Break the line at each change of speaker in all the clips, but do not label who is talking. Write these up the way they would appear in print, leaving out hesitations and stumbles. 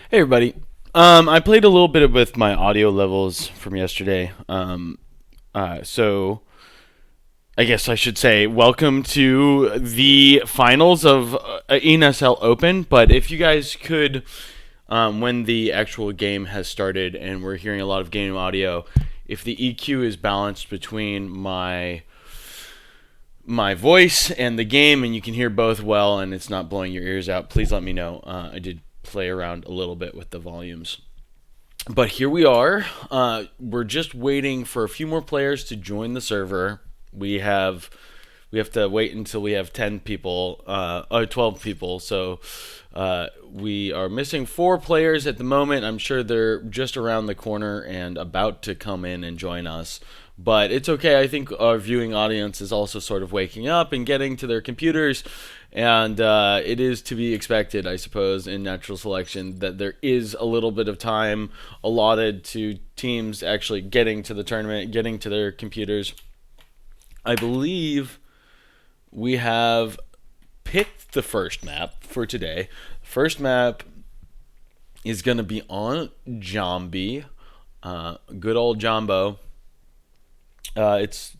Hey everybody. I played a little bit with my audio levels from yesterday. So I guess I should say welcome to the finals of NSL Open. But if you guys could, when the actual game has started and we're hearing a lot of game audio, if the EQ is balanced between my voice and the game, and you can hear both well, and it's not blowing your ears out, please let me know. I did play around a little bit with the volumes. But here we are. We're just waiting for a few more players to join the server. We have to wait until we have 10 people, or 12 people. So we are missing 4 players at the moment. I'm sure they're just around the corner and about to come in and join us. But it's okay. I think our viewing audience is also sort of waking up and getting to their computers. And it is to be expected, I suppose, in natural selection that there is a little bit of time allotted to teams actually getting to the tournament, getting to their computers. I believe we have picked the first map for today. First map is going to be on Jambi, good old Jumbo. It's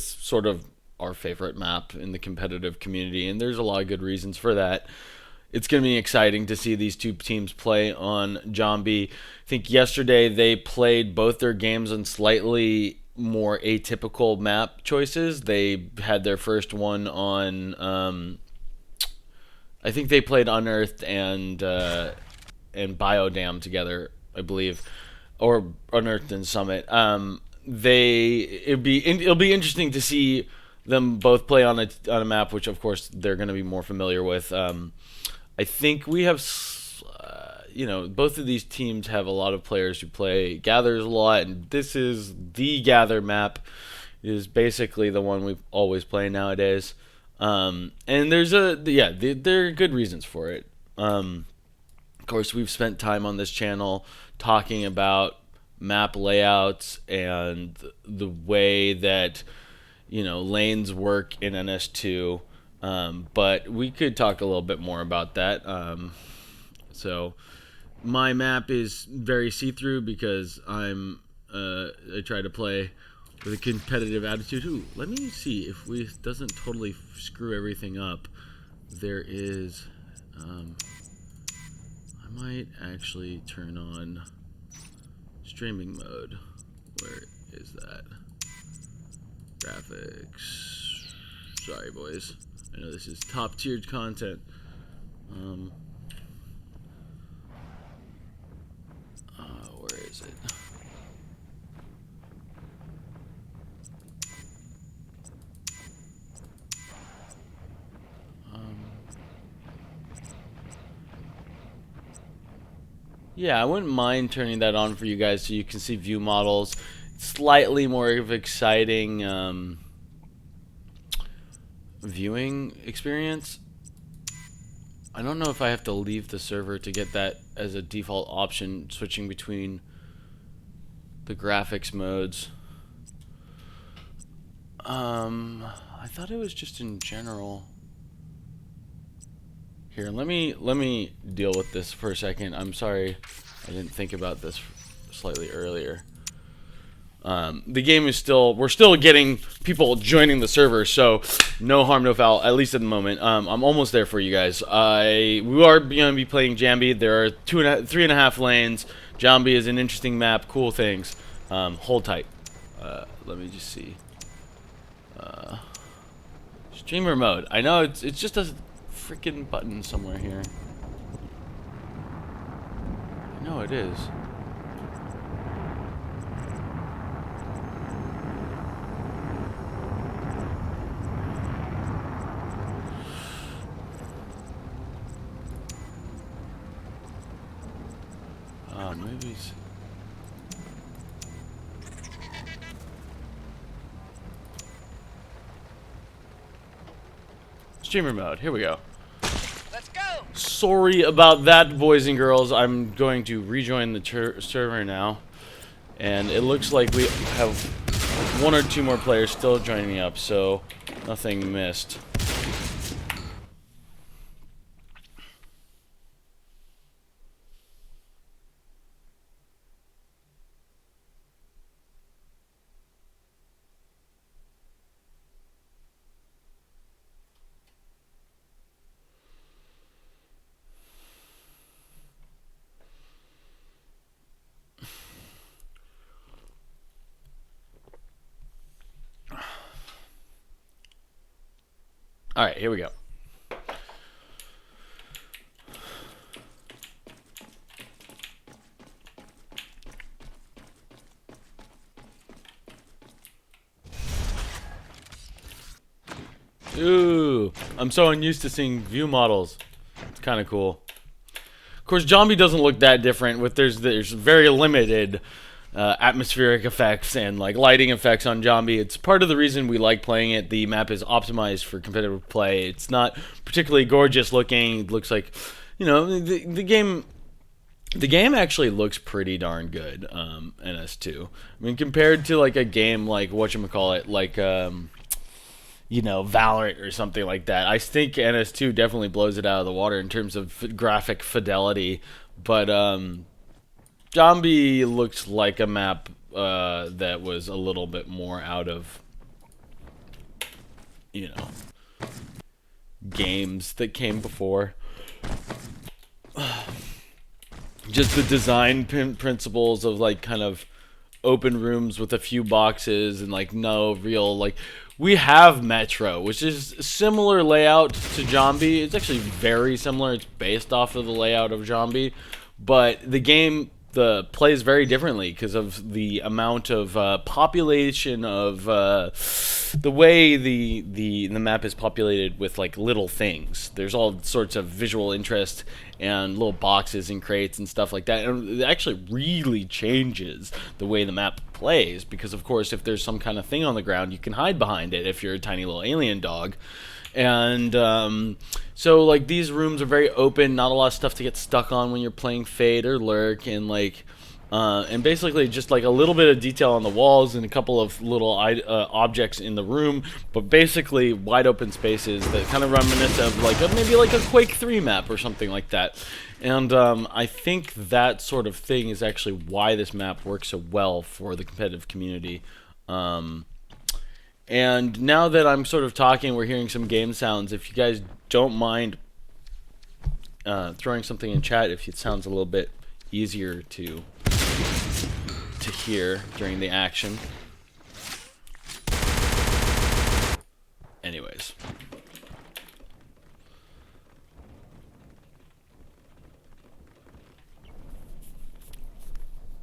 sort of our favorite map in the competitive community, and there's a lot of good reasons for that. It's going to be exciting to see these two teams play on Jambi. I think yesterday they played both their games on slightly more atypical map choices. They had their first one on, I think they played Unearthed and Biodam together, I believe, or Unearthed and Summit. It'll be interesting to see them both play on a map, which of course they're going to be more familiar with. I think we have, both of these teams have a lot of players who play Gathers a lot, and this is the Gather map. It is basically the one we always play nowadays. And there are good reasons for it. Of course, we've spent time on this channel talking about map layouts and the way that lanes work in NS2, but we could talk a little bit more about that. So my map is very see-through because I try to play with a competitive attitude. Ooh, let me see if we doesn't totally screw everything up. There is I might actually turn on streaming mode. Where is that? Graphics. Sorry, boys. I know this is top tiered content. Where is it? Yeah, I wouldn't mind turning that on for you guys so you can see view models. Slightly more of exciting viewing experience. I don't know if I have to leave the server to get that as a default option, switching between the graphics modes. I thought it was just in general. Here, let me deal with this for a second. I'm sorry, I didn't think about this slightly earlier. The game is we're still getting people joining the server, so no harm, no foul, at least at the moment. I'm almost there for you guys. We are going to be playing Jambi. There are 3.5 lanes. Jambi is an interesting map, cool things. Hold tight. Let me just see. Streamer mode. I know it's just a freaking button somewhere here. I know it is. Maybe it's... Streamer mode. Here we go.
Let's go.
Sorry about that, boys and girls. I'm going to rejoin the server now. And it looks like we have 1 or 2 more players still joining up, so nothing missed. All right, here we go. Ooh, I'm so unused to seeing view models. It's kind of cool. Of course, Zombie doesn't look that different. With there's very limited atmospheric effects and like lighting effects on Zombie. It's part of the reason we like playing it. The map is optimized for competitive play. It's not particularly gorgeous looking. It looks like, the game. The game actually looks pretty darn good. NS2. I mean, compared to like a game like whatchamacallit, like Valorant or something like that. I think NS2 definitely blows it out of the water in terms of graphic fidelity, but Zombie looks like a map that was a little bit more out of, games that came before. Just the design principles of like kind of open rooms with a few boxes and like no real like we have Metro, which is similar layout to Zombie. It's actually very similar. It's based off of the layout of Zombie, but the game plays very differently because of the amount of population of the way the map is populated with like little things. There's all sorts of visual interest and little boxes and crates and stuff like that. And it actually really changes the way the map plays because, of course, if there's some kind of thing on the ground, you can hide behind it if you're a tiny little alien dog. And so, like, these rooms are very open, not a lot of stuff to get stuck on when you're playing Fade or Lurk, and, like, and basically just, like, a little bit of detail on the walls and a couple of little objects in the room, but basically wide open spaces that kind of reminisce of, like, maybe like a Quake 3 map or something like that. And I think that sort of thing is actually why this map works so well for the competitive community. And now that I'm sort of talking, we're hearing some game sounds. If you guys don't mind throwing something in chat, if it sounds a little bit easier to hear during the action. Anyways.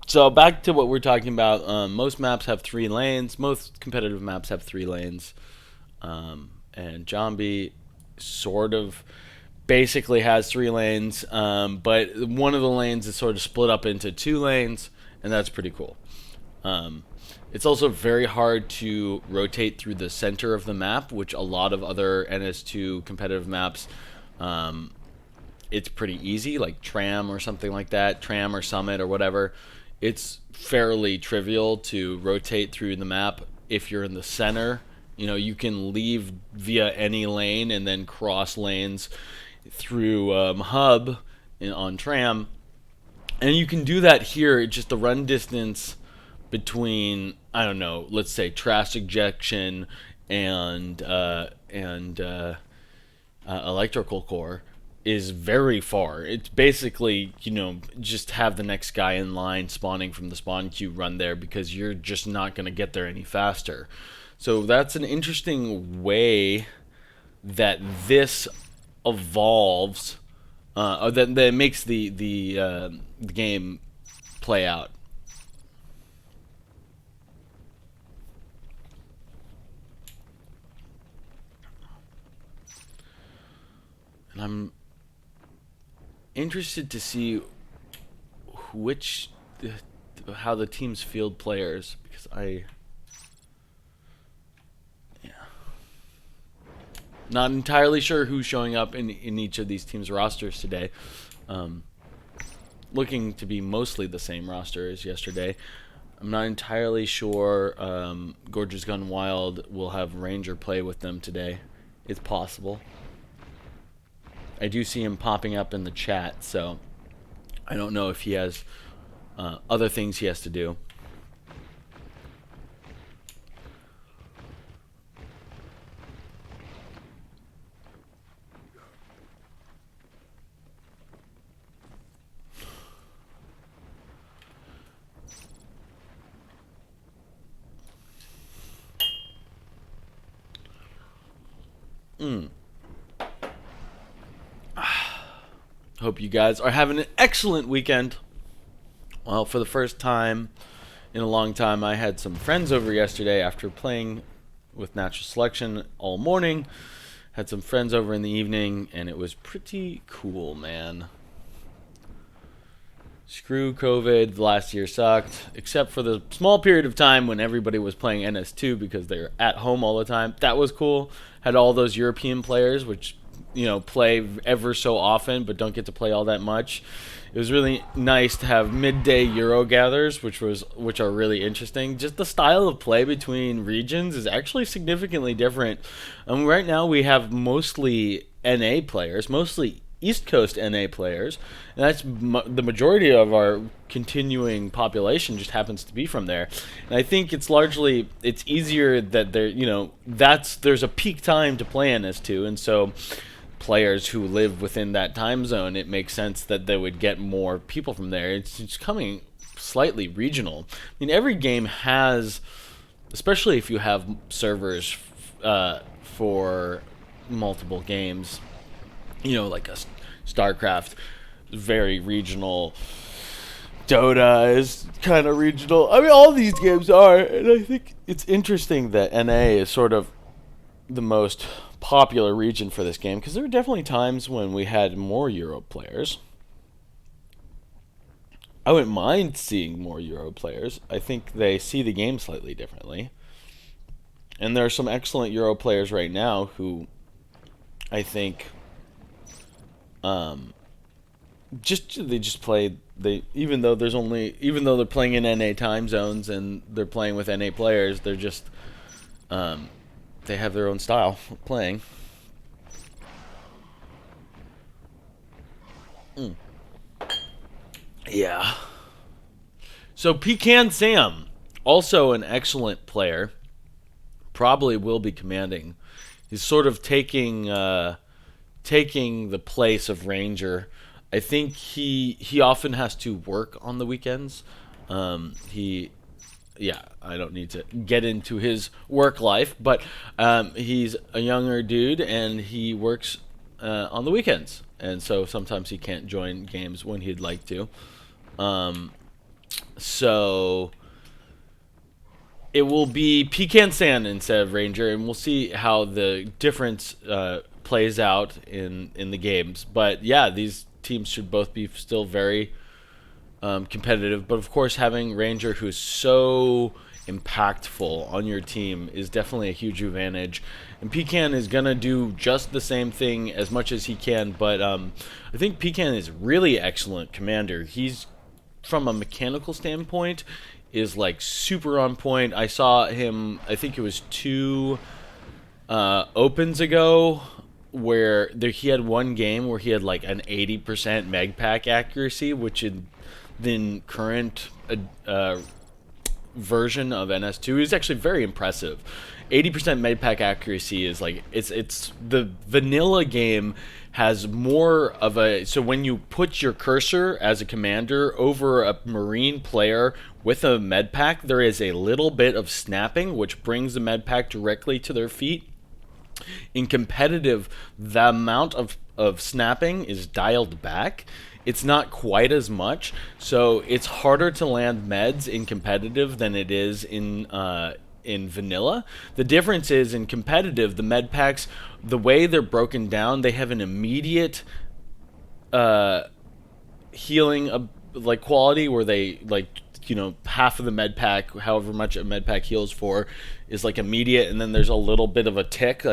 So back to what we're talking about. Most maps have 3 lanes. Most competitive maps have 3 lanes. And Zombie sort of basically has 3 lanes. But one of the lanes is sort of split up into 2 lanes. And that's pretty cool. It's also very hard to rotate through the center of the map, which a lot of other NS2 competitive maps, it's pretty easy, like Tram or something like that, Tram or Summit or whatever. It's fairly trivial to rotate through the map if you're in the center. You can leave via any lane and then cross lanes through hub on Tram. And you can do that here. Just the run distance between, I don't know, let's say trash ejection and electrical core is very far. It's basically, just have the next guy in line spawning from the spawn queue run there because you're just not going to get there any faster. So that's an interesting way that this evolves, or that makes the game play out. And I'm interested to see how the teams field players, because not entirely sure who's showing up in each of these teams' rosters today. Looking to be mostly the same roster as yesterday. I'm not entirely sure Gorges Gone Wild will have Ranger play with them today. It's possible. I do see him popping up in the chat, so I don't know if he has other things he has to do. Hope you guys are having an excellent weekend. Well, for the first time in a long time, I had some friends over yesterday after playing with Natural Selection all morning. Had some friends over in the evening, and it was pretty cool, man. Screw COVID. Last year sucked, except for the small period of time when everybody was playing NS2 because they're at home all the time. That was cool. Had all those European players, which, play ever so often, but don't get to play all that much. It was really nice to have midday Euro gathers, which are really interesting. Just the style of play between regions is actually significantly different. Right now we have mostly NA players, mostly East Coast NA players, and that's the majority of our continuing population just happens to be from there. And I think it's easier that there's a peak time to play NS2, and so players who live within that time zone, it makes sense that they would get more people from there. It's coming slightly regional. I mean, every game has, especially if you have servers for multiple games, like a StarCraft, very regional. Dota is kind of regional. I mean, all these games are, and I think it's interesting that NA is sort of the most popular region for this game, because there were definitely times when we had more Euro players. I wouldn't mind seeing more Euro players. I think they see the game slightly differently. And there are some excellent Euro players right now who I think even though they're playing in NA time zones and they're playing with NA players, they're just they have their own style of playing. Yeah. So Pecan Sam, also an excellent player, probably will be commanding. He's sort of taking the place of Ranger. I think he often has to work on the weekends. I don't need to get into his work life, but he's a younger dude and he works on the weekends, and so sometimes he can't join games when he'd like to. So it will be Pecan San instead of Ranger, and we'll see how the difference plays out in the games. But yeah, these teams should both be still very competitive, but of course having Ranger, who's so impactful on your team, is definitely a huge advantage. And Pecan is gonna do just the same thing as much as he can, but I think Pecan is really excellent commander. He's, from a mechanical standpoint, is like super on point. I saw him, I think it was 2 opens ago, where he had one game where he had like an 80% meg pack accuracy, which in the current version of NS2 is actually very impressive. 80% med pack accuracy is like, it's the vanilla game has more of a, so when you put your cursor as a commander over a marine player with a med pack, there is a little bit of snapping which brings the med pack directly to their feet. In competitive, the amount of snapping is dialed back. It's not quite as much, so it's harder to land meds in competitive than it is in vanilla. The difference is, in competitive, the med packs, the way they're broken down, they have an immediate healing like quality, where they half of the med pack, however much a med pack heals for, is like immediate, and then there's a little bit of a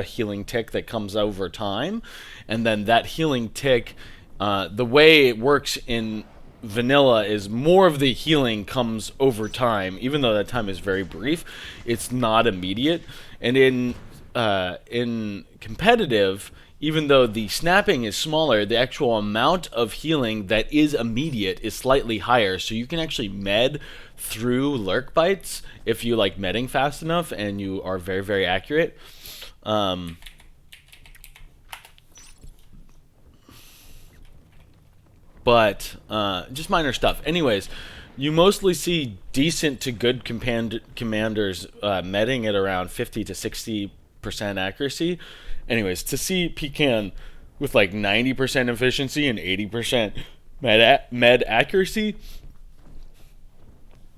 healing tick that comes over time, and then that healing tick, the way it works in vanilla is more of the healing comes over time, even though that time is very brief. It's not immediate. And in competitive, even though the snapping is smaller, the actual amount of healing that is immediate is slightly higher, so you can actually med through lurk bites if you like medding fast enough and you are very, very accurate. But just minor stuff. Anyways, you mostly see decent to good commanders medding at around 50 to 60% accuracy. Anyways, to see Pecan with like 90% efficiency and 80% med accuracy.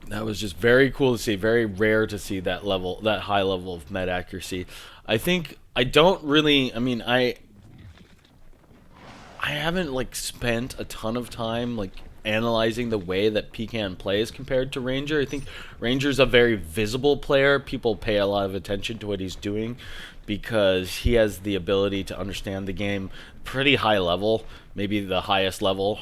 That was just very cool to see. Very rare to see that level, that high level of med accuracy. I think I don't really. I mean, I haven't like spent a ton of time like analyzing the way that Pecan plays compared to Ranger. I think Ranger's a very visible player. People pay a lot of attention to what he's doing because he has the ability to understand the game pretty high level, maybe the highest level,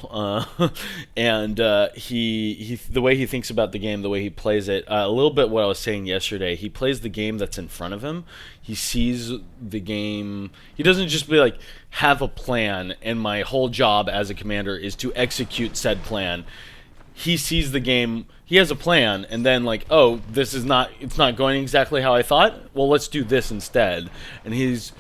and he the way he thinks about the game, the way he plays it, a little bit what I was saying yesterday. He plays the game that's in front of him. He sees the game. He doesn't just be like have a plan, and my whole job as a commander is to execute said plan. He sees the game, he has a plan, and then like, oh, it's not going exactly how I thought. Well, let's do this instead. And his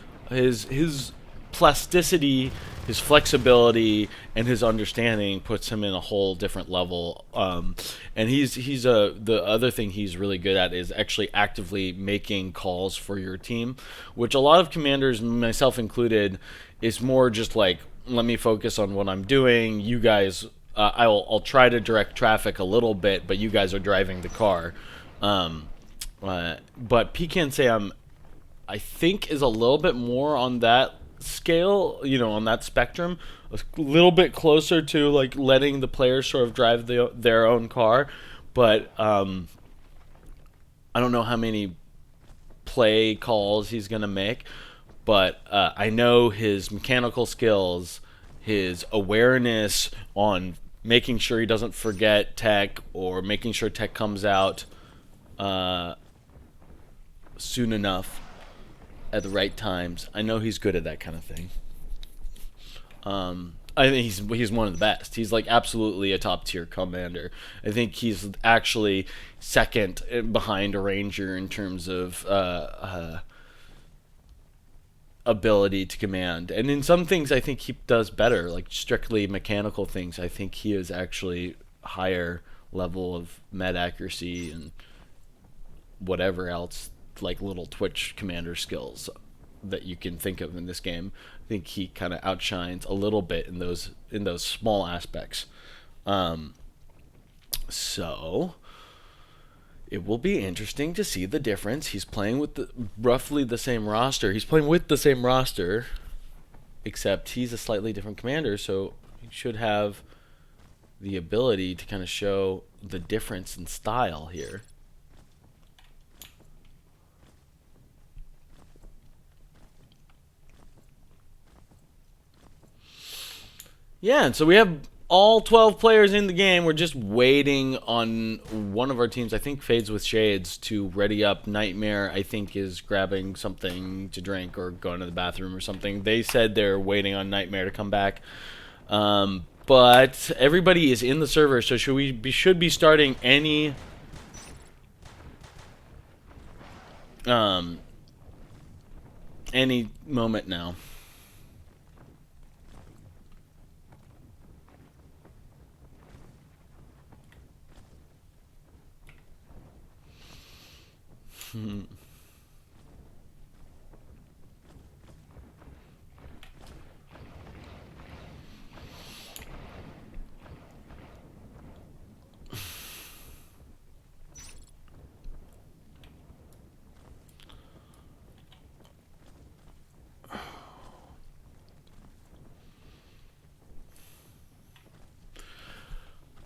plasticity, his flexibility, and his understanding puts him in a whole different level. And the other thing he's really good at is actually actively making calls for your team, which a lot of commanders, myself included, is more just like, let me focus on what I'm doing. You guys, I'll try to direct traffic a little bit, but you guys are driving the car. But Pecan Sam, I think, is a little bit more on that scale, on that spectrum, a little bit closer to like letting the players sort of drive their own car. But I don't know how many play calls he's going to make. But I know his mechanical skills, his awareness on making sure he doesn't forget tech or making sure tech comes out soon enough at the right times. I know he's good at that kind of thing. I think he's one of the best. He's like absolutely a top tier commander. I think he's actually second behind a Ranger in terms of ability to command. And in some things I think he does better, like strictly mechanical things. I think he is actually higher level of med accuracy and whatever else, like little Twitch commander skills that you can think of in this game. I think he kind of outshines a little bit in those small aspects. So it will be interesting to see the difference. He's playing with roughly the same roster. He's playing with the same roster, except he's a slightly different commander, so he should have the ability to kind of show the difference in style here. Yeah, and so we have all 12 players in the game. We're just waiting on one of our teams, I think Fades with Shades, to ready up. Nightmare, I think, is grabbing something to drink or going to the bathroom or something. They said they're waiting on Nightmare to come back. But everybody is in the server, so should be starting any moment now.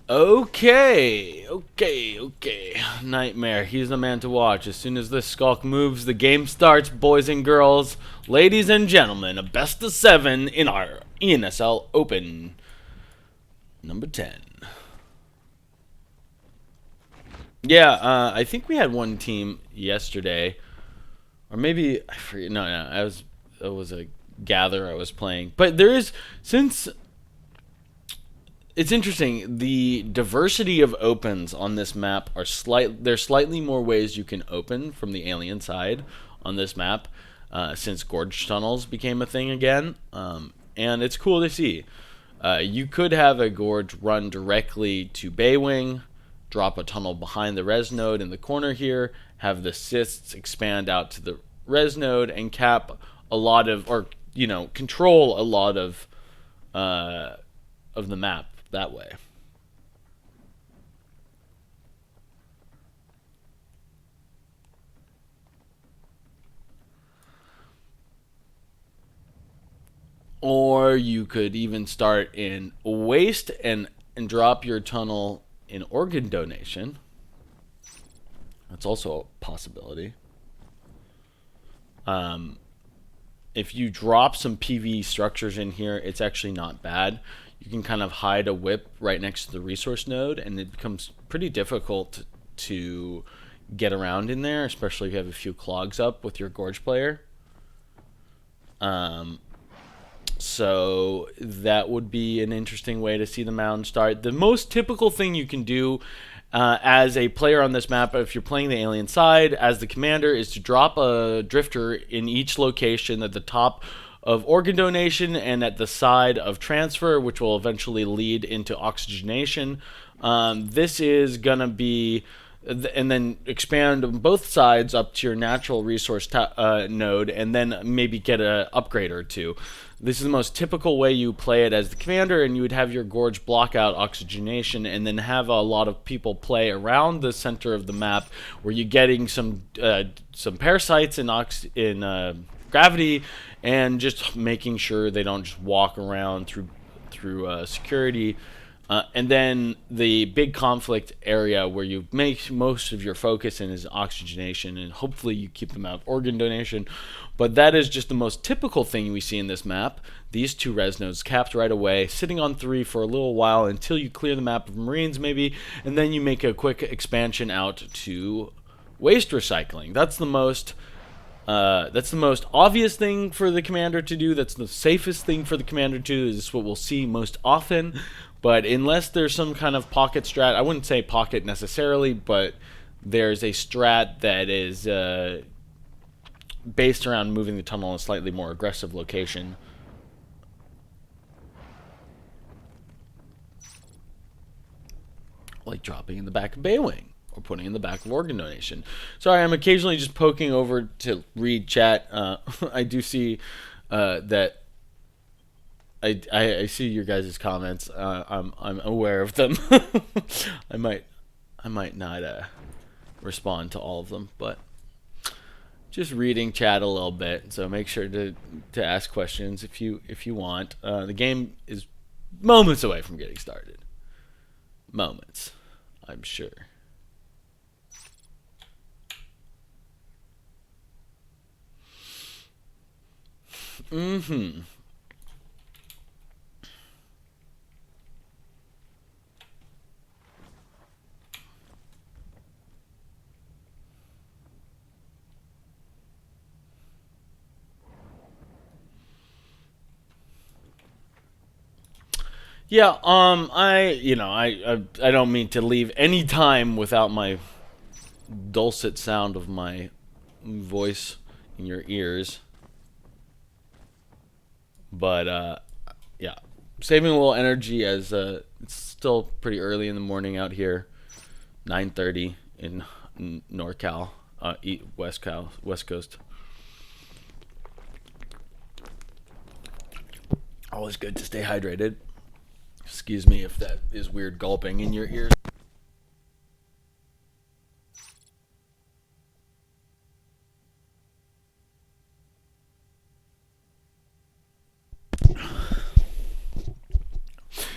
Okay. Nightmare, he's the man to watch. As soon as this skulk moves, the game starts, boys and girls. Ladies and gentlemen, a best of 7 in our NSL Open. Number 10. Yeah, I think we had one team yesterday. Or maybe, I forget. No, it was a gather I was playing. But there is, since... It's interesting. The diversity of opens on this map are there's slightly more ways you can open from the alien side on this map since gorge tunnels became a thing again. And it's cool to see. You could have a gorge run directly to Baywing, drop a tunnel behind the res node in the corner here, have the cysts expand out to the res node, and cap a lot of, or control a lot of the map that way. Or you could even start in waste and drop your tunnel in organ donation. That's also a possibility. If you drop some PV structures in here, it's actually not bad. You can kind of hide a whip right next to the resource node, and it becomes pretty difficult to get around in there, especially if you have a few clogs up with your Gorge player. So that would be an interesting way to see the mound start. The most typical thing you can do as a player on this map, if you're playing the alien side, as the commander, is to drop a drifter in each location at the top of organ donation and at the side of transfer, which will eventually lead into oxygenation. This is going to be... and then expand both sides up to your natural resource node, and then maybe get an upgrade or two. This is the most typical way you play it as the commander, and you would have your Gorge block out oxygenation, and then have a lot of people play around the center of the map, where you're getting some parasites in gravity, and just making sure they don't just walk around through security. And then the big conflict area where you make most of your focus in is oxygenation, and hopefully you keep them out of organ donation. But that is just the most typical thing we see in this map. These two res nodes capped right away, sitting on 3 for a little while until you clear the map of Marines maybe, and then you make a quick expansion out to waste recycling. That's the most obvious thing for the commander to do. That's the safest thing for the commander to do. This is what we'll see most often. But unless there's some kind of pocket strat, I wouldn't say pocket necessarily, but there's a strat that is based around moving the tunnel in a slightly more aggressive location. Like dropping in the back of Baywing, or putting in the back of organ donation. Sorry, I'm occasionally just poking over to read chat. I do see that I see your guys' comments. I'm aware of them. I might not respond to all of them, but just reading chat a little bit. So make sure to ask questions if you want. The game is moments away from getting started. Moments, I'm sure. Yeah, I don't mean to leave any time without my dulcet sound of my voice in your ears. But yeah, saving a little energy as it's still pretty early in the morning out here, 9:30 in NorCal, West Coast. Always good to stay hydrated. Excuse me if that is weird gulping in your ears.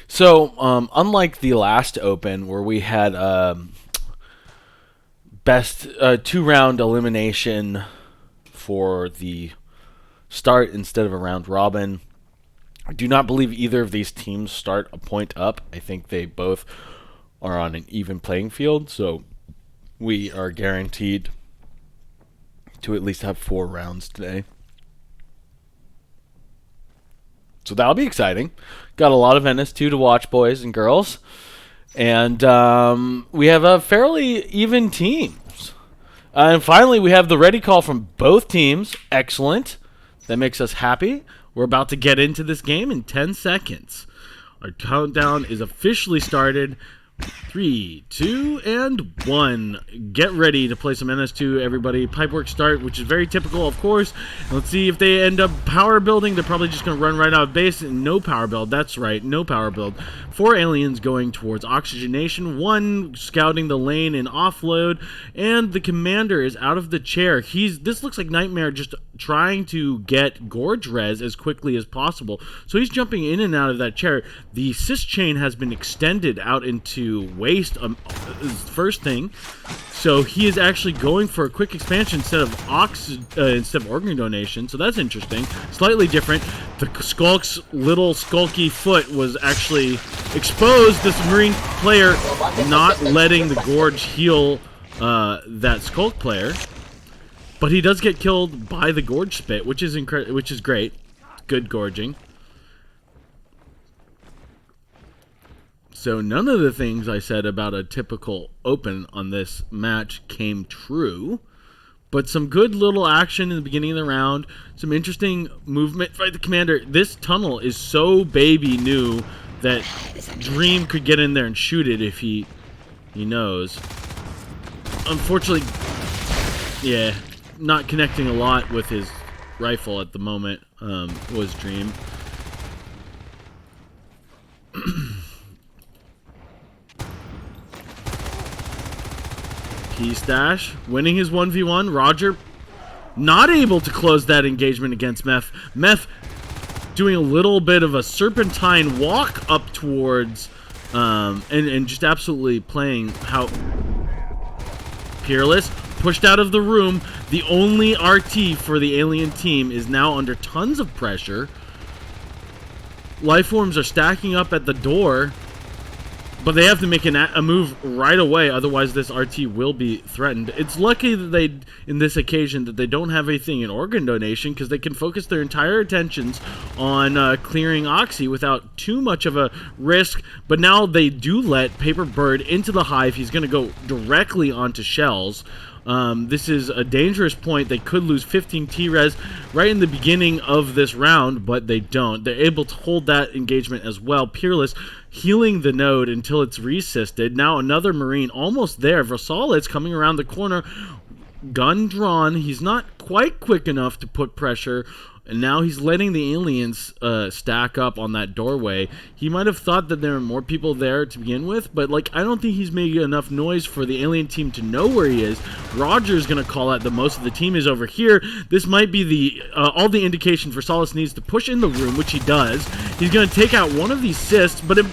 So, unlike the last Open where we had best 2-round elimination for the start instead of a round robin, I do not believe either of these teams start a point up. I think they both are on an even playing field, so we are guaranteed to at least have 4 rounds today. So that'll be exciting. Got a lot of NS2 to watch, boys and girls. And we have a fairly even teams. And finally, we have the ready call from both teams. Excellent. That makes us happy. We're about to get into this game in 10 seconds. Our countdown is officially started.
3, 2, and 1. Get ready to play some NS2, everybody. Pipework start, which is very typical, of course. Let's see if they end up power building. They're probably just going to run right out of base. No power build. That's right, no power build. 4 aliens going towards oxygenation. 1 scouting the lane and offload. And the commander is out of the chair. This looks like Nightmare just trying to get Gorge res as quickly as possible. So he's jumping in and out of that chair. The sys chain has been extended out into waste, first thing. So he is actually going for a quick expansion instead of organ donation. So that's interesting. Slightly different. The Skulk's little skulky foot was actually exposed. This Marine player not letting the Gorge heal that Skulk player. But he does get killed by the Gorge spit, which is great. Good gorging. So none of the things I said about a typical open on this match came true. But some good little action in the beginning of the round. Some interesting movement by the commander. This tunnel is so baby new that Dream could get in there and shoot it if he knows. Unfortunately, yeah, not connecting a lot with his rifle at the moment was Dream. Key stash, winning his 1v1. Roger not able to close that engagement against Meth. Meth doing a little bit of a serpentine walk up towards, and just absolutely playing how Peerless pushed out of the room. The only RT for the alien team is now under tons of pressure. Lifeforms are stacking up at the door. But they have to make a move right away, otherwise this RT will be threatened. It's lucky that in this occasion, that they don't have anything in organ donation, because they can focus their entire attentions on clearing Oxy without too much of a risk. But now they do let Paper Bird into the hive. He's going to go directly onto Shells. This is a dangerous point. They could lose 15 T-Res right in the beginning of this round, but they don't. They're able to hold that engagement as well. Peerless healing the node until it's resisted. Now another Marine almost there. Versailles coming around the corner. Gun drawn. He's not quite quick enough to put pressure. And now he's letting the aliens stack up on that doorway. He might have thought that there were more people there to begin with, but I don't think he's making enough noise for the alien team to know where he is. Roger's going to call out that most of the team is over here. This might be all the indication for Solace needs to push in the room, which he does. He's going to take out one of these cysts, but it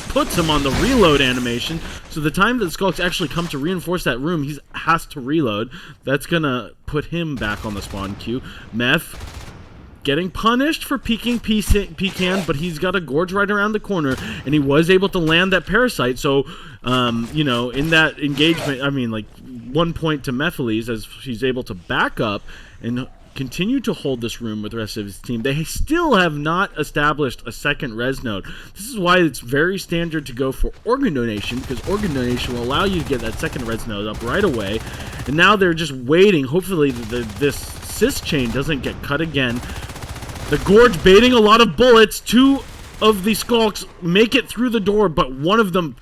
puts him on the reload animation. So the time that Skulks actually come to reinforce that room, he has to reload. That's going to put him back on the spawn queue. Meth getting punished for peeking Pecan, but he's got a Gorge right around the corner, and he was able to land that Parasite. So, in that engagement, 1 point to Methyles as he's able to back up and continue to hold this room with the rest of his team. They still have not established a second res node. This is why it's very standard to go for organ donation, because organ donation will allow you to get that second res node up right away. And now they're just waiting. Hopefully this sys chain doesn't get cut again. The Gorge baiting a lot of bullets. 2 of the Skulks make it through the door, but one of them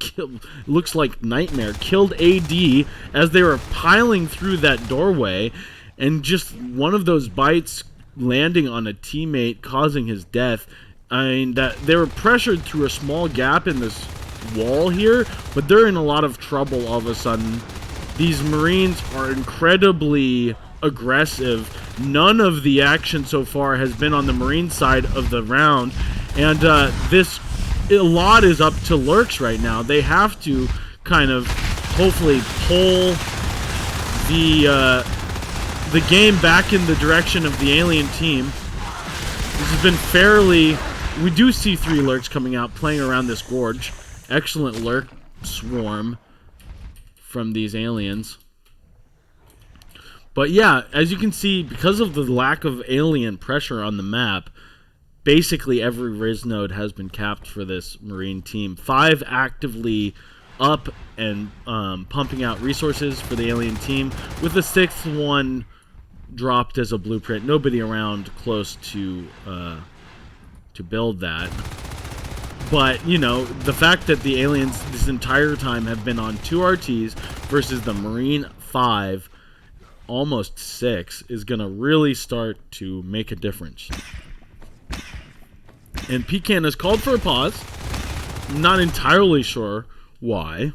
looks like Nightmare killed AD as they were piling through that doorway, and just one of those bites landing on a teammate causing his death. That they were pressured through a small gap in this wall here, but they're in a lot of trouble all of a sudden. These Marines are incredibly aggressive. None of the action so far has been on the Marine side of the round, and a lot is up to Lurks right now. They have to kind of hopefully pull the game back in the direction of the alien team. This has been fairly... We do see 3 Lurks coming out, playing around this Gorge. Excellent Lurk swarm from these aliens. But yeah, as you can see, because of the lack of alien pressure on the map, basically every res node has been capped for this Marine team. 5 actively up and pumping out resources for the alien team, with the 6th one dropped as a blueprint. Nobody around close to build that. But, you know, the fact that the aliens this entire time have been on 2 RTs versus the Marine 5, almost 6, is going to really start to make a difference. And Pecan has called for a pause. Not entirely sure why.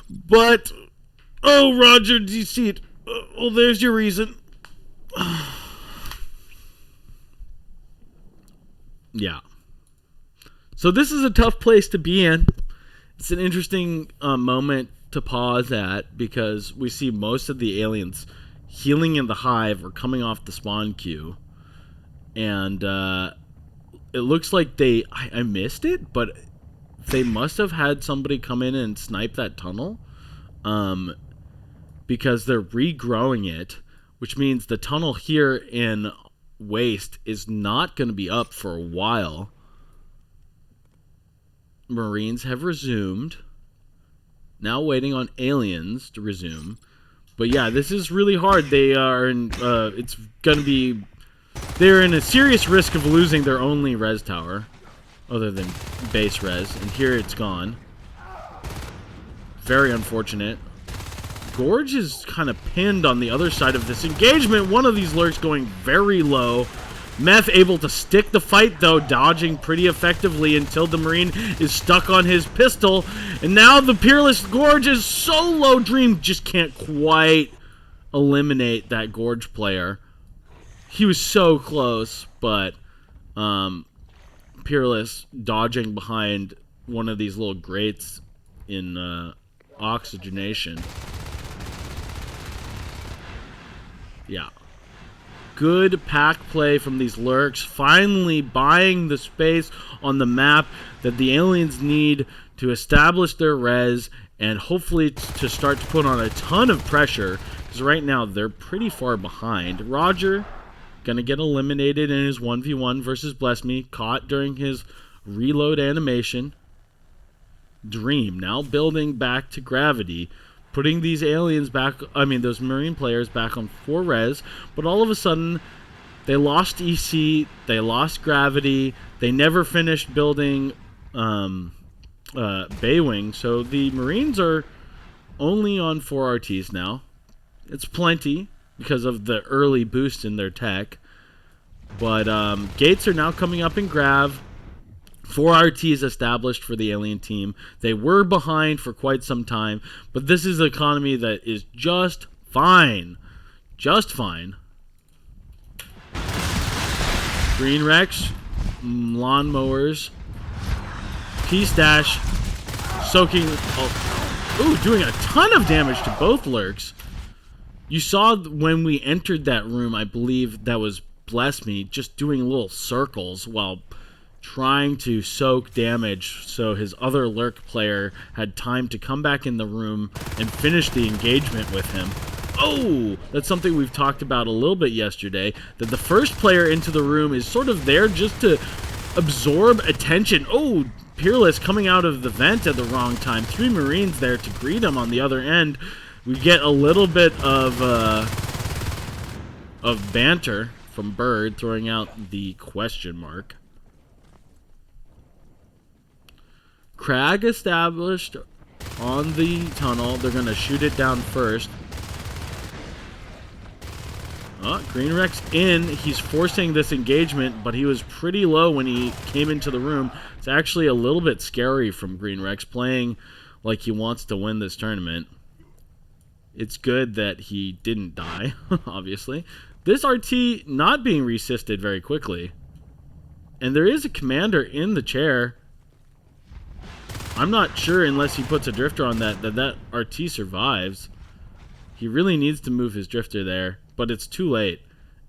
But, oh, Roger, do you see it? Oh, there's your reason. Yeah. So this is a tough place to be in. It's an interesting moment to pause at because we see most of the aliens healing in the hive or coming off the spawn queue. And it looks like I missed it, but they must have had somebody come in and snipe that tunnel. Because they're regrowing it, which means the tunnel here in Waste is not going to be up for a while. Marines have resumed. Now waiting on aliens to resume. But yeah, this is really hard. They are in, it's going to be, they're in a serious risk of losing their only res tower, other than base res, and here it's gone. Very unfortunate. Gorge is kind of pinned on the other side of this engagement. One of these lurks going very low. Meth able to stick the fight, though, dodging pretty effectively until the Marine is stuck on his pistol. And now the Peerless Gorge is so low. Dream just can't quite eliminate that Gorge player. He was so close, but Peerless dodging behind one of these little grates in oxygenation. Yeah. Good pack play from these lurks, finally buying the space on the map that the aliens need to establish their res and hopefully to start to put on a ton of pressure, because right now they're pretty far behind. Roger gonna get eliminated in his 1v1 versus Bless Me, caught during his reload animation. Dream now building back to gravity, putting these aliens back, those Marine players back on 4 res, but all of a sudden, they lost EC, they lost gravity, they never finished building Baywing, so the Marines are only on 4 RTs now. It's plenty, because of the early boost in their tech, but gates are now coming up in grav. 4 RTs established for the alien team. They were behind for quite some time, but this is an economy that is just fine. Just fine. Green Rex, lawnmowers, Peace Dash, soaking, doing a ton of damage to both lurks. You saw when we entered that room, I believe that was Bless Me, just doing little circles while trying to soak damage so his other lurk player had time to come back in the room and finish the engagement with him. Oh, that's something we've talked about a little bit yesterday, that the first player into the room is sort of there just to absorb attention. Oh, Peerless coming out of the vent at the wrong time. 3 Marines there to greet him on the other end. We get a little bit of banter from Bird, throwing out the question mark. Crag established on the tunnel. They're going to shoot it down first. Green Rex in. He's forcing this engagement, but he was pretty low when he came into the room. It's actually a little bit scary from Green Rex, playing like he wants to win this tournament. It's good that he didn't die, obviously. This RT not being resisted very quickly. And there is a commander in the chair. I'm not sure, unless he puts a drifter on that RT survives. He really needs to move his drifter there, but it's too late.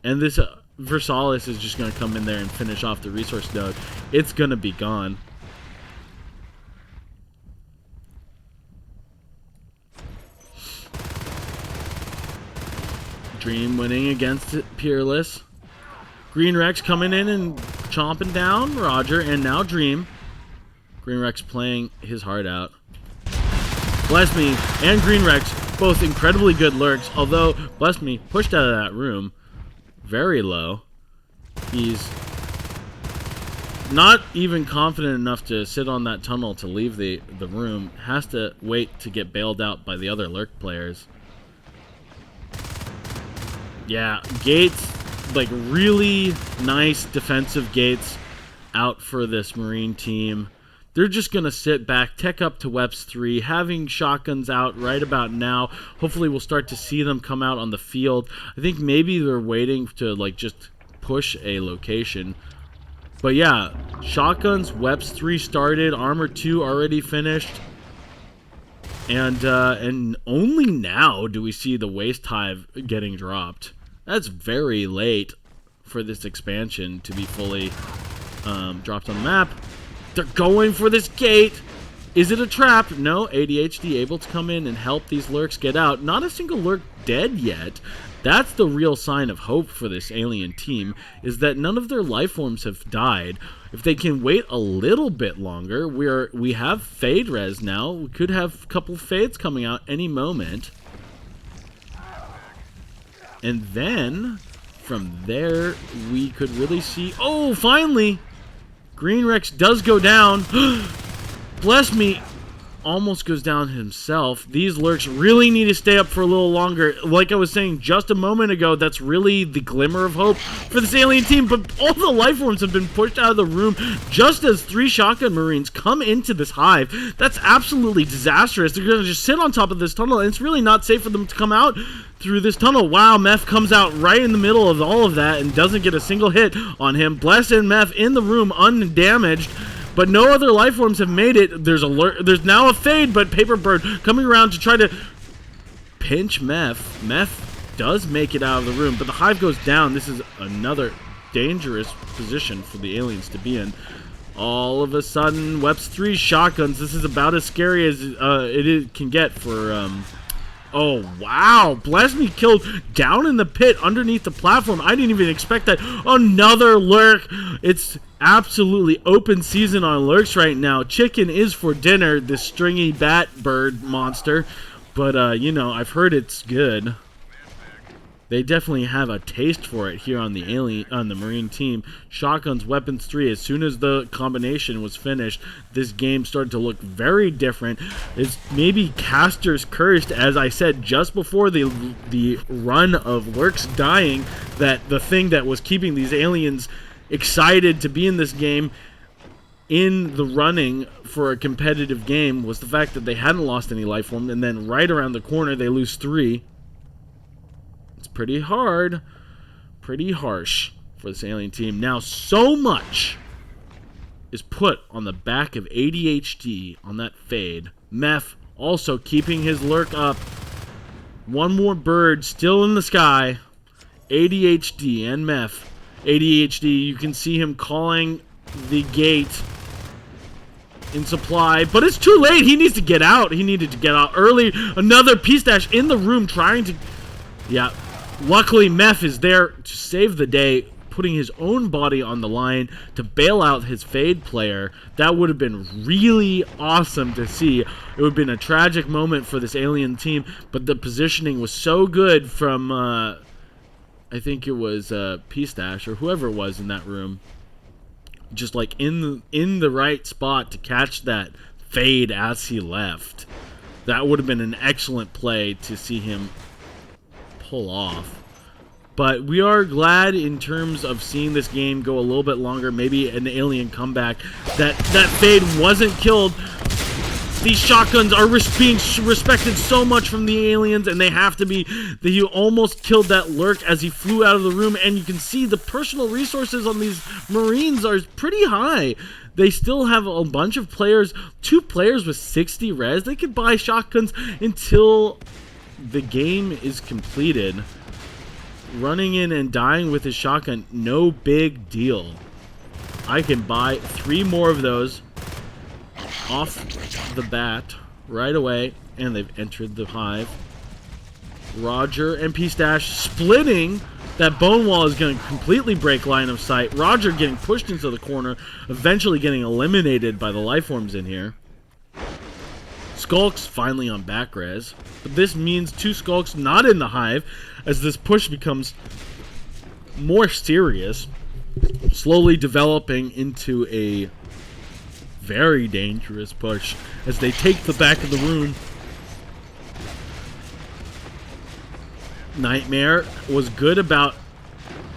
And this Versalis is just going to come in there and finish off the resource node. It's going to be gone. Dream winning against Peerless. Green Rex coming in and chomping down Roger, and now Dream. Green Rex playing his heart out. Bless Me and Green Rex, both incredibly good lurks, although Bless Me pushed out of that room very low. He's Not even confident enough to sit on that tunnel to leave the room. Has to wait to get bailed out by the other lurk players. Yeah, gates, like really nice defensive gates out for this Marine team. They're just going to sit back, tech up to Weps 3, having shotguns out right about now. Hopefully we'll start to see them come out on the field. I think maybe they're waiting to like just push a location. But yeah, shotguns, Weps 3 started, Armor 2 already finished. And only now do we see the Waste Hive getting dropped. That's very late for this expansion to be fully dropped on the map. They're going for this gate. Is it a trap? No, ADHD able to come in and help these lurks get out. Not a single lurk dead yet. That's the real sign of hope for this alien team, is that none of their life forms have died. If they can wait a little bit longer, we have Fade Res now. We could have a couple Fades coming out any moment. And then, from there, we could really see... Oh, finally! Green Rex does go down. Bless me. Almost goes down himself. These lurks really need to stay up for a little longer. Like I was saying just a moment ago, that's really the glimmer of hope for this alien team. But all the life forms have been pushed out of the room just as 3 shotgun Marines come into this hive. That's absolutely disastrous. They're going to just sit on top of this tunnel, and it's really not safe for them to come out through this tunnel. Wow, Meph comes out right in the middle of all of that and doesn't get a single hit on him. Blessed and Meph in the room undamaged. But no other life forms have made it. There's now a Fade, but Paper Bird coming around to try to pinch Meph. Meph does make it out of the room, but the hive goes down. This is another dangerous position for the aliens to be in. All of a sudden, Weps 3 shotguns. This is about as scary as it can get for... Oh, wow. Bless me killed down in the pit underneath the platform. I didn't even expect that. Another lurk. It's absolutely open season on lurks right now. Chicken is for dinner, this stringy bat bird monster. But, you know, I've heard it's good. They definitely have a taste for it here on the Marine team. Shotguns, Weapons 3. As soon as the combination was finished, this game started to look very different. It's maybe Caster's cursed, as I said just before the run of lurks dying, that the thing that was keeping these aliens excited to be in this game, in the running for a competitive game, was the fact that they hadn't lost any life form, and then right around the corner they lose 3. Pretty hard, pretty harsh for this alien team. Now, so much is put on the back of ADHD on that Fade. Meph also keeping his lurk up. One more bird still in the sky. ADHD and Meph. ADHD, you can see him calling the gate in supply, but it's too late. He needs to get out. He needed to get out early. Another P-Stash in the room trying to... Yeah. Luckily, Meph is there to save the day, putting his own body on the line to bail out his Fade player. That would have been really awesome to see. It would have been a tragic moment for this alien team, but the positioning was so good from, I think it was P-Stash or whoever it was in that room. Just like in the right spot to catch that Fade as he left. That would have been an excellent play to see him pull off. But we are glad in terms of seeing this game go a little bit longer, maybe an alien comeback, that Fade wasn't killed. These shotguns are being respected so much from the aliens, and they have to be. He almost killed that lurk as he flew out of the room, and you can see the personal resources on these Marines are pretty high. They still have a bunch of players, 2 players with 60 res. They could buy shotguns until the game is completed. Running in and dying with his shotgun, no big deal. I can buy 3 more of those off the bat right away, and they've entered the hive. Roger and P-Stash splitting. That bone wall is going to completely break line of sight. Roger getting pushed into the corner, eventually getting eliminated by the life forms in here. Skulks finally on back res, but this means 2 Skulks not in the hive as this push becomes more serious. slowly developing into a very dangerous push as they take the back of the room. Nightmare was good about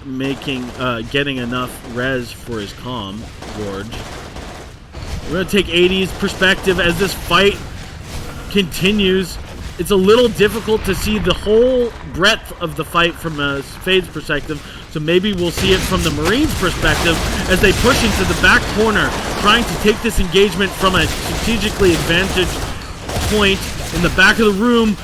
getting enough res for his comm, Gorge. We're going to take 80's perspective as this fight continues. It's a little difficult to see the whole breadth of the fight from Fade's perspective, so maybe we'll see it from the Marines' perspective as they push into the back corner, trying to take this engagement from a strategically advantaged point in the back of the room.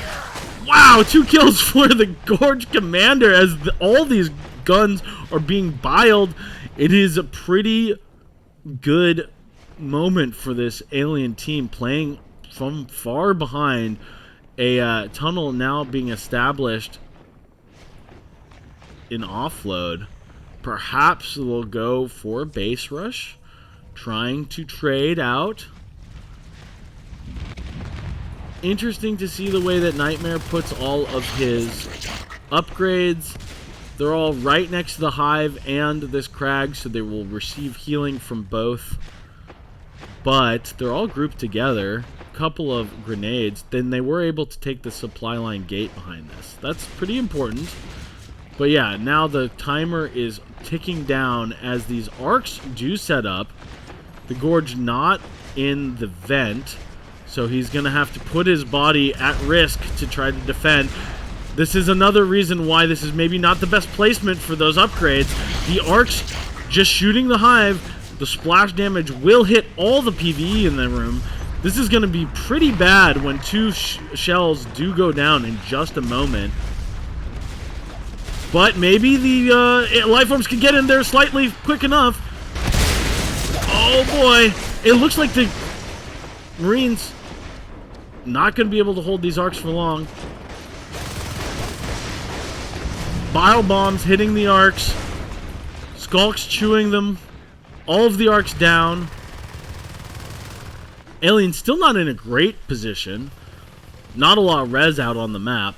Wow, 2 kills for the Gorge Commander as all these guns are being biled. It is a pretty good moment for this alien team, playing from far behind. A tunnel now being established in offload. Perhaps they'll go for a base rush, trying to trade out. Interesting to see the way that Nightmare puts all of his upgrades. They're all right next to the hive and this crag, so they will receive healing from both. But they're all grouped together. Couple of grenades, then they were able to take the supply line gate behind this. That's pretty important. But yeah, now the timer is ticking down as these arcs do set up. The Gorge not in the vent, so he's gonna have to put his body at risk to try to defend. This is another reason why this is maybe not the best placement for those upgrades. The arcs just shooting the hive, the splash damage will hit all the PvE in the room. This is going to be pretty bad when 2 shells do go down in just a moment. But maybe the life forms can get in there slightly quick enough. Oh boy. It looks like the Marines not going to be able to hold these arcs for long. Bile bombs hitting the arcs. Skulks chewing them. All of the arcs down. Alien's still not in a great position. Not a lot of res out on the map.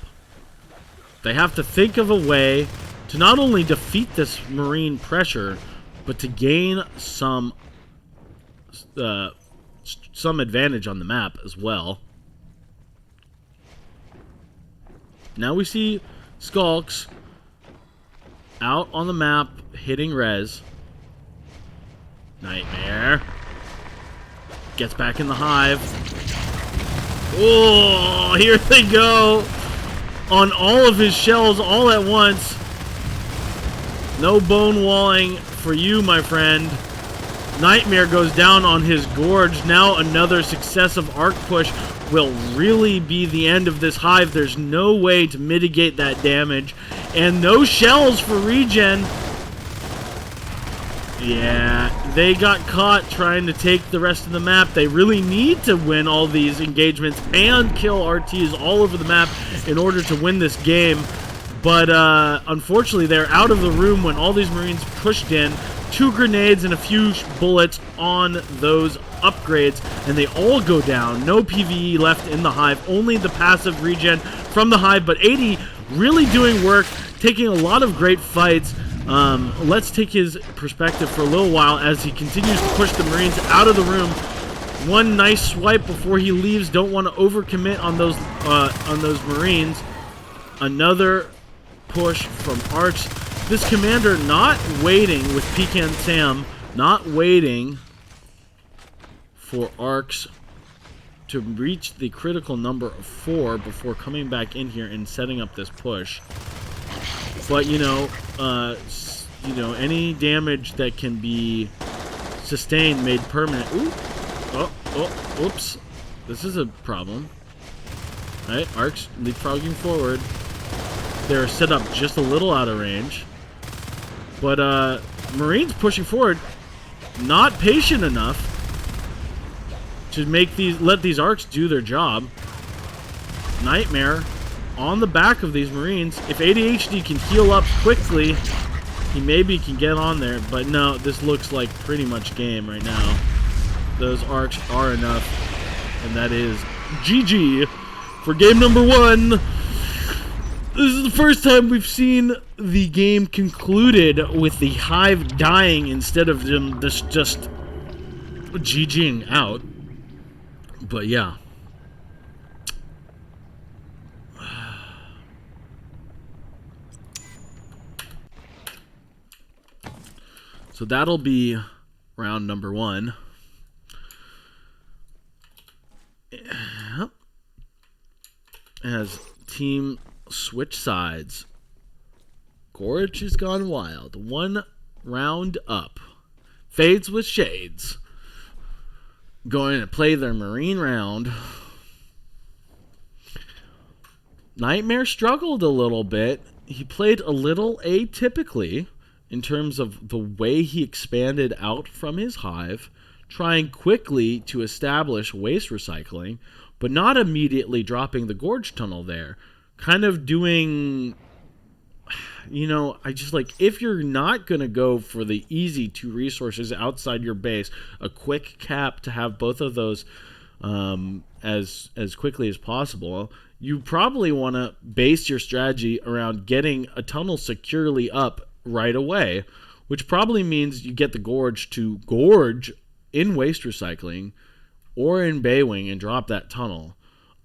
They have to think of a way to not only defeat this Marine pressure, but to gain some advantage on the map as well. Now we see Skulks out on the map hitting res. Nightmare gets back in the hive. Oh, here they go. On all of his shells all at once. No bone walling for you, my friend. Nightmare goes down on his Gorge. Now another successive arc push will really be the end of this hive. There's no way to mitigate that damage. And no shells for regen. Yeah, they got caught trying to take the rest of the map. They really need to win all these engagements and kill RTs all over the map in order to win this game. But unfortunately, they're out of the room when all these Marines pushed in. 2 grenades and a few bullets on those upgrades, and they all go down. No PvE left in the hive, only the passive regen from the hive. But 80 really doing work, taking a lot of great fights. Let's take his perspective for a little while as he continues to push the Marines out of the room. One nice swipe before he leaves. Don't want to overcommit on those Marines. Another push from Arcs. This commander not waiting with Pecan Sam, not waiting for Arcs to reach the critical number of 4 before coming back in here and setting up this push. But you know, any damage that can be sustained made permanent. Ooh. Oops. This is a problem. All right, Arcs leapfrogging forward. They're set up just a little out of range. But Marines pushing forward, not patient enough to let these Arcs do their job. Nightmare on the back of these Marines. If ADHD can heal up quickly, he maybe can get on there. But no, this looks like pretty much game right now. Those Arcs are enough. And that is GG for game number 1. This is the first time we've seen the game concluded with the hive dying instead of them just GGing out. But yeah. So that'll be round number 1. Yep. As team switch sides. Gorge has gone wild. 1 round up. Fades with Shades. Going to play their Marine round. Nightmare struggled a little bit. He played a little atypically in terms of the way he expanded out from his hive, trying quickly to establish waste recycling, but not immediately dropping the Gorge tunnel there. Kind of doing, I just like, if you're not going to go for the easy 2 resources outside your base, a quick cap to have both of those as quickly as possible, you probably want to base your strategy around getting a tunnel securely up right away, which probably means you get the Gorge to gorge in waste recycling or in Baywing and drop that tunnel.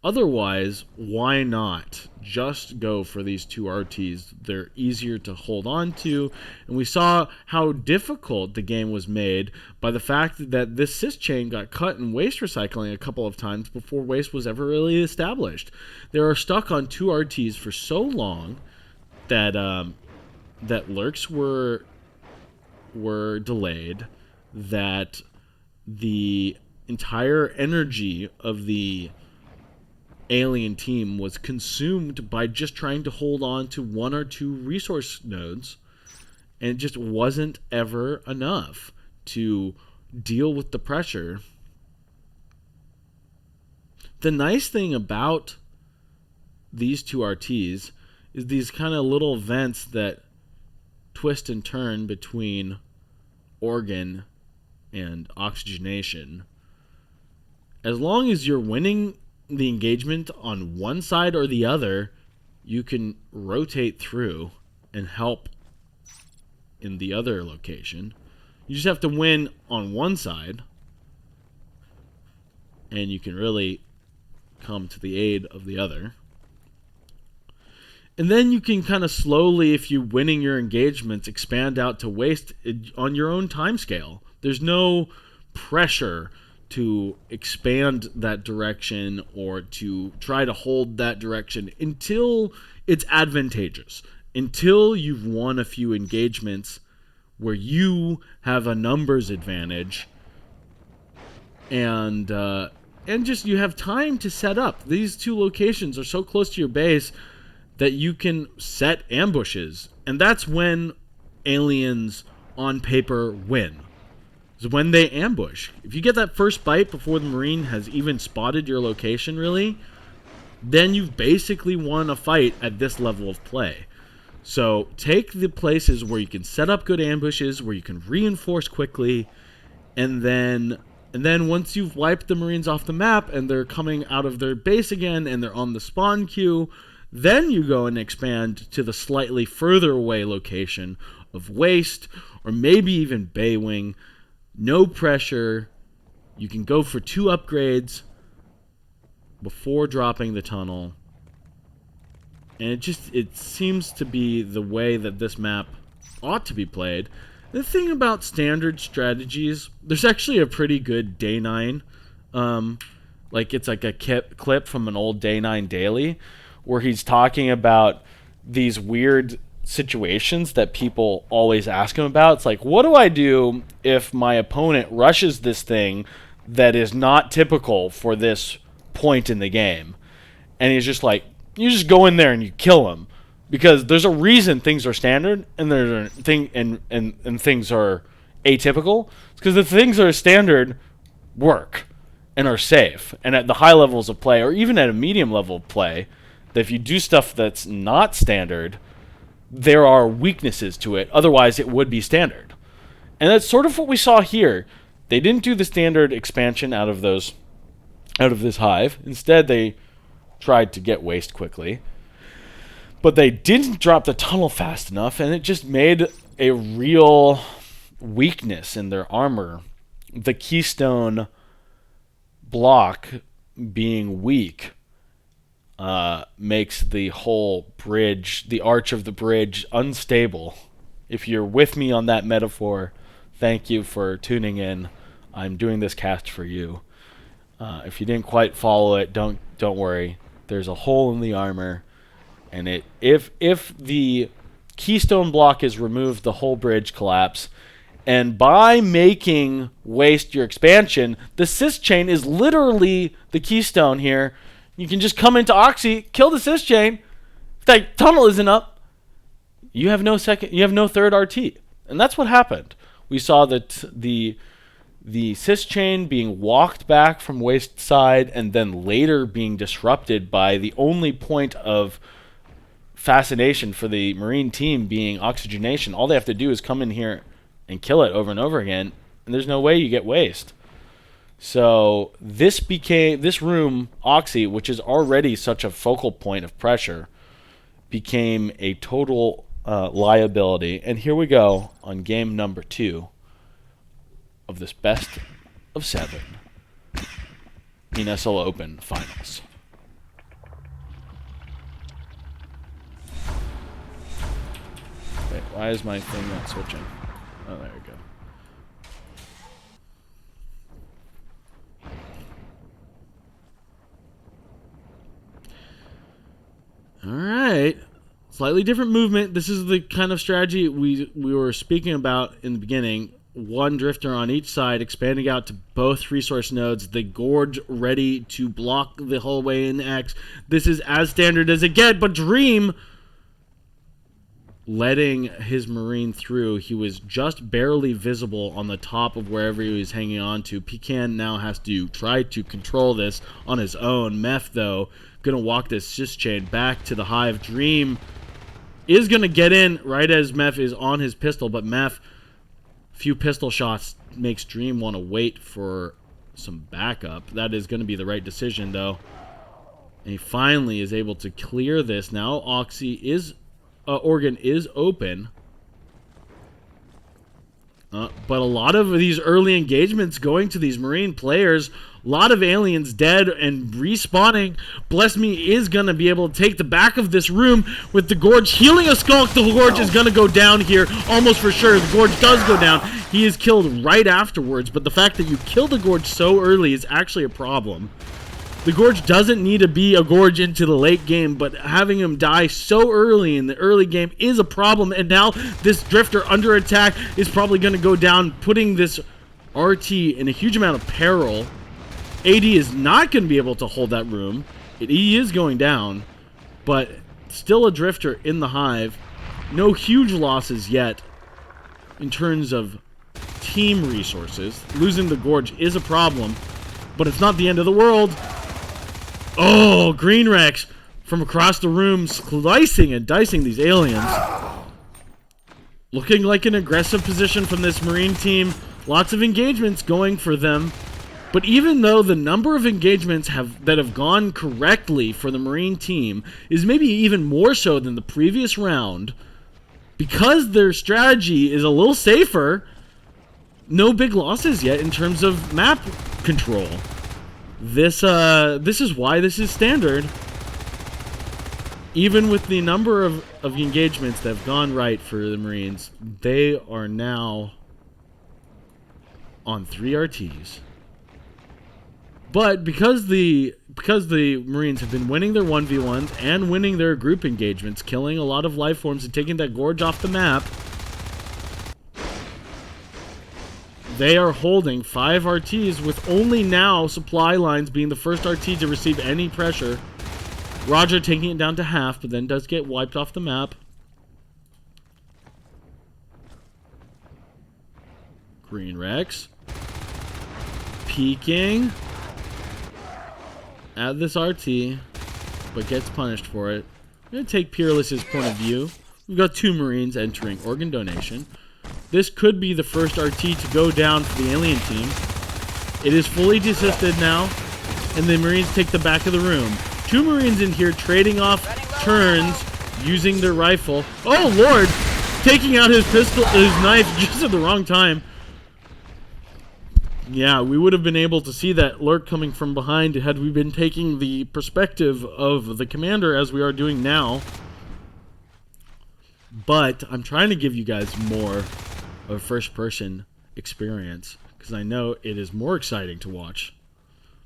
Otherwise, why not just go for these 2 RTs? They're easier to hold on to, and we saw how difficult the game was made by the fact that this sys chain got cut in waste recycling a couple of times before waste was ever really established. They were stuck on 2 RTs for so long that that lurks were delayed, that the entire energy of the alien team was consumed by just trying to hold on to 1 or 2 resource nodes, and it just wasn't ever enough to deal with the pressure. The nice thing about these 2 RTs is these kind of little vents that twist and turn between organ and oxygenation. As long as you're winning the engagement on one side or the other, you can rotate through and help in the other location. You just have to win on one side, and you can really come to the aid of the other. And then you can kind of slowly, if you're winning your engagements, expand out to waste on your own time scale. There's no pressure to expand that direction or to try to hold that direction until it's advantageous, until you've won a few engagements where you have a numbers advantage, and just you have time to set up. These 2 locations are so close to your base that you can set ambushes, and that's when aliens on paper win. Is when they ambush. If you get that first bite before the Marine has even spotted your location, really, then you've basically won a fight at this level of play. So take the places where you can set up good ambushes, where you can reinforce quickly, and then once you've wiped the Marines off the map and they're coming out of their base again and they're on the spawn queue, then you go and expand to the slightly further away location of waste or maybe even Baywing. No pressure. You can go for 2 upgrades before dropping the tunnel. And it seems to be the way that this map ought to be played. The thing about standard strategies, there's actually a pretty good Day 9. It's like a clip from an old Day 9 daily where he's talking about these weird situations that people always ask him about. It's like, what do I do if my opponent rushes this thing that is not typical for this point in the game? And he's just like, you just go in there and you kill him, because there's a reason things are standard and there's and things are atypical. It's because the things that are standard work and are safe, and at the high levels of play, or even at a medium level of play, that if you do stuff that's not standard, there are weaknesses to it. Otherwise, it would be standard. And that's sort of what we saw here. They didn't do the standard expansion out of this hive. Instead, they tried to get waste quickly.
But they didn't drop the tunnel fast enough, and it just made a real weakness in their armor. The keystone block being weak makes the whole bridge, the arch of the bridge, unstable. If you're with me on that metaphor, thank you for tuning in. I'm doing this cast for you. If you didn't quite follow it, don't worry. There's a hole in the armor, and if the keystone block is removed, the whole bridge collapse. And by making waste your expansion, the cis chain is literally the keystone here. You can just come into Oxy, kill the cis chain. If that tunnel isn't up, you have no third RT. And that's what happened. We saw that the cis chain being walked back from waste side and then later being disrupted by the only point of fascination for the Marine team being oxygenation. All they have to do is come in here and kill it over and over again, and there's no way you get waste. So this room, Oxy, which is already such a focal point of pressure, became a total liability. And here we go on game number 2 of this best of 7 NSL Open Finals. Wait, why is my thing not switching? Oh, there we go.
All right. Slightly different movement. This is the kind of strategy we were speaking about in the beginning. One drifter on each side, expanding out to both resource nodes. The Gorge ready to block the hallway in X. This is as standard as it gets, but Dream letting his Marine through. He was just barely visible on the top of wherever he was hanging on to. Pecan now has to try to control this on his own. Meth, though, going to walk this cis chain back to the hive. Dream is going to get in right as Meth is on his pistol, but Meth, few pistol shots makes Dream want to wait for some backup. That is going to be the right decision, though. And he finally is able to clear this. Now Oxy is Oregon is open. But a lot of these early engagements going to these Marine players, a lot of aliens dead and respawning. Bless Me is going to be able to take the back of this room with the Gorge healing a Skulk. The Gorge is going to go down here almost for sure. The Gorge does go down. He is killed right afterwards, but the fact that you kill the Gorge so early is actually a problem. The Gorge doesn't need to be a Gorge into the late game, but having him die so early in the early game is a problem. And now this Drifter under attack is probably going to go down, putting this RT in a huge amount of peril. AD is not going to be able to hold that room. He is going down, but still a Drifter in the hive. No huge losses yet in terms of team resources. Losing the Gorge is a problem, but it's not the end of the world. Oh, Green Rex from across the room slicing and dicing these aliens. Looking like an aggressive position from this Marine team. Lots of engagements going for them. But even though the number of engagements that have gone correctly for the Marine team is maybe even more so than the previous round, because their strategy is a little safer, no big losses yet in terms of map control. This is why this is standard. Even with the number of engagements that have gone right for the Marines, they are now on 3 RTs. But because the Marines have been winning their 1v1s and winning their group engagements, killing a lot of life forms and taking that Gorge off the map, they are holding 5 RTs with only now supply lines being the first RT to receive any pressure. Roger taking it down to half, but then does get wiped off the map. Green Rex peeking at this RT, but gets punished for it. I'm going to take Peerless's point of view. We've got 2 Marines entering organ donation. This could be the first RT to go down for the alien team. It is fully desisted now, and the Marines take the back of the room. 2 Marines in here trading off turns, using their rifle. Oh, Lord! Taking out his pistol, his knife just at the wrong time. Yeah, we would have been able to see that lurk coming from behind had we been taking the perspective of the commander as we are doing now. But I'm trying to give you guys more of a first-person experience because I know it is more exciting to watch.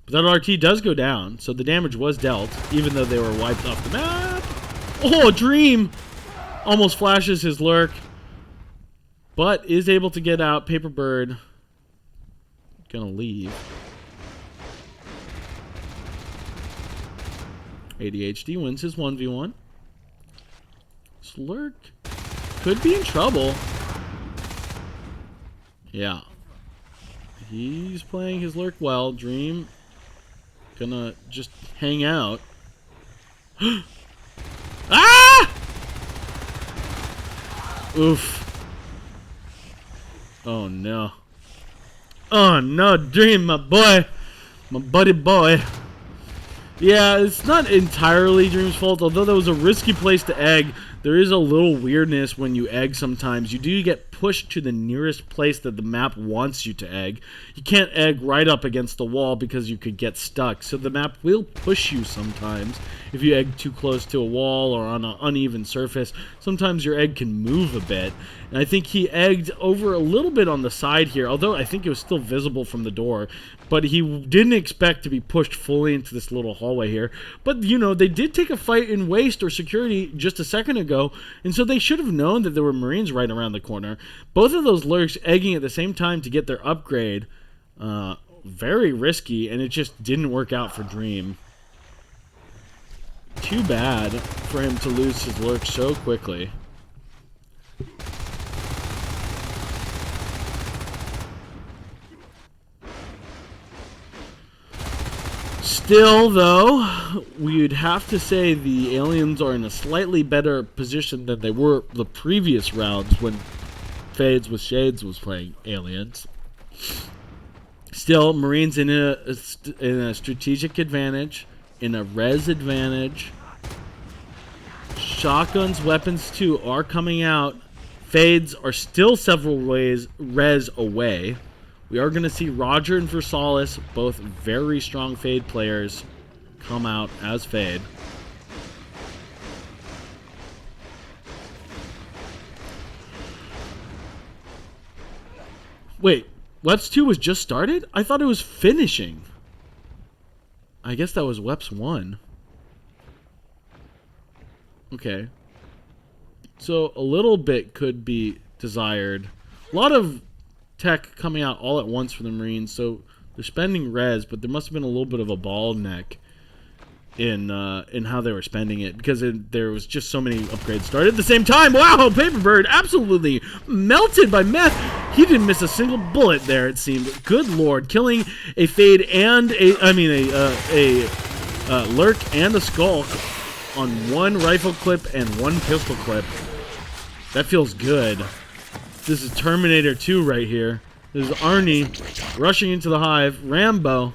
But that RT does go down, so the damage was dealt, even though they were wiped off the map. Oh, Dream! Almost flashes his lurk, but is able to get out. Paperbird gonna leave. ADHD wins his 1v1. Slurk could be in trouble. Yeah. He's playing his lurk well. Dream gonna just hang out. Ah! Oof. Oh no. Oh no, Dream, my boy. My buddy boy. Yeah, it's not entirely Dream's fault, although that was a risky place to egg. There is a little weirdness when you egg sometimes. You do get pushed to the nearest place that the map wants you to egg. You can't egg right up against the wall because you could get stuck. So the map will push you sometimes if you egg too close to a wall or on an uneven surface. Sometimes your egg can move a bit. And I think he egged over a little bit on the side here, although I think it was still visible from the door. But he didn't expect to be pushed fully into this little hallway here. But, you know, they did take a fight in waste or security just a second ago, and so they should have known that there were Marines right around the corner. Both of those lurks egging at the same time to get their upgrade. Very risky, and it just didn't work out for Dream. Too bad for him to lose his lurk so quickly. Still, though, we'd have to say the aliens are in a slightly better position than they were the previous rounds when Fades with Shades was playing aliens. Still, Marines in a strategic advantage, in a res advantage. Shotguns, weapons too, are coming out. Fades are still several ways res away. We are going to see Roger and Versalis, both very strong Fade players, come out as Fade. Wait, Weps 2 was just started? I thought it was finishing. I guess that was Weps 1. Okay. So a little bit could be desired. A lot of tech coming out all at once for the Marines, so they're spending res, but there must have been a little bit of a bottleneck in how they were spending it, because there was just so many upgrades started at the same time. Wow, Paperbird absolutely melted by meth. He didn't miss a single bullet there, it seemed. Good lord, killing a Fade and a lurk and a skulk on one rifle clip and one pistol clip. That feels good. This is Terminator 2 right here. This is Arnie rushing into the hive. Rambo.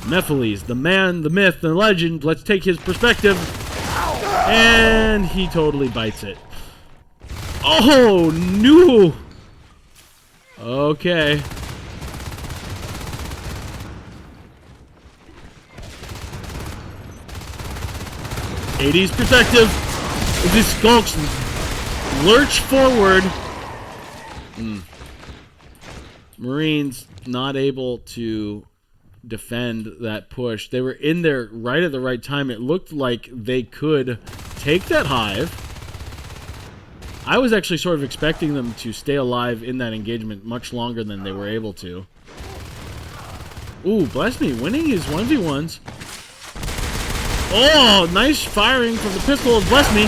Nephiles, the man, the myth, the legend. Let's take his perspective. And he totally bites it. Oh, no. Okay. '80s perspective. This skulks lurch forward. Marines not able to defend that push. They were in there right at the right time. It looked like they could take that hive. I was actually sort of expecting them to stay alive in that engagement much longer than they were able to. Ooh, bless me, winning his 1v1s. Oh, nice firing from the pistol of Bless Me.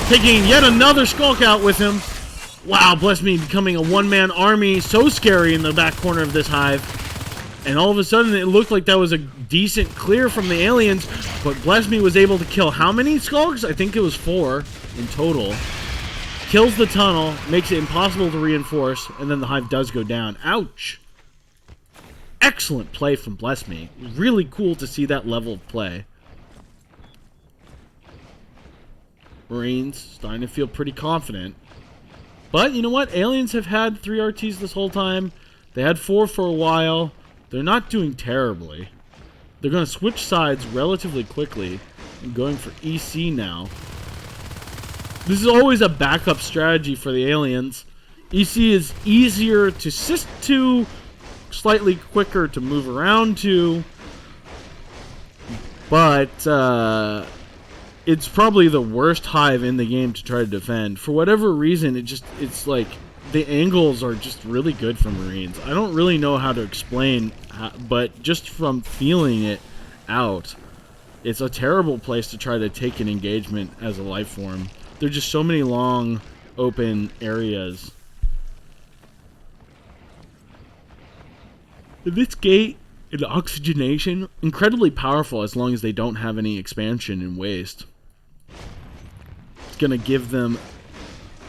Taking yet another skulk out with him. Wow, Bless Me becoming a one-man army. So scary in the back corner of this hive. And all of a sudden, it looked like that was a decent clear from the aliens. But Bless Me was able to kill how many skulks? I think it was 4 in total. Kills the tunnel, makes it impossible to reinforce, and then the hive does go down. Ouch. Excellent play from Bless Me. Really cool to see that level of play. Marines starting to feel pretty confident. But you know what? Aliens have had 3 RTs this whole time. They had 4 for a while. They're not doing terribly. They're going to switch sides relatively quickly and going for EC now. This is always a backup strategy for the aliens. EC is easier to assist to, slightly quicker to move around to, but it's probably the worst hive in the game to try to defend. For whatever reason, it's like the angles are just really good for Marines. I don't really know how to explain, but just from feeling it out, it's a terrible place to try to take an engagement as a life form. There are just so many long, open areas. This gate and oxygenation, incredibly powerful as long as they don't have any expansion and waste. It's going to give them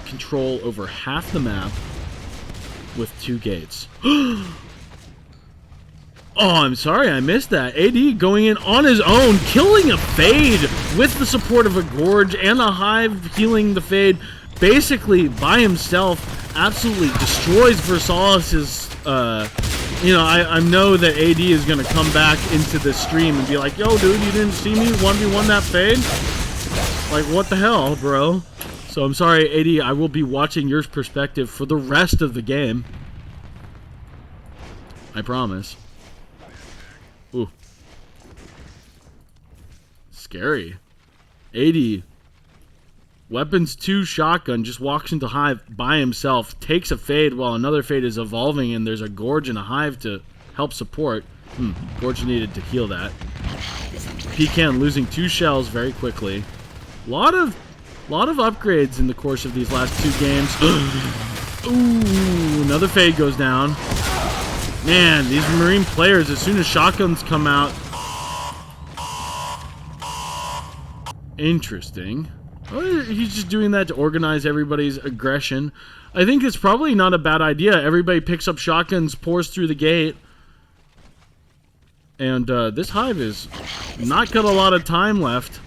control over half the map with 2 gates. Oh, I'm sorry, I missed that. AD going in on his own, killing a Fade with the support of a Gorge and a Hive healing the Fade. Basically, by himself, absolutely destroys Versalis's, I know that AD is going to come back into the stream and be like, yo, dude, you didn't see me 1v1 that Fade? Like, what the hell, bro? So I'm sorry, AD, I will be watching your perspective for the rest of the game. I promise. Ooh. Scary. 80. Weapons 2 shotgun just walks into Hive by himself, takes a Fade while another Fade is evolving, and there's a Gorge and a Hive to help support. Gorge needed to heal that. Pecan losing 2 shells very quickly. Lot of upgrades in the course of these last 2 games. Ooh, another Fade goes down. Man, these Marine players, as soon as shotguns come out... Interesting. Oh, he's just doing that to organize everybody's aggression. I think it's probably not a bad idea. Everybody picks up shotguns, pours through the gate. And this Hive is not got a lot of time left.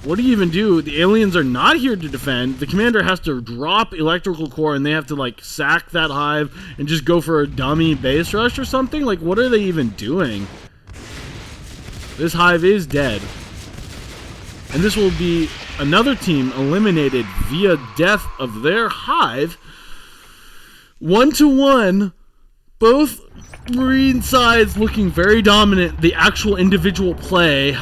What do you even do? The aliens are not here to defend. The commander has to drop electrical core and they have to like sack that Hive and just go for a dummy base rush or something? Like, what are they even doing? This Hive is dead. And this will be another team eliminated via death of their Hive. 1-1. Both Marine sides looking very dominant. The actual individual play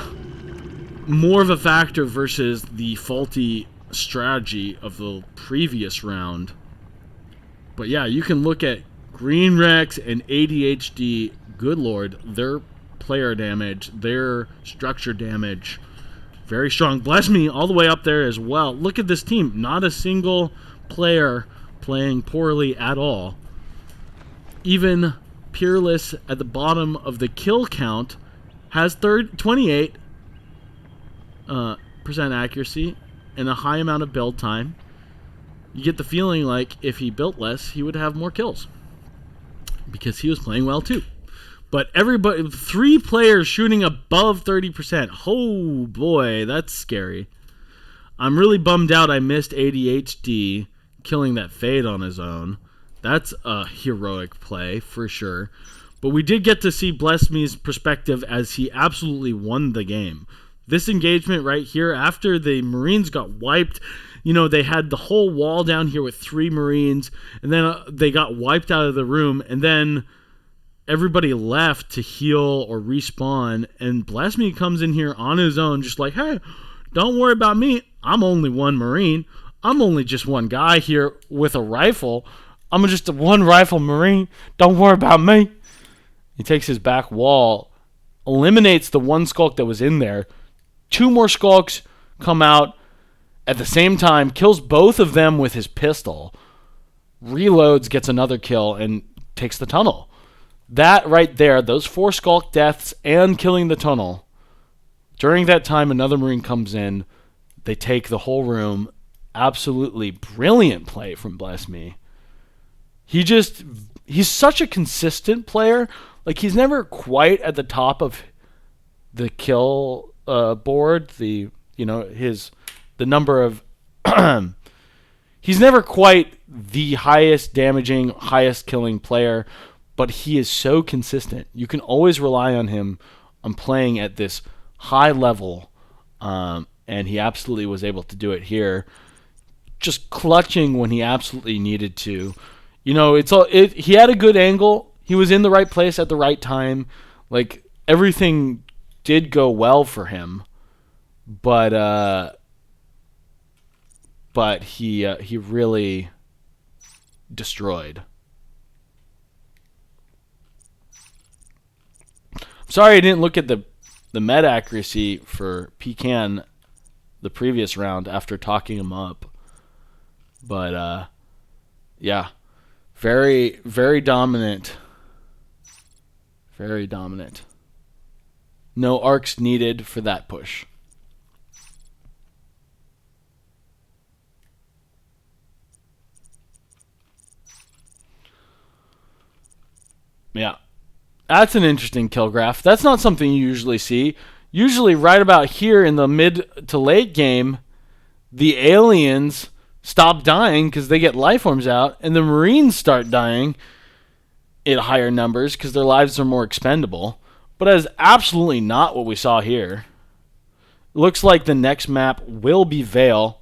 more of a factor versus the faulty strategy of the previous round. But yeah, you can look at Green Rex and ADHD. Good lord, their player damage, their structure damage, very strong. Bless me, all the way up there as well. Look at this team. Not a single player playing poorly at all. Even Peerless at the bottom of the kill count has 28% accuracy and a high amount of build time. You get the feeling like if he built less, he would have more kills because he was playing well too. But everybody, 3 players shooting above 30%. Oh boy, that's scary. I'm really bummed out I missed ADHD killing that Fade on his own. That's a heroic play for sure. But we did get to see Bless Me's perspective as he absolutely won the game. This engagement right here, after the Marines got wiped, they had the whole wall down here with 3 Marines, and then they got wiped out of the room, and then everybody left to heal or respawn, and Bless Me comes in here on his own, just like, hey, don't worry about me. I'm only 1 Marine. I'm only just 1 guy here with a rifle. I'm just a 1 rifle Marine. Don't worry about me. He takes his back wall, eliminates the 1 skulk that was in there. 2 more skulks come out at the same time, kills both of them with his pistol, reloads, gets another kill, and takes the tunnel. That right there, those 4 skulk deaths and killing the tunnel. During that time, another Marine comes in. They take the whole room. Absolutely brilliant play from Bless Me. He's such a consistent player. Like, he's never quite at the top of the kill board, the You know, the number of he's never quite the highest damaging, highest killing player, but he is so consistent. You can always rely on him on playing at this high level, and he absolutely was able to do it here. Just clutching when he absolutely needed to. You know, he had a good angle. He was in the right place at the right time. Like, everything did go well for him, but he really destroyed. I'm sorry I didn't look at the med accuracy for Pecan the previous round after talking him up. But yeah, very, very dominant. Very dominant. No arcs needed for that push. Yeah. That's an interesting kill graph. That's not something you usually see. Usually right about here in the mid to late game, the aliens stop dying because they get life forms out, and the Marines start dying at higher numbers because their lives are more expendable. But that is absolutely not what we saw here. Looks like the next map will be Vale.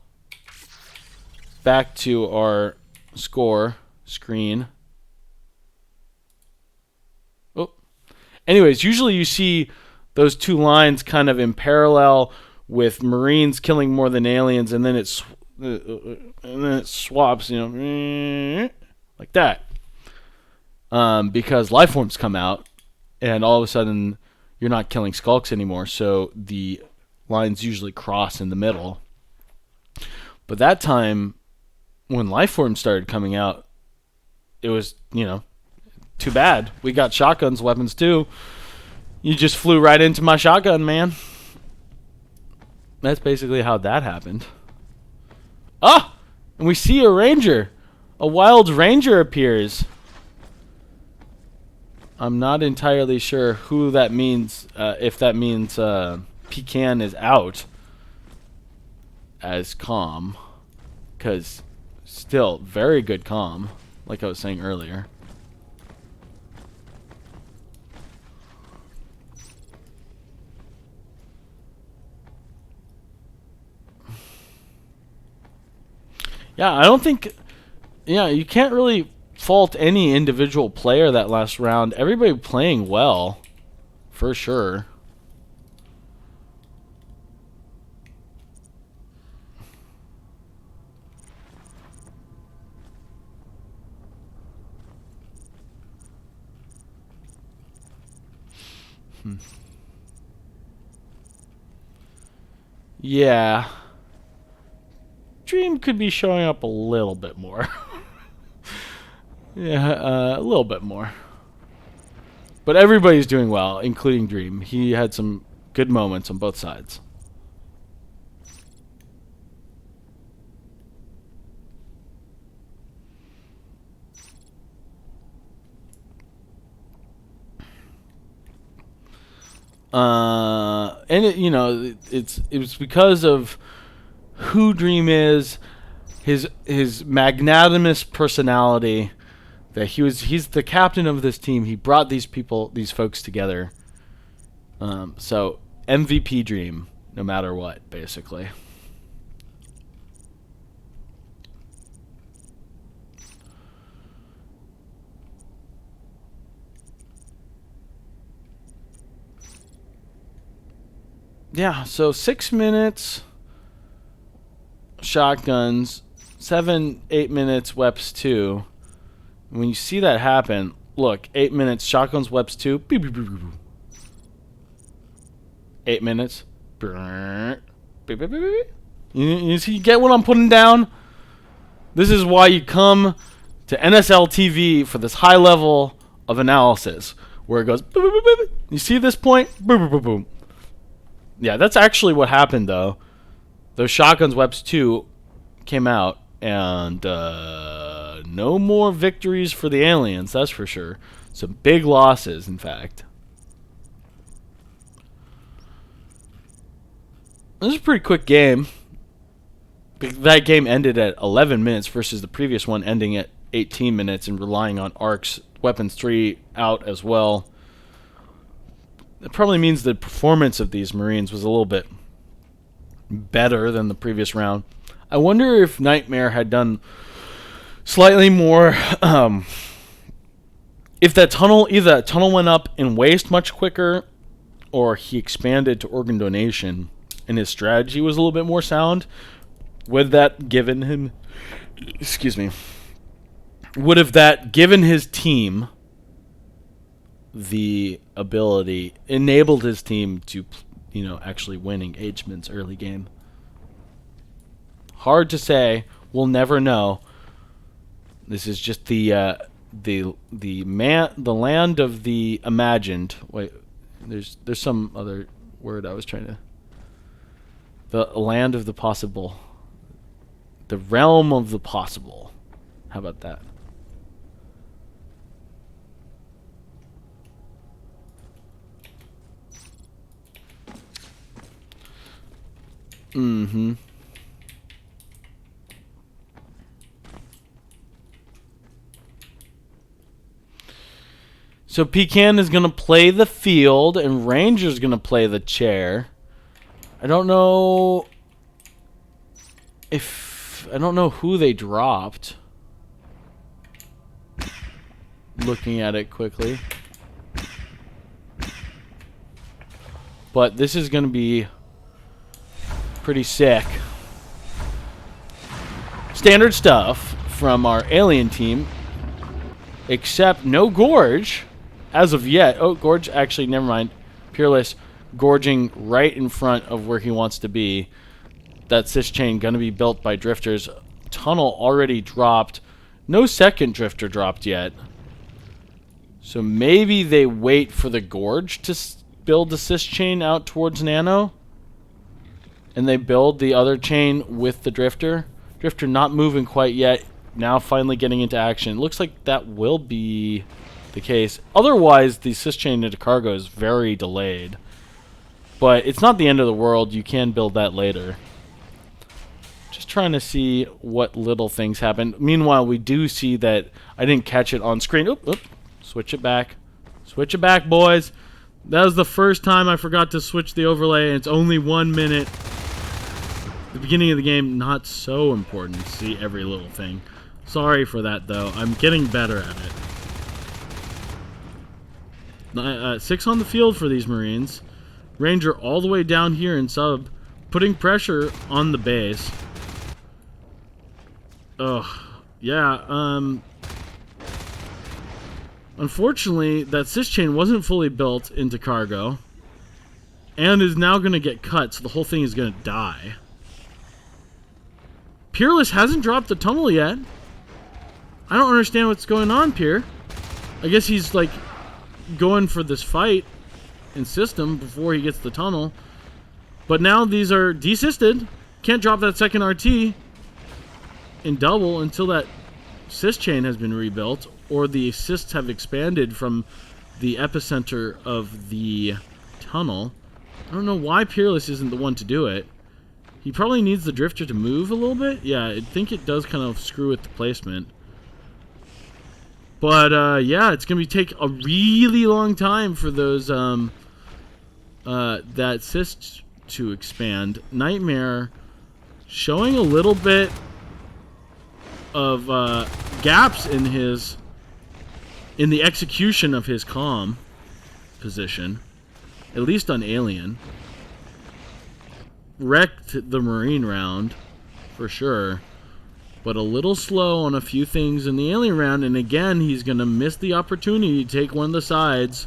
Back to our score screen. Oh. Anyways, usually you see those two lines kind of in parallel with Marines killing more than aliens, and then it swaps, you know, like that. Because life forms come out, and all of a sudden you're not killing skulks anymore, so the lines usually cross in the middle. But that time, when life forms started coming out, it was, you know, too bad. We got shotguns, weapons too. You just flew right into my shotgun, man. That's basically how that happened. Ah! And we see a ranger. A wild ranger appears. I'm not entirely sure who that means, if that means Pecan is out as comm. Because still, very good comm, like I was saying earlier. Yeah, I don't think... Yeah, you can't really fault any individual player that last round. Everybody playing well, for sure. Yeah. Dream could be showing up a little bit more. Yeah, a little bit more. But everybody's doing well, including Dream. He had some good moments on both sides. And it, you know, it was because of who Dream is, his magnanimous personality, that he's the captain of this team. He brought these folks together. So MVP Dream, no matter what, basically. Yeah, so 6 minutes shotguns, 7-8 minutes weps 2. When you see that happen, look, 8 minutes shotguns weps 2. Beep, beep, beep, beep. 8 minutes. Beep, beep, beep, beep. You see, you get what I'm putting down? This is why you come to NSL TV for this high level of analysis, where it goes boop, boop, boop, boop. You see this point? Boop, boop, boop, boop. Yeah, that's actually what happened, though. Those shotguns weps 2 came out, and no more victories for the aliens, that's for sure. Some big losses, in fact.
This is a pretty quick game. That game ended at 11 minutes versus the previous one ending at 18 minutes and relying on arcs. Weapons 3 out as well. It probably means the performance of these Marines was a little bit better than the previous round. I wonder if Nightmare had done slightly more. If that tunnel, either that tunnel went up in waste much quicker, or he expanded to organ donation, and his strategy was a little bit more sound, would that given him? Excuse me. Would have that given his team the ability, enabled his team to, actually win engagements early game? Hard to say. We'll never know. This is just the land of the imagined. Wait, there's some other word I was trying to. The land of the possible. The realm of the possible. How about that? Mm-hmm. So Pecan is going to play the field, and Ranger's going to play the chair. I don't know who they dropped. Looking at it quickly. But this is going to be pretty sick. Standard stuff from our alien team. Except no Gorge as of yet. Oh, Gorge, actually, never mind. Peerless gorging right in front of where he wants to be. That cis chain going to be built by drifters. Tunnel already dropped. No second drifter dropped yet. So maybe they wait for the Gorge to build the cis chain out towards Nano. And they build the other chain with the drifter. Drifter not moving quite yet. Now finally getting into action. Looks like that will be the case. Otherwise, the cis chain into cargo is very delayed. But it's not the end of the world. You can build that later. Just trying to see what little things happen. Meanwhile, we do see that I didn't catch it on screen. Oop. Switch it back. Switch it back, boys. That was the first time I forgot to switch the overlay, and it's only 1 minute. The beginning of the game, not so important to see every little thing. Sorry for that, though. I'm getting better at it. 6 on the field for these Marines. Ranger all the way down here in sub, putting pressure on the base. Ugh. Yeah, unfortunately, that cis chain wasn't fully built into cargo. And is now going to get cut, so the whole thing is going to die. Peerless hasn't dropped the tunnel yet. I don't understand what's going on, Pier. I guess he's, like, going for this fight in system before he gets the tunnel. But now these are desisted. Can't drop that second RT in double until that cis chain has been rebuilt, or the assists have expanded from the epicenter of the tunnel. I don't know why Peerless isn't the one to do it. He probably needs the drifter to move a little bit. Yeah, I think it does kind of screw with the placement. But, yeah, it's going to take a really long time for those, that cis to expand. Nightmare showing a little bit of, gaps in the execution of his comm position. At least on Alien. Wrecked the Marine round, for sure. But a little slow on a few things in the Alien round. And again, he's going to miss the opportunity to take one of the sides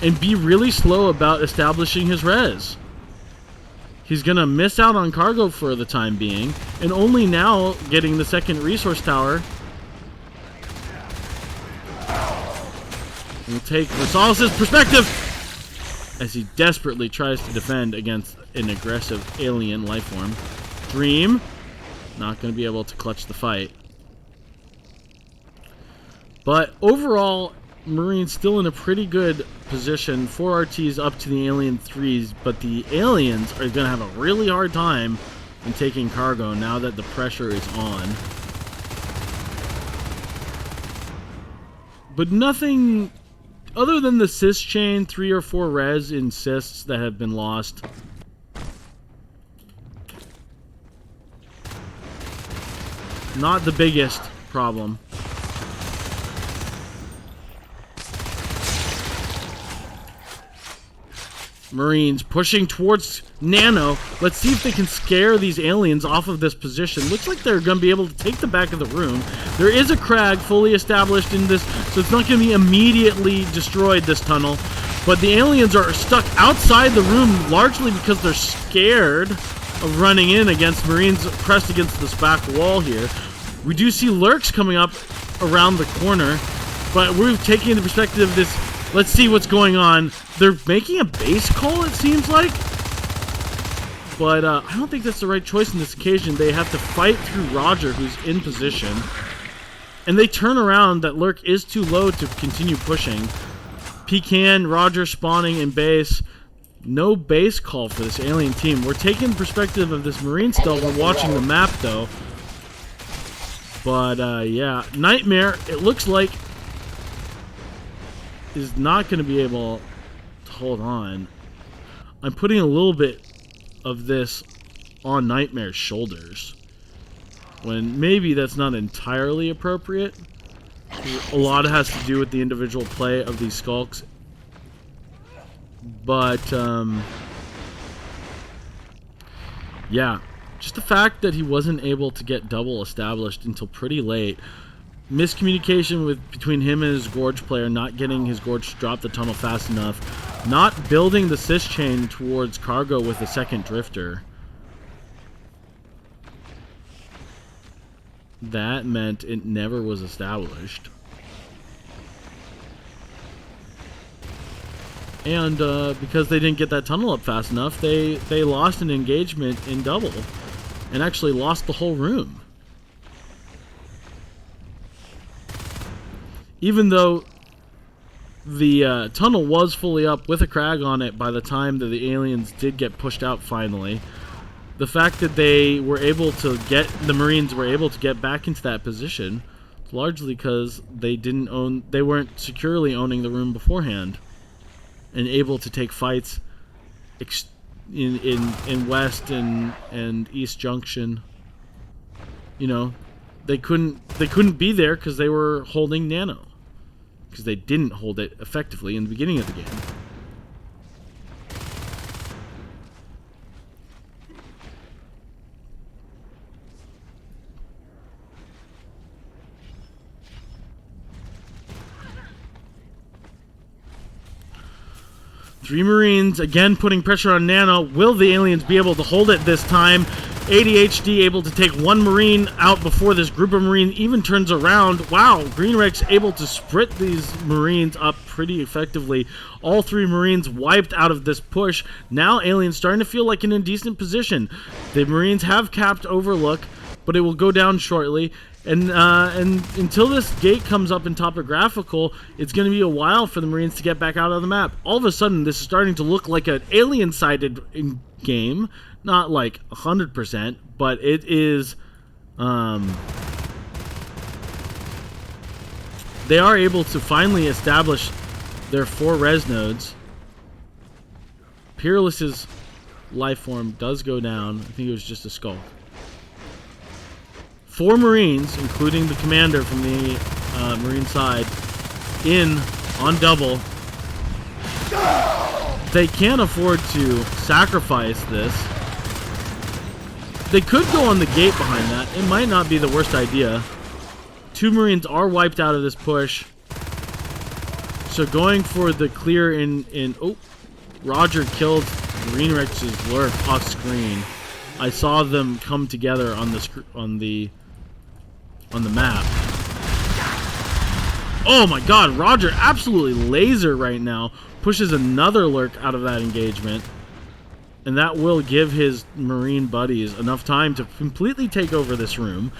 and be really slow about establishing his res. He's going to miss out on cargo for the time being. And only now getting the second resource tower. We'll take Rosales' perspective as he desperately tries to defend against an aggressive alien lifeform. Dream, not going to be able to clutch the fight. But overall,
Marines still in a pretty good position. 4 RTs up to the alien 3s, but the aliens are going to have a really hard time in taking cargo now that the pressure is on. But nothing other than the cis chain, 3 or 4 res in cysts that have been lost. Not the biggest problem. Marines pushing towards Nano. Let's see if they can scare these aliens off of this position. Looks like they're going to be able to take the back of the room. There is a crag fully established in this, so it's not going to be immediately destroyed, this tunnel. But the aliens are stuck outside the room largely because they're scared of running in against Marines pressed against this back wall here. We do see lurks coming up around the corner, but we're taking the perspective of this. Let's see what's going on. They're making a base call, it seems like. But I don't think that's the right choice in this occasion. They have to fight through Roger, who's in position. And they turn around. That lurk is too low to continue pushing. Pecan, Roger spawning in base. No base call for this alien team. We're taking the perspective of this Marine still. We're watching the map, though. But, yeah. Nightmare, it looks like, is not going to be able to hold on. I'm putting a little bit of this on Nightmare's shoulders, when maybe that's not entirely appropriate. A lot has to do with the individual play of these skulks. But, yeah. Just the fact that he wasn't able to get double established until pretty late. Miscommunication between him and his Gorge player, not getting his Gorge to drop the tunnel fast enough, not building the cis chain towards cargo with a second drifter. That meant it never was established. And because they didn't get that tunnel up fast enough, they lost an engagement in double and actually lost the whole room. Even though the tunnel was fully up with a crag on it by the time that the aliens did get pushed out finally, the fact that they were able to get, the Marines were able to get back into that position, largely because they weren't securely owning the room beforehand and able to take fights in West and East Junction. You know, they couldn't be there because they were holding Nano. Because they didn't hold it effectively in the beginning of the game. Three Marines, again putting pressure on Nano. Will the aliens be able to hold it this time? ADHD able to take one Marine out before this group of Marines even turns around. Wow, Green Rex able to sprint these Marines up pretty effectively. All 3 Marines wiped out of this push. Now aliens starting to feel like in a decent position. The Marines have capped Overlook, but it will go down shortly. And until this gate comes up in topographical, it's going to be a while for the Marines to get back out of the map. All of a sudden, this is starting to look like an alien-sided game. Not like 100%, but it is. They are able to finally establish their 4 res nodes. Peerless's life form does go down. I think it was just a skull. 4 Marines, including the commander from the Marine side, in on double. They can't afford to sacrifice this. They could go on the gate behind that. It might not be the worst idea. 2 Marines are wiped out of this push. So going for the clear in oh, Roger killed Green Rex's lurk off screen. I saw them come together on the map. Oh my god, Roger absolutely laser right now. Pushes another lurk out of that engagement. And that will give his Marine buddies enough time to completely take over this room.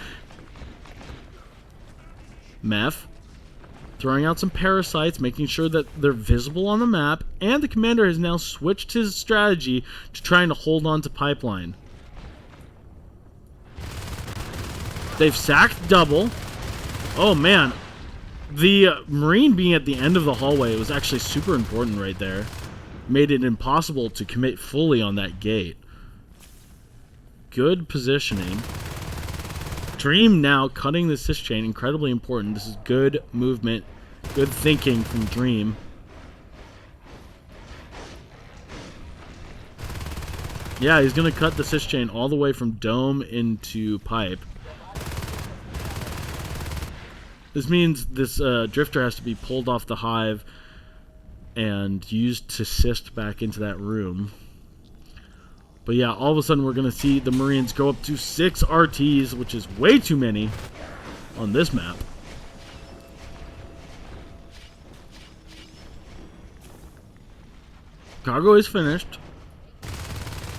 Meth throwing out some parasites, making sure that they're visible on the map, and the commander has now switched his strategy to trying to hold on to pipeline. They've sacked double. Oh man, the Marine being at the end of the hallway was actually super important right there. Made it impossible to commit fully on that gate. Good positioning. Dream now cutting the sys chain, incredibly important. This is good movement, good thinking from Dream. Yeah, he's going to cut the sys chain all the way from dome into pipe. This means this drifter has to be pulled off the hive and used to syst back into that room. But yeah, all of a sudden we're going to see the Marines go up to 6 RTs, which is way too many on this map. Cargo is finished.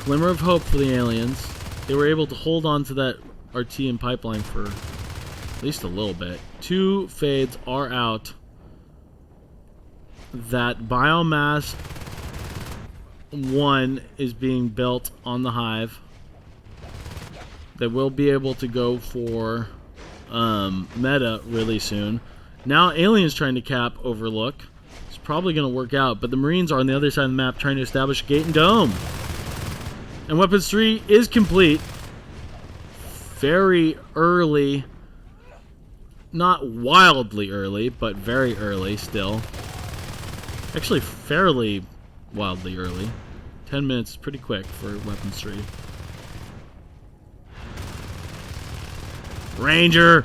Glimmer of hope for the aliens. They were able to hold on to that RT and pipeline for at least a little bit. 2 fades are out. That biomass 1 is being built on the hive. They will be able to go for meta really soon. Now aliens trying to cap Overlook. It's probably going to work out, but the Marines are on the other side of the map trying to establish gate and dome. And Weapons 3 is complete. Very early. Not wildly early, but very early still. Actually, fairly wildly early. 10 minutes is pretty quick for Weapons 3. Ranger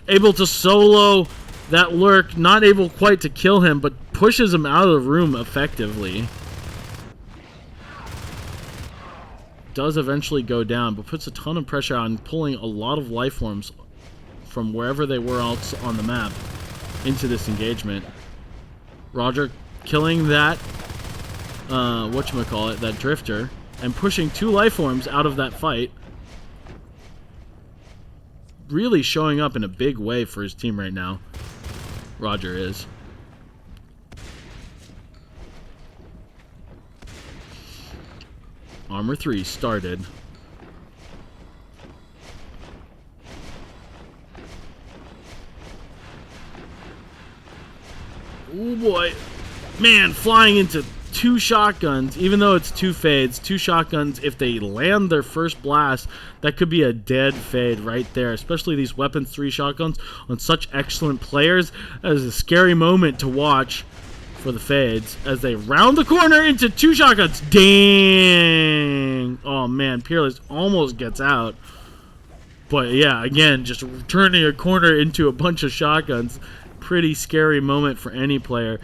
able to solo that lurk, not able quite to kill him, but pushes him out of the room effectively. Does eventually go down, but puts a ton of pressure on, pulling a lot of life forms from wherever they were else on the map into this engagement. Roger killing that whatchamacallit, that drifter, and pushing 2 life forms out of that fight. Really showing up in a big way for his team right now. Roger is. Armor 3 started. Oh boy. Man, flying into 2 shotguns, even though it's 2 fades, 2 shotguns, if they land their first blast, that could be a dead fade right there, especially these Weapons 3 shotguns on such excellent players. That is a scary moment to watch for the fades as they round the corner into 2 shotguns. Dang! Oh man, Peerless almost gets out. But yeah, again, just turning a corner into a bunch of shotguns. Pretty scary moment for any player.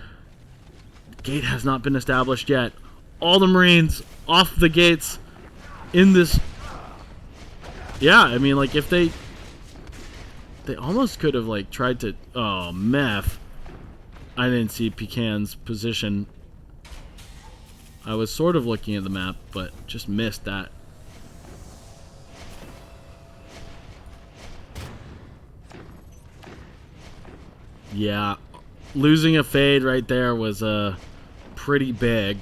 Gate has not been established yet. All the Marines off the gates in this. Yeah, I mean, like, if they almost could have, like, tried to. Oh, meth. I didn't see Pecan's position. I was sort of looking at the map, but just missed that. Yeah, losing a fade right there was pretty big.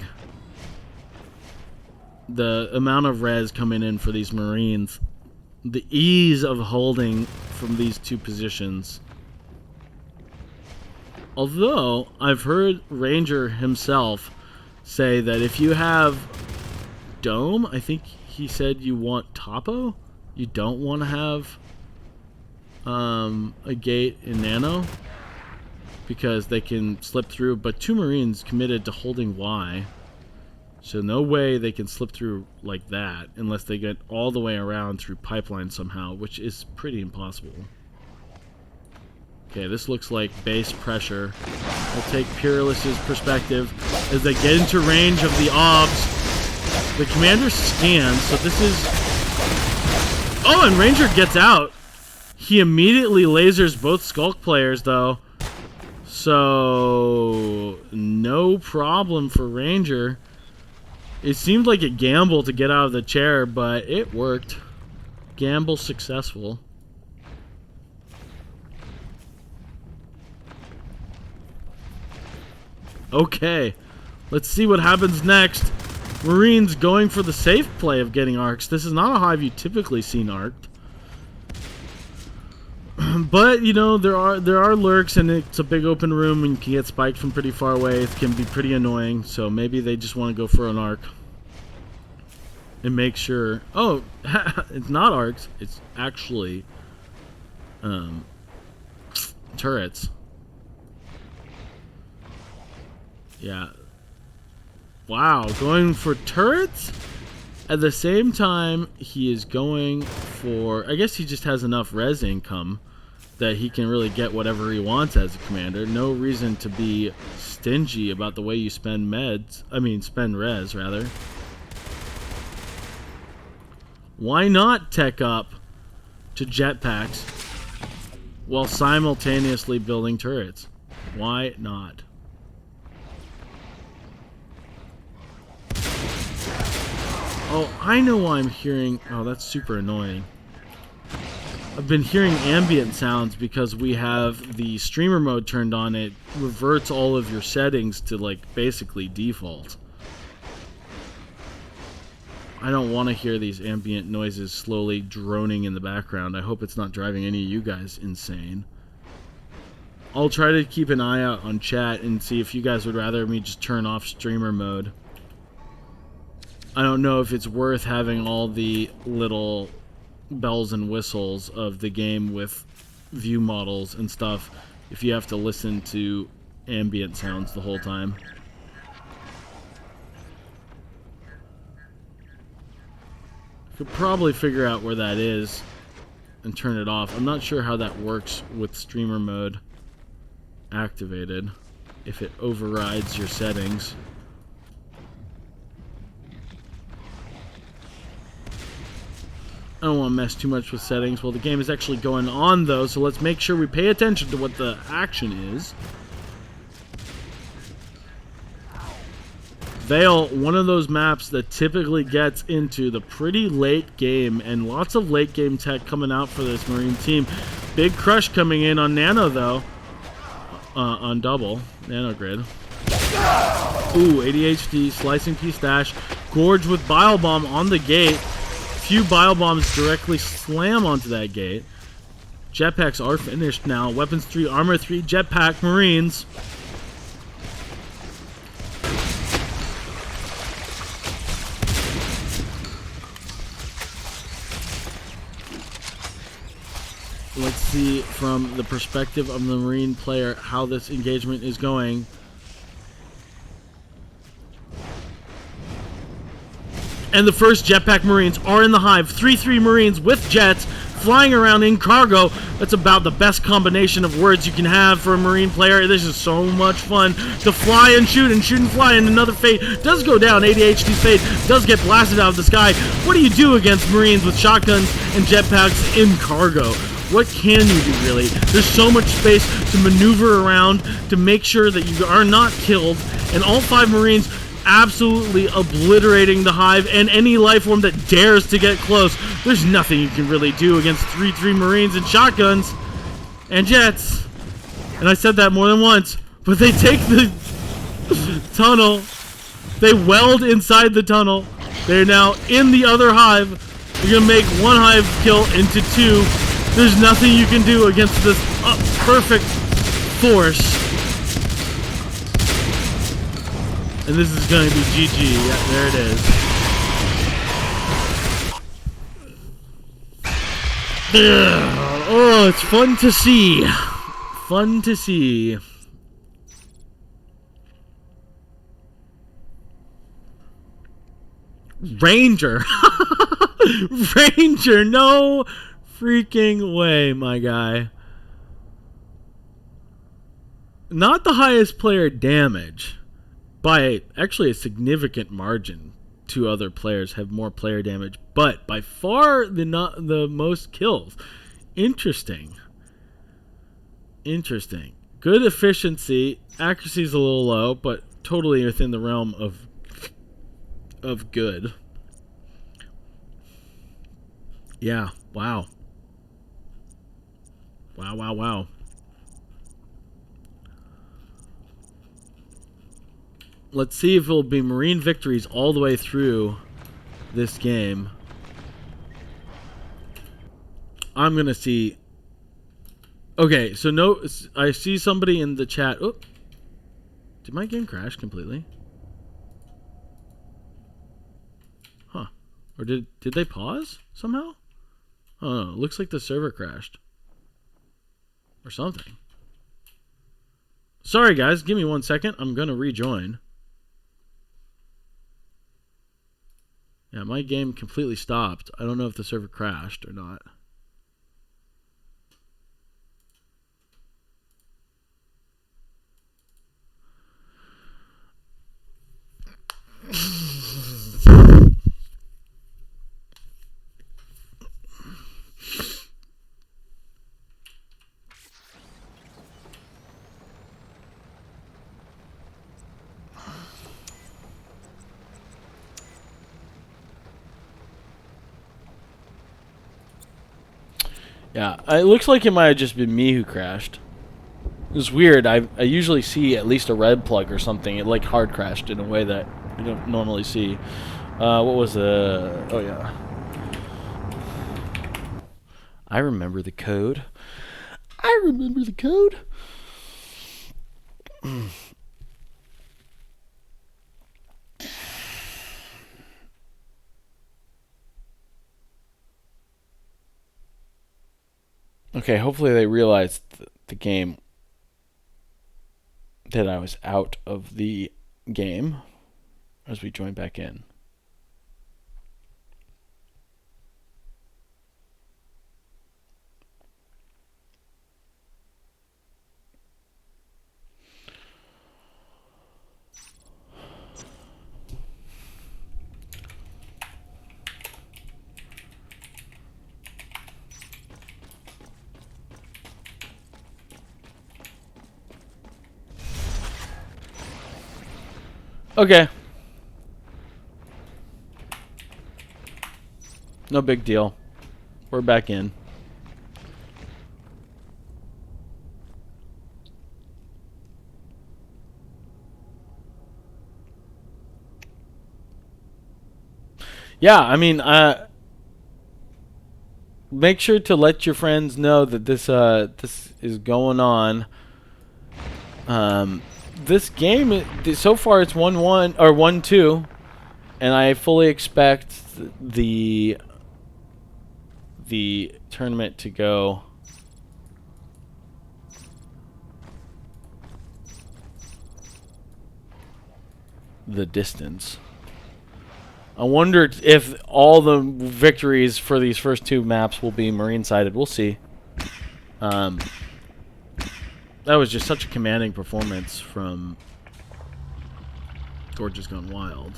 The amount of res coming in for these Marines, the ease of holding from these 2 positions. Although I've heard Ranger himself say that if you have Dome, I think he said you want Topo, you don't want to have a gate in Nano, because they can slip through, but 2 Marines committed to holding Y. So no way they can slip through like that unless they get all the way around through pipeline somehow, which is pretty impossible. Okay, this looks like base pressure. We'll take Peerless's perspective as they get into range of the OBS. The commander scans, so this is... Oh, and Ranger gets out. He immediately lasers both Skulk players, though. So, no problem for Ranger. It seemed like a gamble to get out of the chair, but it worked. Gamble successful. Okay. Let's see what happens next. Marines going for the safe play of getting arcs. This is not a hive you typically see arced. But, you know, there are lurks, and it's a big open room, and you can get spiked from pretty far away. It can be pretty annoying, so maybe they just want to go for an arc. And make sure... Oh, it's not arcs. It's actually... turrets. Yeah. Wow, going for turrets? At the same time, he is going for... I guess he just has enough res income that he can really get whatever he wants as a commander. No reason to be stingy about the way you spend meds. I mean, spend res, rather. Why not tech up to jetpacks while simultaneously building turrets? Why not? Oh, I know why I'm hearing... Oh, that's super annoying. I've been hearing ambient sounds because we have the streamer mode turned on. It reverts all of your settings to, like, basically default. I don't want to hear these ambient noises slowly droning in the background. I hope it's not driving any of you guys insane. I'll try to keep an eye out on chat and see if you guys would rather me just turn off streamer mode. I don't know if it's worth having all the little bells and whistles of the game with view models and stuff if you have to listen to ambient sounds the whole time. Could probably figure out where that is and turn it off. I'm not sure how that works with streamer mode activated, if it overrides your settings. I don't want to mess too much with settings. Well, the game is actually going on, though, so let's make sure we pay attention to what the action is. Vale, one of those maps that typically gets into the pretty late game, and lots of late game tech coming out for this Marine team. Big crush coming in on Nano, though. On double. Nano grid. Ooh, ADHD, slicing P-stash. Gorge with Bile Bomb on the gate. Few Bile Bombs directly slam onto that gate. Jetpacks are finished now. Weapons 3, Armor 3, Jetpack, Marines. Let's see from the perspective of the Marine player how this engagement is going. And the first Jetpack Marines are in the hive. 3-3 Marines with jets flying around in cargo. That's about the best combination of words you can have for a Marine player. This is so much fun to fly and shoot and fly. And another Fate does go down. ADHD's Fate does get blasted out of the sky. What do you do against Marines with shotguns and jetpacks in cargo? What can you do, really? There's so much space to maneuver around to make sure that you are not killed. And all 5 Marines absolutely obliterating the hive and any life form that dares to get close. There's nothing you can really do against 3-3 Marines and shotguns and jets. And I said that more than once. But they take the tunnel. They weld inside the tunnel. They're now in the other hive. You're going to make one hive kill into 2. There's nothing you can do against this perfect force. And this is going to be GG. Yeah, there it is. Oh, it's fun to see. Fun to see. Ranger. Ranger, no freaking way, my guy. Not the highest player damage. By actually a significant margin. 2 other players have more player damage, but by far the most kills. Interesting. Interesting. Good efficiency. Accuracy is a little low, but totally within the realm of good. Yeah. Wow. Wow. Let's see if it'll be Marine victories all the way through this game. I'm going to see... Okay, so no... I see somebody in the chat... Oh, did my game crash completely? Huh. Or did they pause somehow? Oh, no. It looks like the server crashed. Or something. Sorry, guys. Give me 1 second. I'm going to rejoin. Yeah, my game completely stopped. I don't know if the server crashed or not. Yeah, it looks like it might have just been me who crashed. It was weird. I usually see at least a red plug or something. It like hard crashed in a way that I don't normally see. What was the... Oh, yeah. I remember the code. I remember the code. Okay, hopefully they realized the game that I was out of the game as we join back in. Okay. No big deal. We're back in. Yeah, I mean, make sure to let your friends know that this is going on. This game, so far it's 1-1 or 1-2, and I fully expect the tournament to go the distance. I wonder if all the victories for these first two maps will be Marine-sided. We'll see. That was just such a commanding performance from Gorges Gone Wild.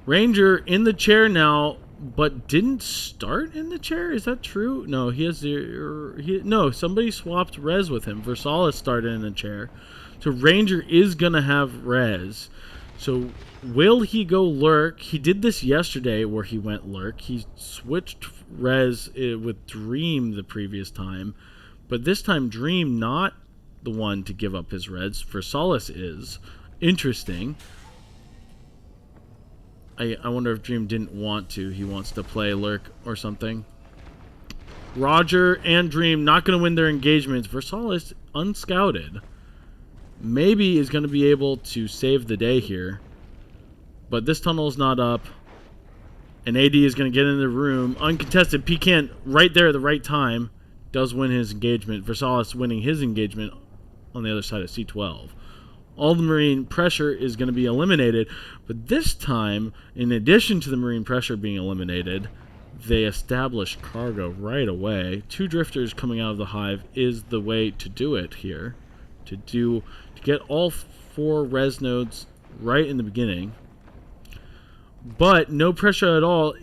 Ranger in the chair now, but didn't start in the chair. Is that true? No, he has no. Somebody swapped res with him. Versailles started in the chair, so Ranger is gonna have res. So will he go lurk? He did this yesterday where he went lurk. He switched res with Dream the previous time, but this time Dream not the one to give up his res. Versailles is. Interesting. I wonder if Dream didn't want to. He wants to play lurk or something. Roger and Dream not going to win their engagements. Versailles unscouted. Maybe is going to be able to save the day here. But this tunnel is not up. And AD is going to get in the room. Uncontested. Pecan right there at the right time. Does win his engagement. Versailles winning his engagement on the other side of C12. All the Marine pressure is going to be eliminated. But this time, in addition to the Marine pressure being eliminated, they establish cargo right away. 2 drifters coming out of the hive is the way to do it here. To get all 4 res nodes right in the beginning. But no pressure at all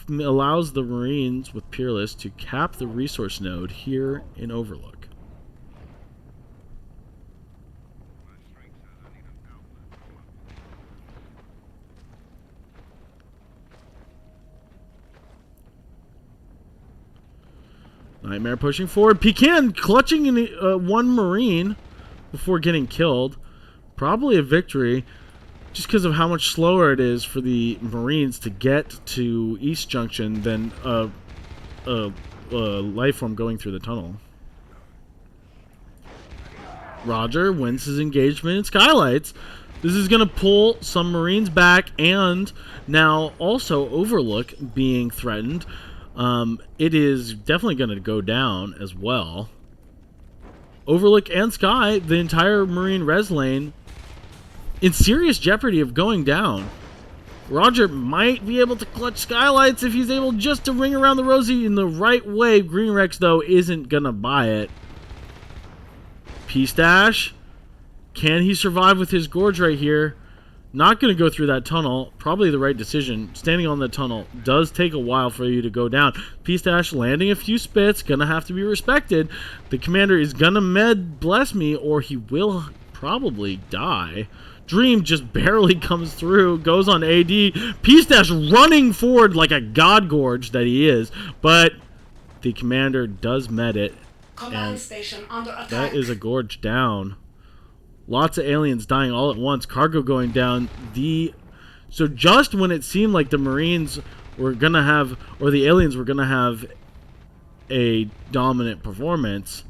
allows the Marines with Peerless to cap the resource node here in Overlook. Nightmare pushing forward. Pecan clutching in one Marine before getting killed. Probably a victory, just because of how much slower it is for the Marines to get to East Junction than a life form going through the tunnel. Roger wins his engagement in Skylights. This is going to pull some Marines back, and now also Overlook being threatened. It is definitely going to go down as well. Overlook and Sky, the entire Marine res lane, in serious jeopardy of going down. Roger might be able to clutch Skylights if he's able just to ring around the Rosie in the right way. Green Rex, though, isn't going to buy it. P-Stash, can he survive with his Gorge right here? Not going to go through that tunnel. Probably the right decision. Standing on the tunnel does take a while for you to go down. P-Stash landing a few spits. Going to have to be respected. The commander is going to med bless me, or he will probably die. Dream just barely comes through. Goes on AD. P-Stash running forward like a god Gorge that he is. But the commander does med it.
Command station under attack.
That is a Gorge down. Lots of aliens dying all at once. Cargo going down. So just when it seemed like the Marines were going to have, or the aliens were going to have a dominant performance.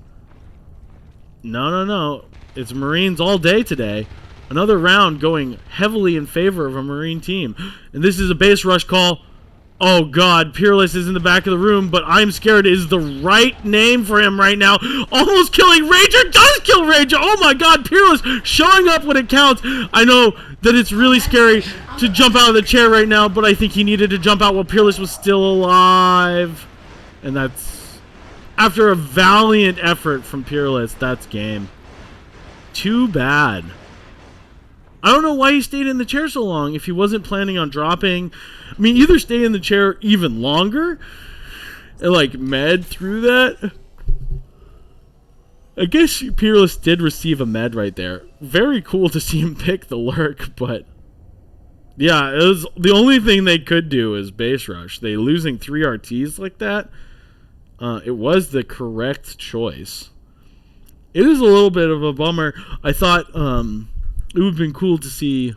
No. It's Marines all day today. Another round going heavily in favor of a Marine team. And this is a base rush call. Oh God, Peerless is in the back of the room, but I'm scared is the right name for him right now. Almost killing Ranger, does kill Ranger. Oh my God, Peerless showing up when it counts. I know that it's really scary to jump out of the chair right now, but I think he needed to jump out while Peerless was still alive. And that's, after a valiant effort from Peerless, that's game. Too bad. I don't know why he stayed in the chair so long if he wasn't planning on dropping. I mean, either stay in the chair even longer and, like, med through that. I guess Peerless did receive a med right there. Very cool to see him pick the lurk, but yeah, it was the only thing they could do is base rush. They losing 3 RTs like that, it was the correct choice. It is a little bit of a bummer. I thought it would have been cool to see.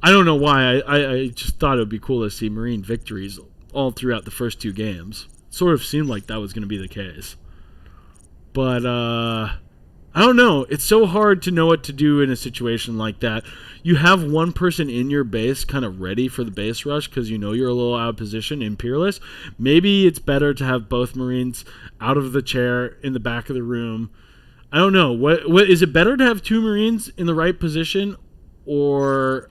I don't know why. I just thought it would be cool to see Marine victories all throughout the first 2 games. Sort of seemed like that was going to be the case. But, I don't know. It's so hard to know what to do in a situation like that. You have one person in your base kind of ready for the base rush because you know you're a little out of position in Peerless. Maybe it's better to have both Marines out of the chair in the back of the room. I don't know. What is it better to have 2 Marines in the right position or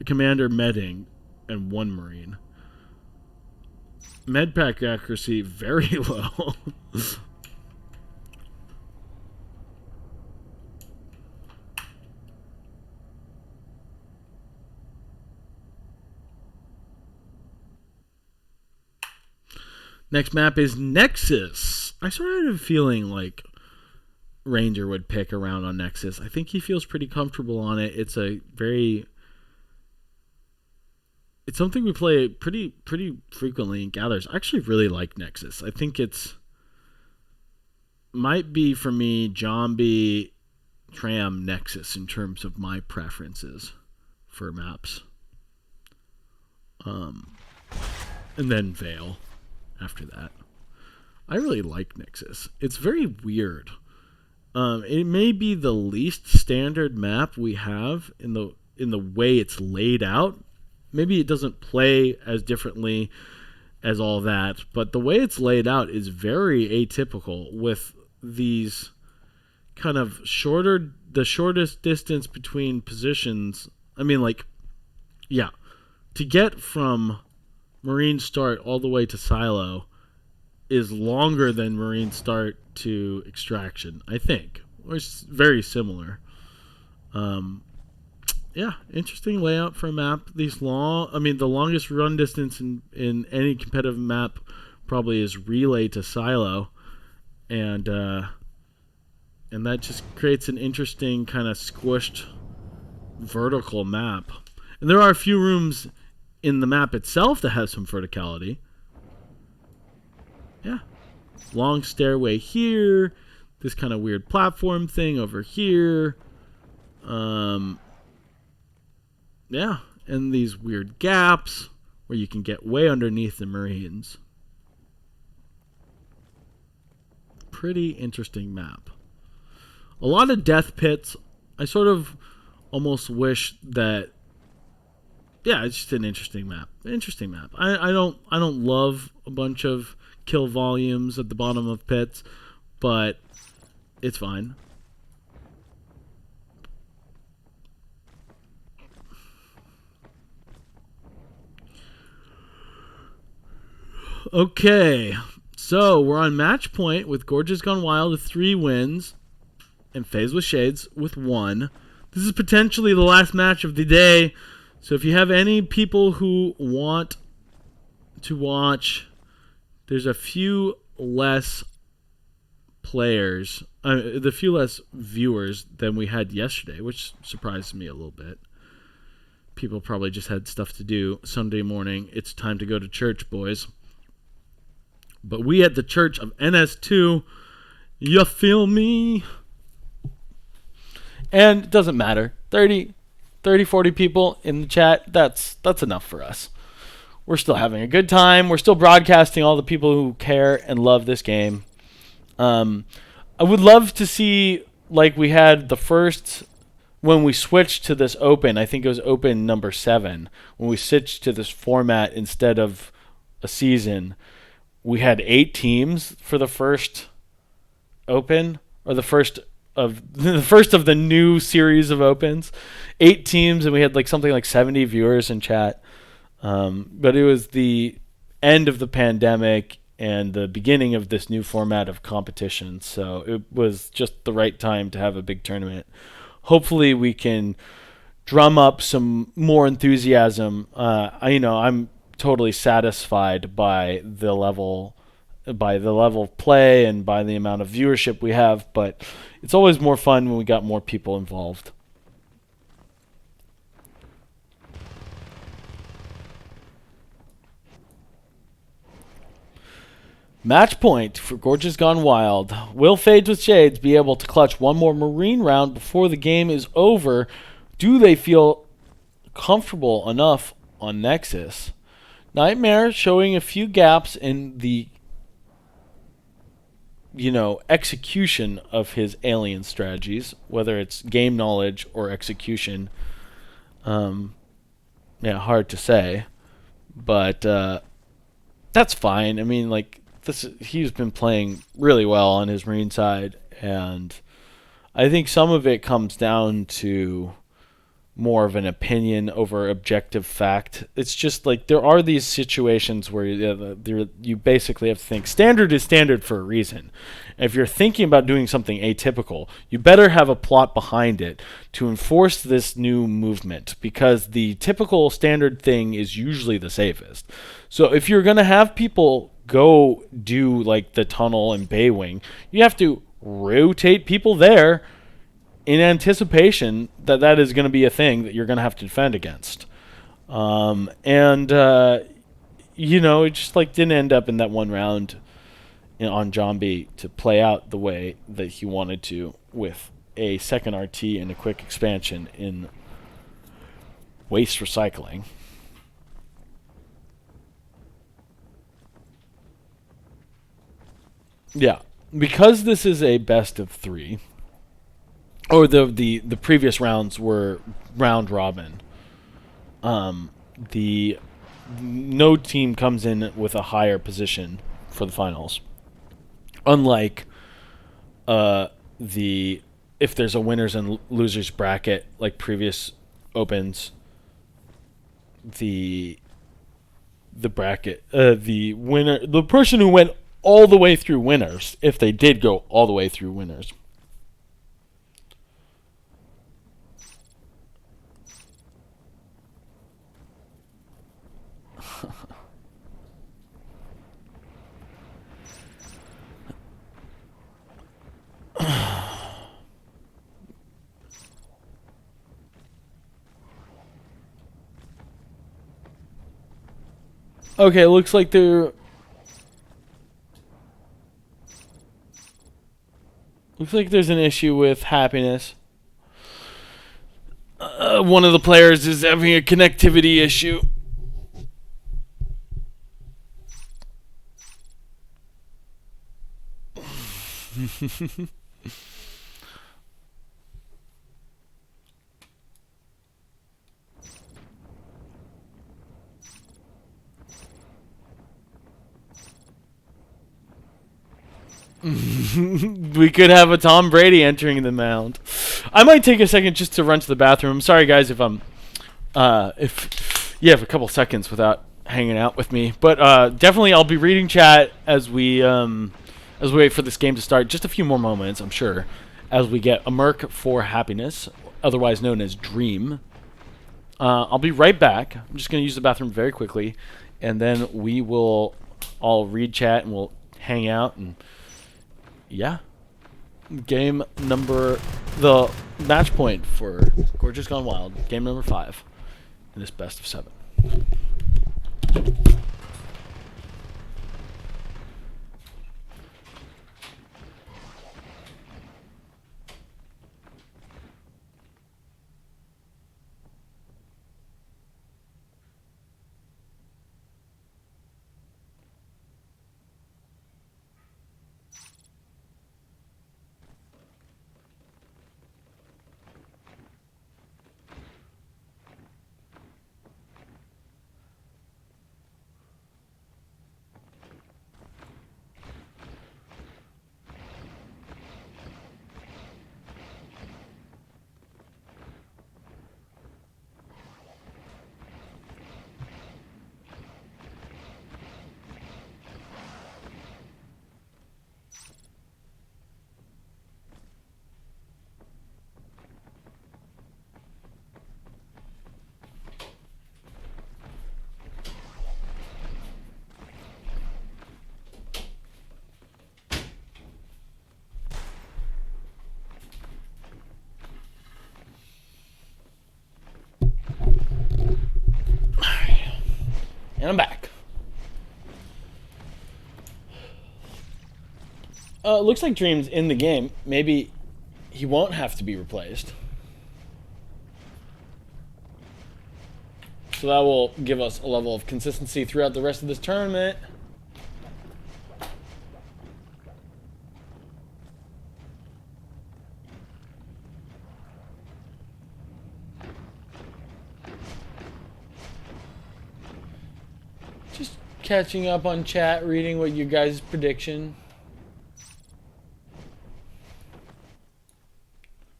commander medding and 1 Marine? Med pack accuracy very low. Next map is Nexus. I sort of had a feeling like Ranger would pick around on Nexus. I think he feels pretty comfortable on it. It's something we play pretty frequently in gathers. I actually really like Nexus. I think might be for me Zombie Tram Nexus in terms of my preferences for maps. And then Veil after that. I really like Nexus. It's very weird. It may be the least standard map we have in the way it's laid out. Maybe it doesn't play as differently as all that, but the way it's laid out is very atypical with these kind of the shortest distance between positions. I mean, like, yeah, to get from Marine Start all the way to Silo is longer than Marine Start to Extraction, I think. Or it's very similar. Yeah, interesting layout for a map. The longest run distance in any competitive map probably is Relay to Silo. And that just creates an interesting kind of squished vertical map. And there are a few rooms in the map itself that have some verticality. Yeah. long stairway here. This kind of weird platform thing over here. Yeah, and these weird gaps where you can get way underneath the Marines. Pretty interesting map. A lot of death pits. I sort of almost wish that. Yeah, it's just an interesting map. Interesting map. I don't love a bunch of kill volumes at the bottom of pits, but it's fine. Okay, so we're on match point with Gorges Gone Wild with 3 wins and FaZe with Shades with 1. This is potentially the last match of the day, so if you have any people who want to watch, there's a few less players, the few less viewers than we had yesterday, which surprised me a little bit. People probably just had stuff to do. Sunday morning, it's time to go to church, boys. But we at the Church of NS2, you feel me? And it doesn't matter. 30, 40 people in the chat, that's enough for us. We're still having a good time. We're still broadcasting all the people who care and love this game. I would love to see, like we had the first, when we switched to this open, I think it was open number 7, when we switched to this format instead of a season, we had 8 teams for the first open, or the first of the new series of opens. 8 teams, and we had like something like 70 viewers in chat. But it was the end of the pandemic and the beginning of this new format of competition, so it was just the right time to have a big tournament. Hopefully we can drum up some more enthusiasm. I'm totally satisfied by the level of play and by the amount of viewership we have, but it's always more fun when we got more people involved. Match point for Gorges Gone Wild. Will FaZe with Shades be able to clutch one more Marine round before the game is over? Do they feel comfortable enough on Nexus? Nightmare showing a few gaps in the execution of his alien strategies, whether it's game knowledge or execution. Hard to say, but that's fine. I mean, like, he's been playing really well on his Marine side, and I think some of it comes down to more of an opinion over objective fact. It's just like there are these situations where you basically have to think standard is standard for a reason. If you're thinking about doing something atypical, you better have a plot behind it to enforce this new movement, because the typical standard thing is usually the safest. So if you're going to have people go do like the tunnel and bay wing, you have to rotate people there in anticipation that is going to be a thing that you're going to have to defend against. It just like didn't end up in that one round on Zombie to play out the way that he wanted to, with a second RT and a quick expansion in waste recycling. Yeah, because this is a best of 3, or the previous rounds were round robin. No team comes in with a higher position for the finals. Unlike if there's a winners and losers bracket like previous opens, the bracket, the winner, the person who went all the way through winners, if they did go all the way through winners, okay, looks like they're
Looks like there's an issue with happiness. One of the players is having a connectivity issue. We could have a Tom Brady entering the mound. I might take a second just to run to the bathroom. I'm sorry, guys, if you have a couple seconds without hanging out with me. But definitely, I'll be reading chat as we wait for this game to start. Just a few more moments, I'm sure, as we get a Merc for Happiness, otherwise known as Dream. I'll be right back. I'm just going to use the bathroom very quickly, and then we will all read chat and we'll hang out and. Yeah. Game number... The match point for Gorges Gone Wild. Game number 5 in this best of 7. And I'm back. Looks like Dream's in the game. Maybe he won't have to be replaced. So that will give us a level of consistency throughout the rest of this tournament. Just catching up on chat, reading what you guys' prediction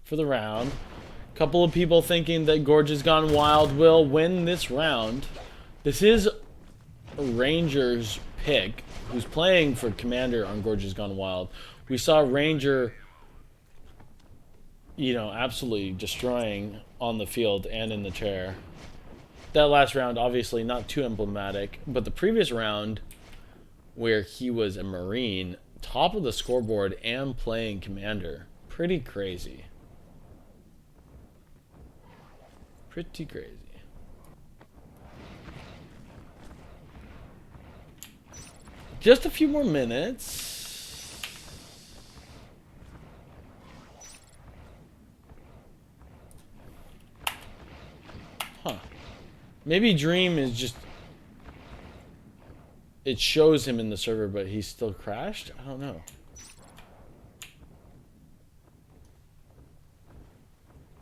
for the round. A couple of people thinking that Gorges Gone Wild will win this round. This is Ranger's pick, who's playing for Commander on Gorges Gone Wild. We saw Ranger, absolutely destroying on the field and in the chair. That last round, obviously not too emblematic, but the previous round, where he was a Marine, top of the scoreboard and playing Commander, pretty crazy. Pretty crazy. Just a few more minutes. Huh. Maybe Dream is just... It shows him in the server, but he's still crashed? I don't know.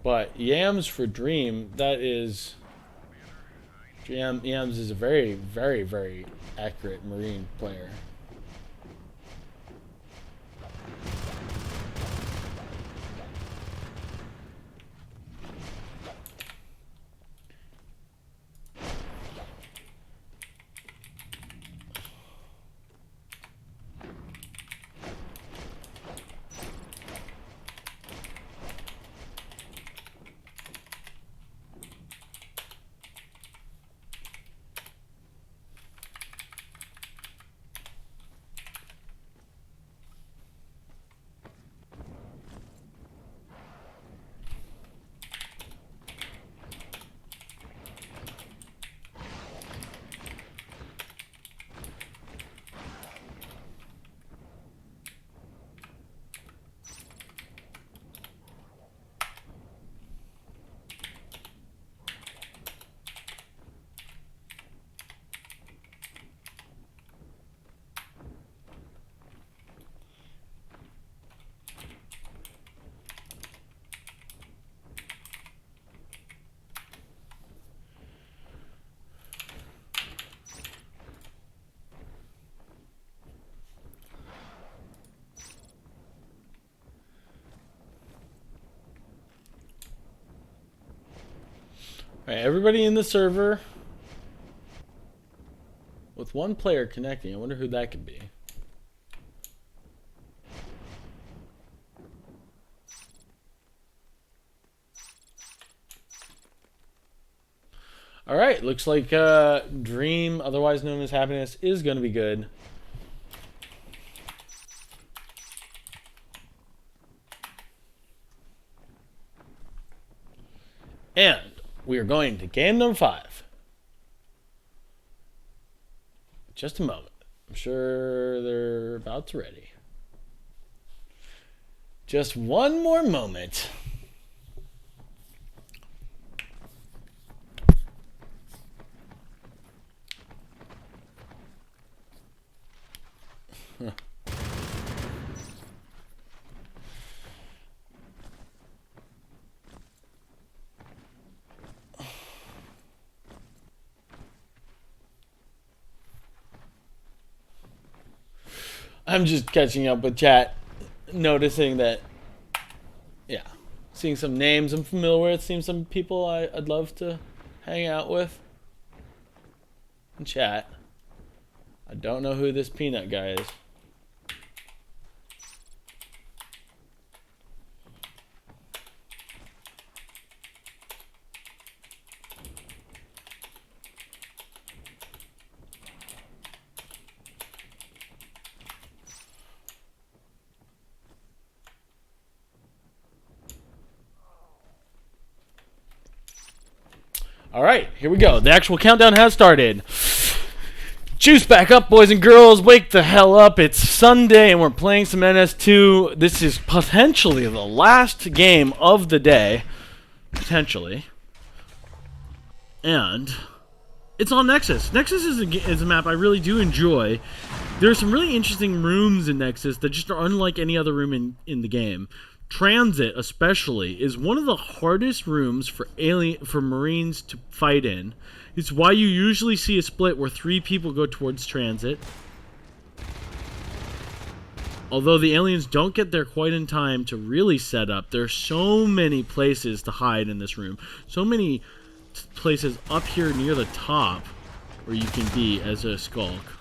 But Yams for Dream, that is... Yams is a very, very, very accurate Marine player. Alright, everybody in the server with one player connecting. I wonder who that could be. Alright, looks like Dream, otherwise known as Happiness, is going to be good. And we are going to game number 5. Just a moment. I'm sure they're about to ready. Just one more moment. I'm just catching up with chat, noticing that, yeah, seeing some names I'm familiar with, seeing some people I'd love to hang out with in chat. I don't know who this peanut guy is. All right, here we go. The actual countdown has started. Juice back up, boys and girls. Wake the hell up. It's Sunday, and we're playing some NS2. This is potentially the last game of the day. Potentially. And it's on Nexus. Nexus is a map I really do enjoy. There are some really interesting rooms in Nexus that just are unlike any other room in the game. Transit, especially, is one of the hardest rooms for Marines to fight in. It's why you usually see a split where 3 people go towards Transit. Although the aliens don't get there quite in time to really set up, there are so many places to hide in this room. So many places up here near the top where you can be as a skulk.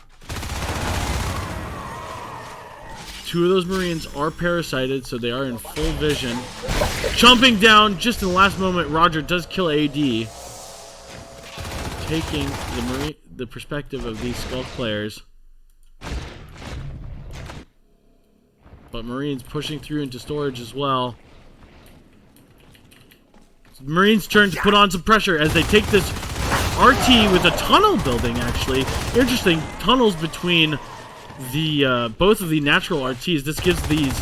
2 of those Marines are parasited, so they are in full vision. Jumping down just in the last moment, Roger does kill AD. Taking the perspective of these Skulk players. But Marines pushing through into storage as well. It's Marines' turn to put on some pressure as they take this RT with a tunnel building, actually. Interesting tunnels between the both of the natural RTs. This gives these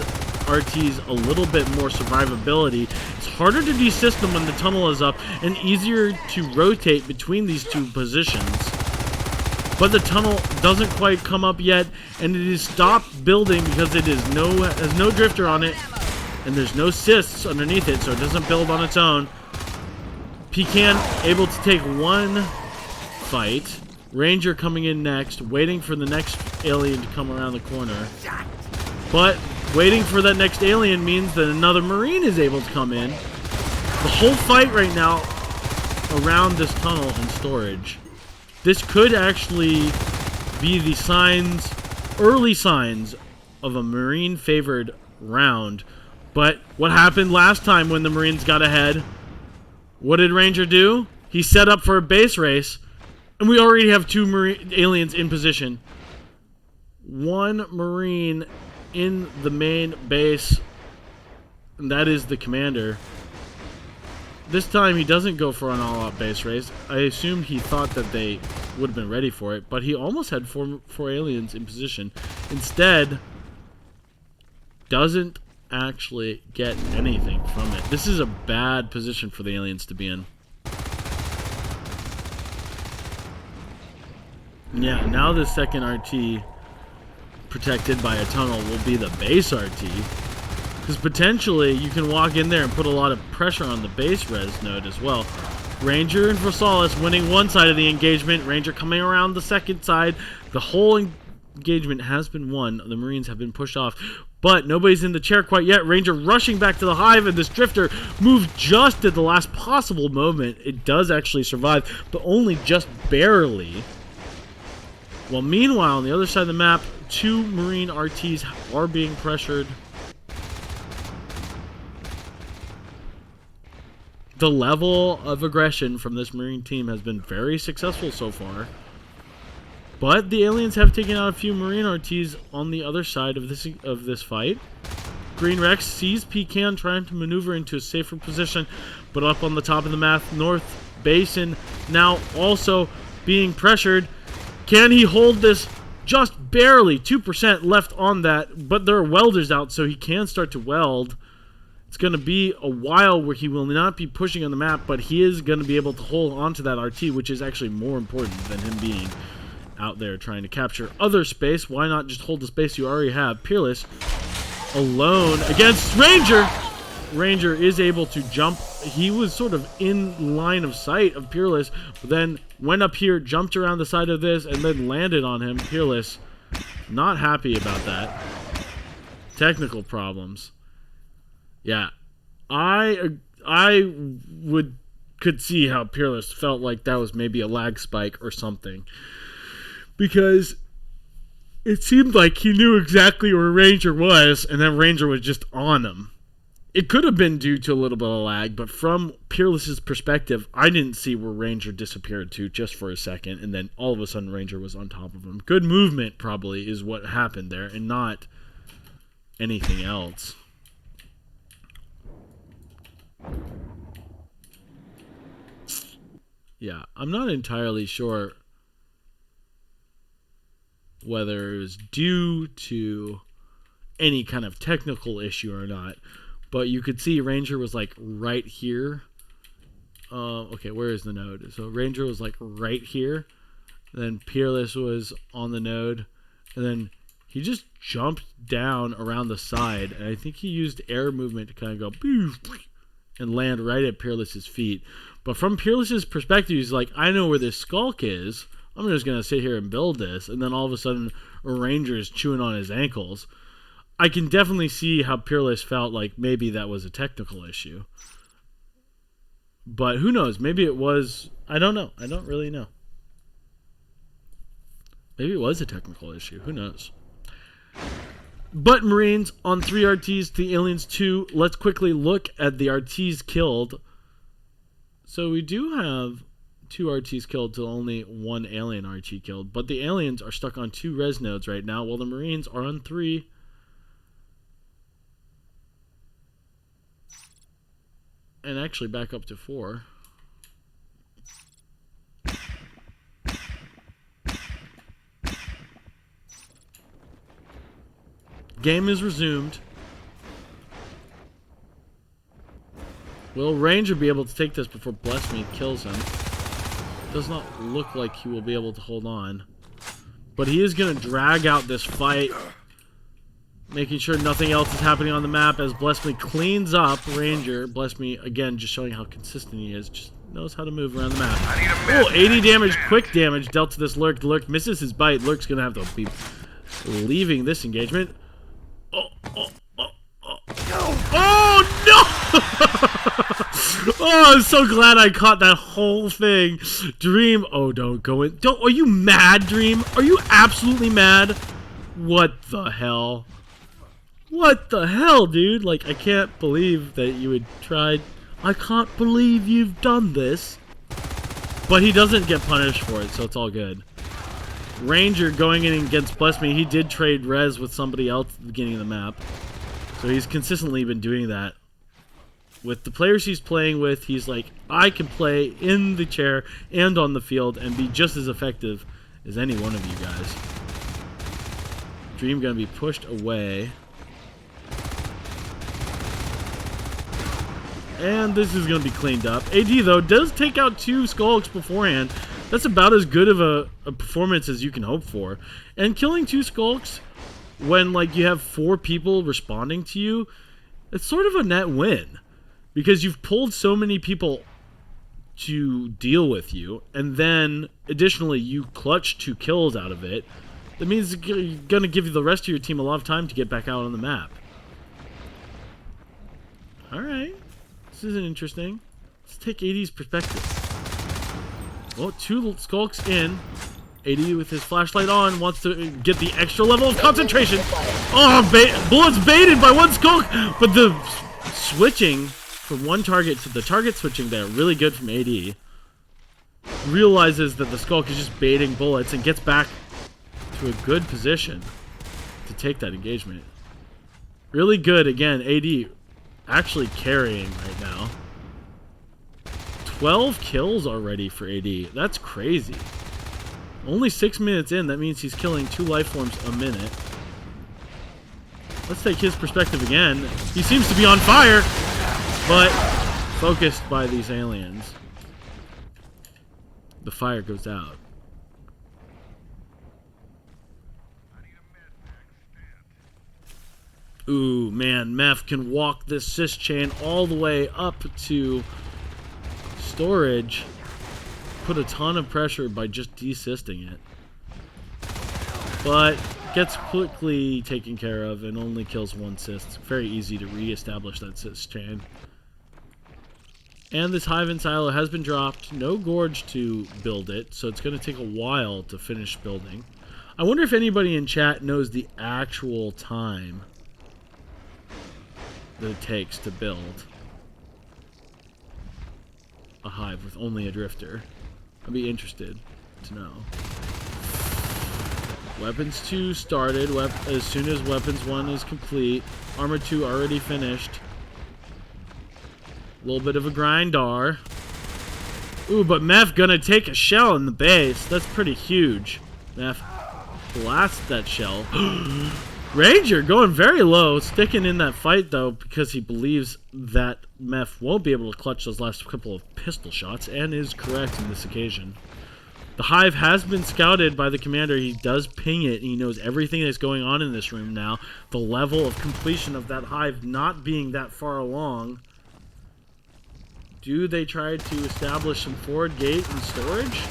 RTs a little bit more survivability. It's harder to desystem when the tunnel is up and easier to rotate between these 2 positions. But the tunnel doesn't quite come up yet, and it is stopped building because it has no drifter on it, and there's no cysts underneath it, so it doesn't build on its own. Pecan able to take 1 fight. Ranger coming in next, waiting for the next alien to come around the corner. But waiting for that next alien means that another Marine is able to come in. The whole fight right now around this tunnel and storage. This could actually be the early signs of a Marine-favored round. But what happened last time when the Marines got ahead? What did Ranger do? He set up for a base race. And we already have 2 aliens in position. 1 Marine in the main base. And that is the commander. This time he doesn't go for an all-out base race. I assumed he thought that they would have been ready for it. But he almost had four aliens in position. Instead, doesn't actually get anything from it. This is a bad position for the aliens to be in. Yeah, now the second RT protected by a tunnel will be the base RT. Because potentially you can walk in there and put a lot of pressure on the base res node as well. Ranger and Versailles winning one side of the engagement. Ranger coming around the second side. The whole
engagement has been won. The Marines have been pushed off, but nobody's in the chair quite yet. Ranger rushing back to the hive, and this drifter moves just at the last possible moment. It does actually survive, but only just barely. Well, meanwhile, on the other side of the map, 2 Marine RTs are being pressured. The level of aggression from this Marine team has been very successful so far. But the aliens have taken out a few Marine RTs on the other side of this fight. Green Rex sees Pecan trying to maneuver into a safer position, but up on the top of the map, North Basin now also being pressured. Can he hold this? Just barely, 2% left on that, but there are welders out, so he can start to weld. It's going to be a while where he will not be pushing on the map, but he is going to be able to hold on to that RT, which is actually more important than him being out there trying to capture other space. Why not just hold the space you already have? Peerless alone against Ranger. Ranger is able to jump. He was sort of in line of sight of Peerless, but then went up here, jumped around the side of this, and then landed on him. Peerless not happy about that. Technical problems. Yeah, I could see how Peerless felt like that was maybe a lag spike or something, because it seemed like he knew exactly where Ranger was, and then Ranger was just on him. It could have been due to a little bit of lag, but from Peerless's perspective, I didn't see where Ranger disappeared to just for a second, and then all of a sudden Ranger was on top of him. Good movement probably is what happened there, and not anything else. Yeah, I'm not entirely sure whether it was due to any kind of technical issue or not, but you could see Ranger was like right here. Okay, where is the node? So Ranger was like right here, then Peerless was on the node, and then he just jumped down around the side, and I think he used air movement to kind of go and land right at Peerless's feet. But from Peerless's perspective, he's like, I know where this skulk is. I'm just going to sit here and build this. And then all of a sudden, a Ranger is chewing on his ankles. I can definitely see how Peerless felt like maybe that was a technical issue. But who knows? Maybe it was. I don't know. I don't really know. Maybe it was a technical issue. Who knows? But Marines on 3 RTs, the aliens 2. Let's quickly look at the RTs killed. So we do have 2 RTs killed to only 1 alien RT killed. But the aliens are stuck on 2 res nodes right now, while the Marines are on 3. And actually back up to 4. Game is resumed. Will Ranger be able to take this before Bless Me kills him? Does not look like he will be able to hold on. But he is going to drag out this fight, making sure nothing else is happening on the map as Bless Me cleans up Ranger. Bless Me, again, just showing how consistent he is. Just knows how to move around the map. Oh, 80 damage, quick damage dealt to this Lurk. Lurk misses his bite. Lurk's going to have to be leaving this engagement. Oh, no! Oh, I'm so glad I caught that whole thing. Dream. Oh, don't go in. Don't. Are you mad, Dream? Are you absolutely mad? What the hell? What the hell, dude? Like, I can't believe that you had tried. I can't believe you've done this. But he doesn't get punished for it, so it's all good. Ranger going in against Bless Me. He did trade res with somebody else at the beginning of the map. So he's consistently been doing that. With the players he's playing with, he's like, I can play in the chair and on the field and be just as effective as any one of you guys. Dream gonna be pushed away. And this is gonna be cleaned up. AD, though, does take out 2 skulks beforehand. That's about as good of a performance as you can hope for. And killing 2 skulks when, like, you have 4 people responding to you, it's sort of a net win. Because you've pulled so many people to deal with you, and then, additionally, you clutch 2 kills out of it. That means it's going to give you the rest of your team a lot of time to get back out on the map. Alright. This isn't interesting. Let's take AD's perspective. Well, 2 skulks in. AD with his flashlight on wants to get the extra level of concentration. Oh, bullets baited by 1 skulk. But the switching from one target to the target switching there, really good from AD. Realizes that the skulk is just baiting bullets and gets back to a good position to take that engagement. Really good, again, AD actually carrying right now. 12 kills already for AD. That's crazy. Only 6 minutes in, that means he's killing 2 life forms a minute. Let's take his perspective again. He seems to be on fire, but focused by these aliens. The fire goes out. Ooh, man, Meth can walk this sys chain all the way up to storage. Put a ton of pressure by just desysting it. But gets quickly taken care of and only kills 1 sys. It's very easy to re-establish that sys chain. And this hive and silo has been dropped. No gorge to build it, so it's going to take a while to finish building. I wonder if anybody in chat knows the actual time that it takes to build a hive with only a drifter. I'd be interested to know. Weapons 2 started as soon as Weapons 1 is complete. Armor 2 already finished. A little bit of a grindar. Ooh, but Meth gonna take a shell in the base. That's pretty huge. Meth blasts that shell. Ranger going very low, sticking in that fight though, because he believes that Meth won't be able to clutch those last couple of pistol shots, and is correct in this occasion. The hive has been scouted by the commander. He does ping it. He knows everything that's going on in this room now. The level of completion of that hive not being that far along. Do they try to establish some forward gate and storage?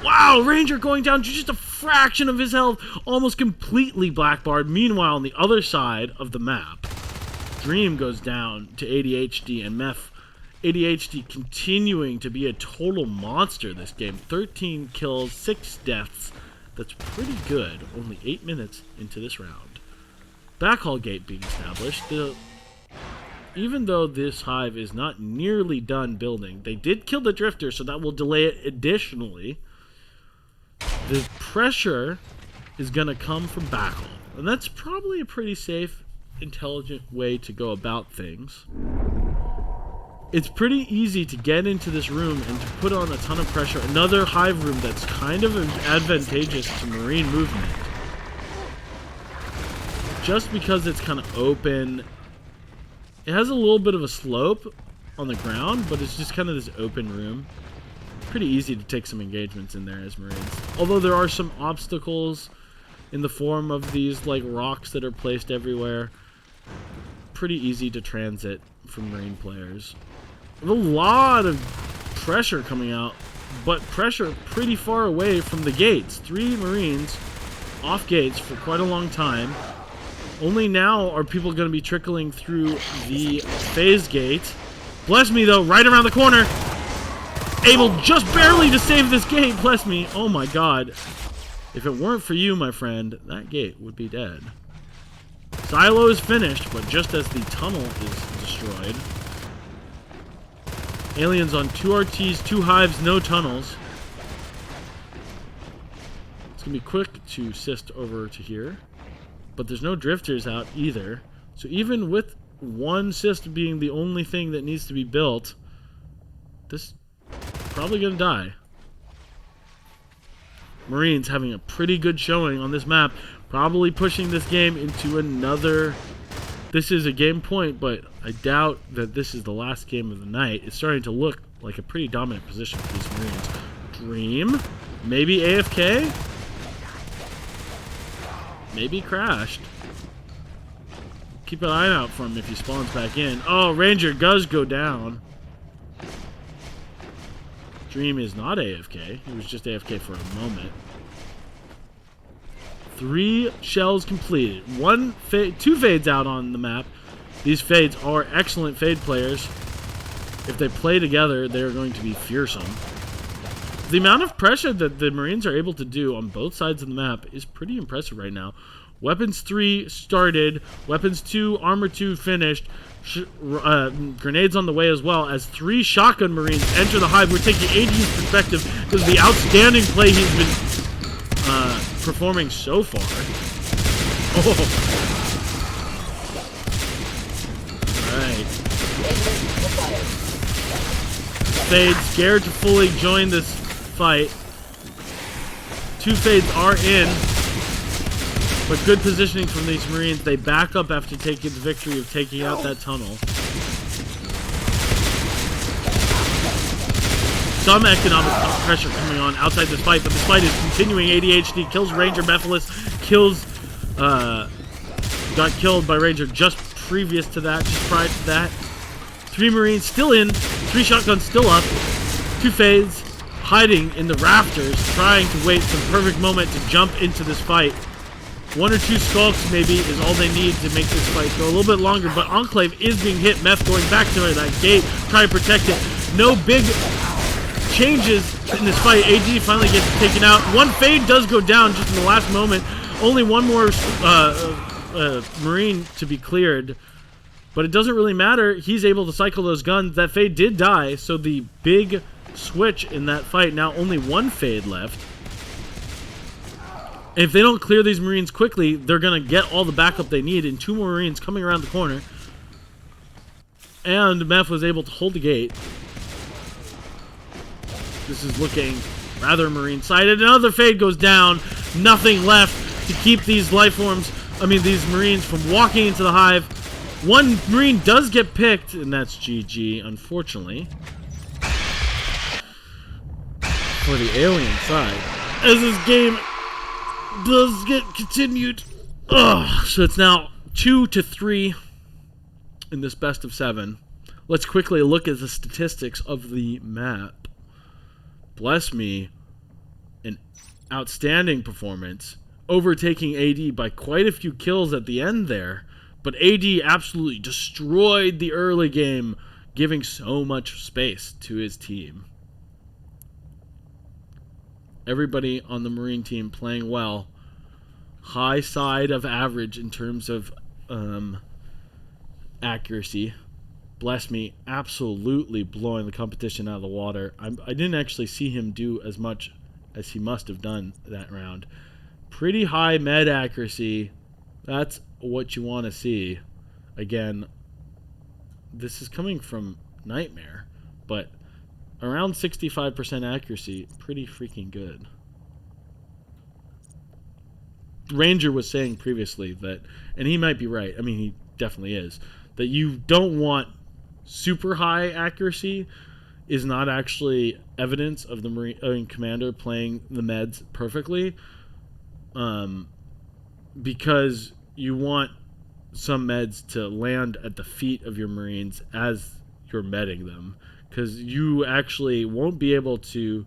Wow, Ranger going down to just a fraction of his health, almost completely blackbarred. Meanwhile, on the other side of the map, Dream goes down to ADHD and Meth. ADHD continuing to be a total monster this game. 13 kills, 6 deaths. That's pretty good. Only 8 minutes into this round. Backhaul gate being established. Even though this hive is not nearly done building, they did kill the drifter, so that will delay it additionally. The pressure is going to come from backhaul, and that's probably a pretty safe, intelligent way to go about things. It's pretty easy to get into this room and to put on a ton of pressure. Another hive room that's kind of advantageous to Marine movement. Just because it's kind of open. It has a little bit of a slope on the ground, but it's just kind of this open room. Pretty easy to take some engagements in there as Marines. Although there are some obstacles in the form of these like rocks that are placed everywhere. Pretty easy to transit for Marine players. A lot of pressure coming out, but pressure pretty far away from the gates. 3 Marines off gates for quite a long time. Only now are people going to be trickling through the phase gate. Bless me, though, right around the corner. Able just barely to save this gate. Bless me. Oh, my God. If it weren't for you, my friend, that gate would be dead. Silo is finished, but just as the tunnel is destroyed. Aliens on 2 RTs, 2 hives, no tunnels. It's going to be quick to syst over to here. But there's no drifters out either. So even with 1 syst being the only thing that needs to be built, this is probably going to die. Marines having a pretty good showing on this map. Probably pushing this game into another... This is a game point, but I doubt that this is the last game of the night. It's starting to look like a pretty dominant position for these Marines. Dream? Maybe AFK? Maybe crashed. Keep an eye out for him if he spawns back in. Oh, Ranger does go down. Dream is not AFK. He was just AFK for a moment. 3 shells completed. 2 fades out on the map. These fades are excellent fade players. If they play together, they're going to be fearsome. The amount of pressure that the Marines are able to do on both sides of the map is pretty impressive right now. Weapons 3 started. Weapons 2, Armor 2 finished. Grenades on the way as well as 3 shotgun Marines enter the hive. We're taking AD's perspective because of the outstanding play he's been performing so far. Oh. Alright. Fade scared to fully join this fight. 2 fades are in. But good positioning from these Marines. They back up after taking the victory of taking out that tunnel. Some economic pressure coming on outside this fight, but this fight is continuing. ADHD kills Ranger Mephiles, got killed by Ranger just previous to that, just prior to that. 3 Marines still in, 3 shotguns still up, 2 fades hiding in the rafters, trying to wait for the perfect moment to jump into this fight. 1 or 2 skulks maybe is all they need to make this fight go a little bit longer, but Enclave is being hit. Meth going back to that gate, trying to protect it. No big changes in this fight. AD finally gets taken out. 1 fade does go down just in the last moment. Only 1 more Marine to be cleared, but it doesn't really matter. He's able to cycle those guns. That fade did die, so the big switch in that fight, now only 1 fade left. If they don't clear these Marines quickly, they're going to get all the backup they need, and 2 more Marines coming around the corner. And Meph was able to hold the gate. This is looking rather Marine-sided. Another fade goes down. Nothing left to keep these these Marines from walking into the hive. 1 Marine does get picked, and that's GG, unfortunately. For the alien side. As this game does get continued. So it's now 2-3 in this best of 7. Let's quickly look at the statistics of the map. Bless me, an outstanding performance, overtaking AD by quite a few kills at the end there, but AD absolutely destroyed the early game, giving so much space to his team. Everybody on the Marine team playing well. High side of average in terms of accuracy. Bless me, absolutely blowing the competition out of the water. I didn't actually see him do as much as he must have done that round. Pretty high med accuracy. That's what you want to see. Again, this is coming from Nightmare, but around 65% accuracy, pretty freaking good. Ranger was saying previously that, and he might be right, I mean he definitely is, that you don't want super high accuracy is not actually evidence of the Marine commander playing the meds perfectly, because you want some meds to land at the feet of your Marines as you're medding them, because you actually won't be able to.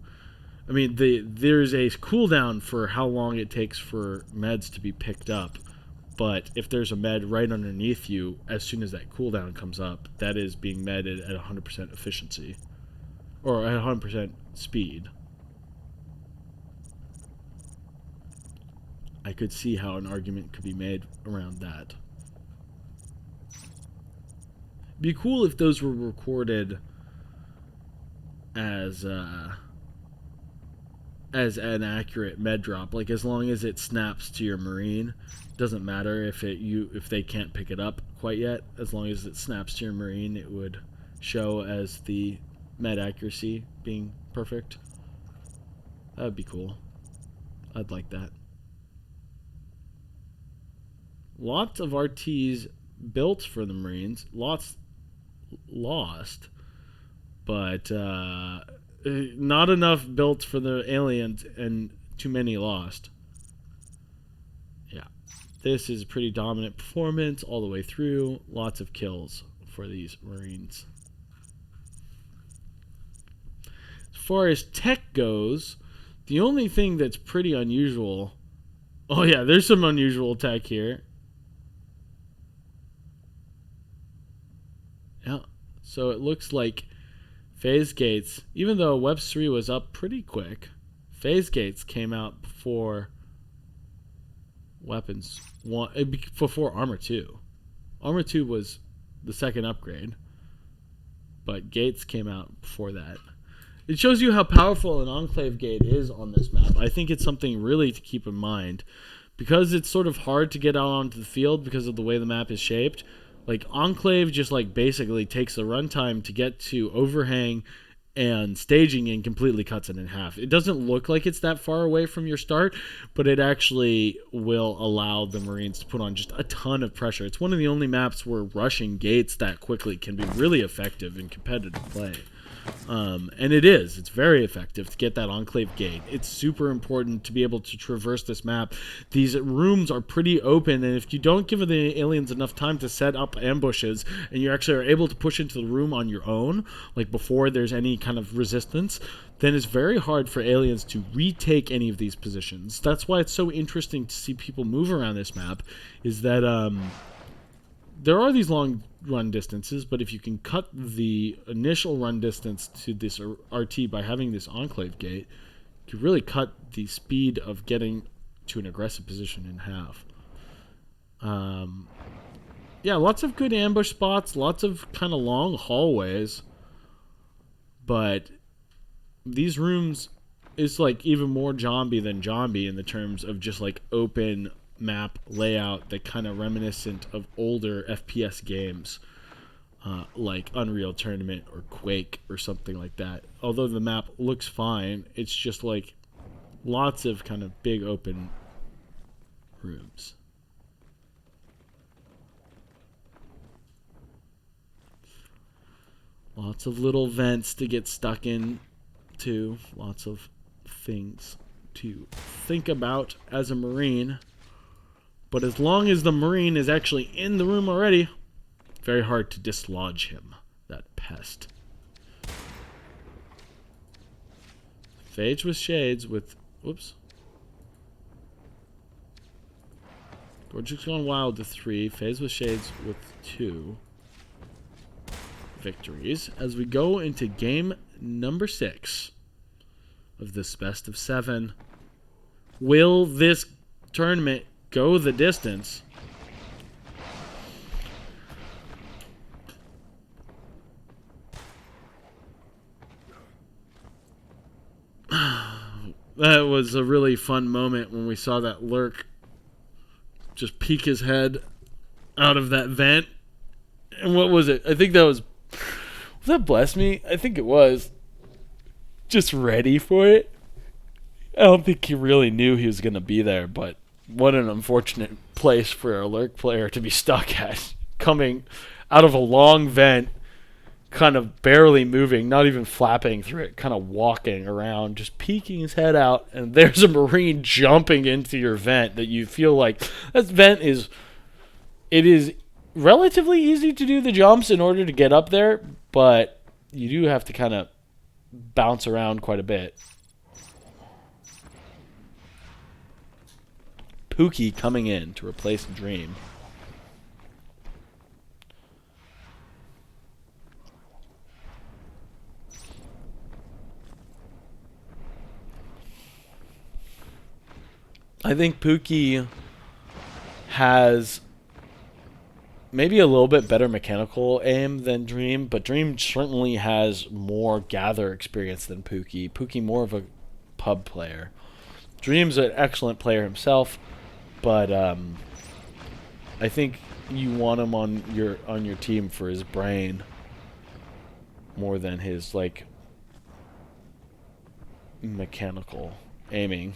I mean, there's a cooldown for how long it takes for meds to be picked up, but if there's a med right underneath you, as soon as that cooldown comes up, that is being medded at 100% efficiency, or at 100% speed. I could see how an argument could be made around that. It'd be cool if those were recorded as an accurate med drop, like as long as it snaps to your Marine. Doesn't matter if they can't pick it up quite yet, as long as it snaps to your Marine, it would show as the med accuracy being perfect. That would be cool. I'd like that. Lots of RTs built for the Marines, lots lost, but not enough built for the aliens and too many lost. Yeah, this is a pretty dominant performance all the way through. Lots of kills for these Marines. As far as tech goes, the only thing that's pretty unusual Oh yeah, there's some unusual tech here. Yeah. So it looks like phase gates, even though Webs 3 was up pretty quick, phase gates came out before weapons one, before armor 2. Armor 2 was the second upgrade, but gates came out before that. It shows you how powerful an enclave gate is on this map. I think it's something really to keep in mind because it's sort of hard to get out onto the field because of the way the map is shaped. Like enclave just like basically takes the runtime to get to overhang and staging and completely cuts it in half. It doesn't look like it's that far away from your start, but it actually will allow the Marines to put on just a ton of pressure. It's one of the only maps where rushing gates that quickly can be really effective in competitive play. And it's very effective to get that enclave gate. It's super important to be able to traverse this map. These rooms are pretty open, and if you don't give the aliens enough time to set up ambushes and you actually are able to push into the room on your own, like before there's any kind of resistance, then it's very hard for aliens to retake any of these positions. That's why it's so interesting to see people move around this map, is that there are these long run distances, but if you can cut the initial run distance to this RT by having this enclave gate, you can really cut the speed of getting to an aggressive position in half. Yeah, lots of good ambush spots, lots of kind of long hallways, but these rooms is like even more zombie than zombie in the terms of just like open map layout that kind of reminiscent of older FPS games like Unreal Tournament or Quake or something like that. Although the map looks fine, it's just like lots of kind of big open rooms. Lots of little vents to get stuck in to. Lots of things to think about as a Marine. But as long as the Marine is actually in the room already, very hard to dislodge him, that pest. Phage with shades with... Whoops. Gorges gone wild to 3. Phase with shades with 2 victories. As we go into game number 6 of this best of 7. Will this tournament go the distance? That was a really fun moment when we saw that lurk just peek his head out of that vent. And what was it? I think that was that Bless Me? I think it was. Just ready for it. I don't think he really knew he was going to be there, but what an unfortunate place for a lurk player to be stuck at. Coming out of a long vent, kind of barely moving, not even flapping through it, kind of walking around, just peeking his head out, and there's a Marine jumping into your vent that you feel like that vent is... It is relatively easy to do the jumps in order to get up there, but you do have to kind of bounce around quite a bit. Pookie coming in to replace Dream. I think Pookie has maybe a little bit better mechanical aim than Dream, but Dream certainly has more gather experience than Pookie. Pookie more of a pub player. Dream's an excellent player himself, but I think you want him on your team for his brain more than his like mechanical aiming.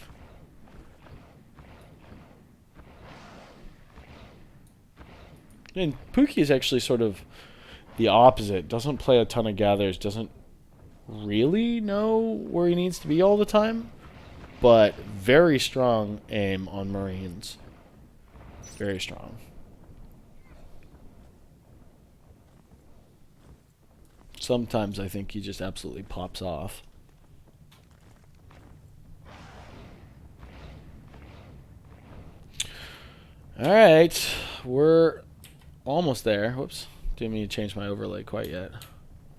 And Pookie is actually sort of the opposite. Doesn't play a ton of gathers. Doesn't really know where he needs to be all the time. But very strong aim on Marines. Very strong. Sometimes I think he just absolutely pops off.
All right, we're almost there. Whoops, didn't mean to change my overlay quite yet.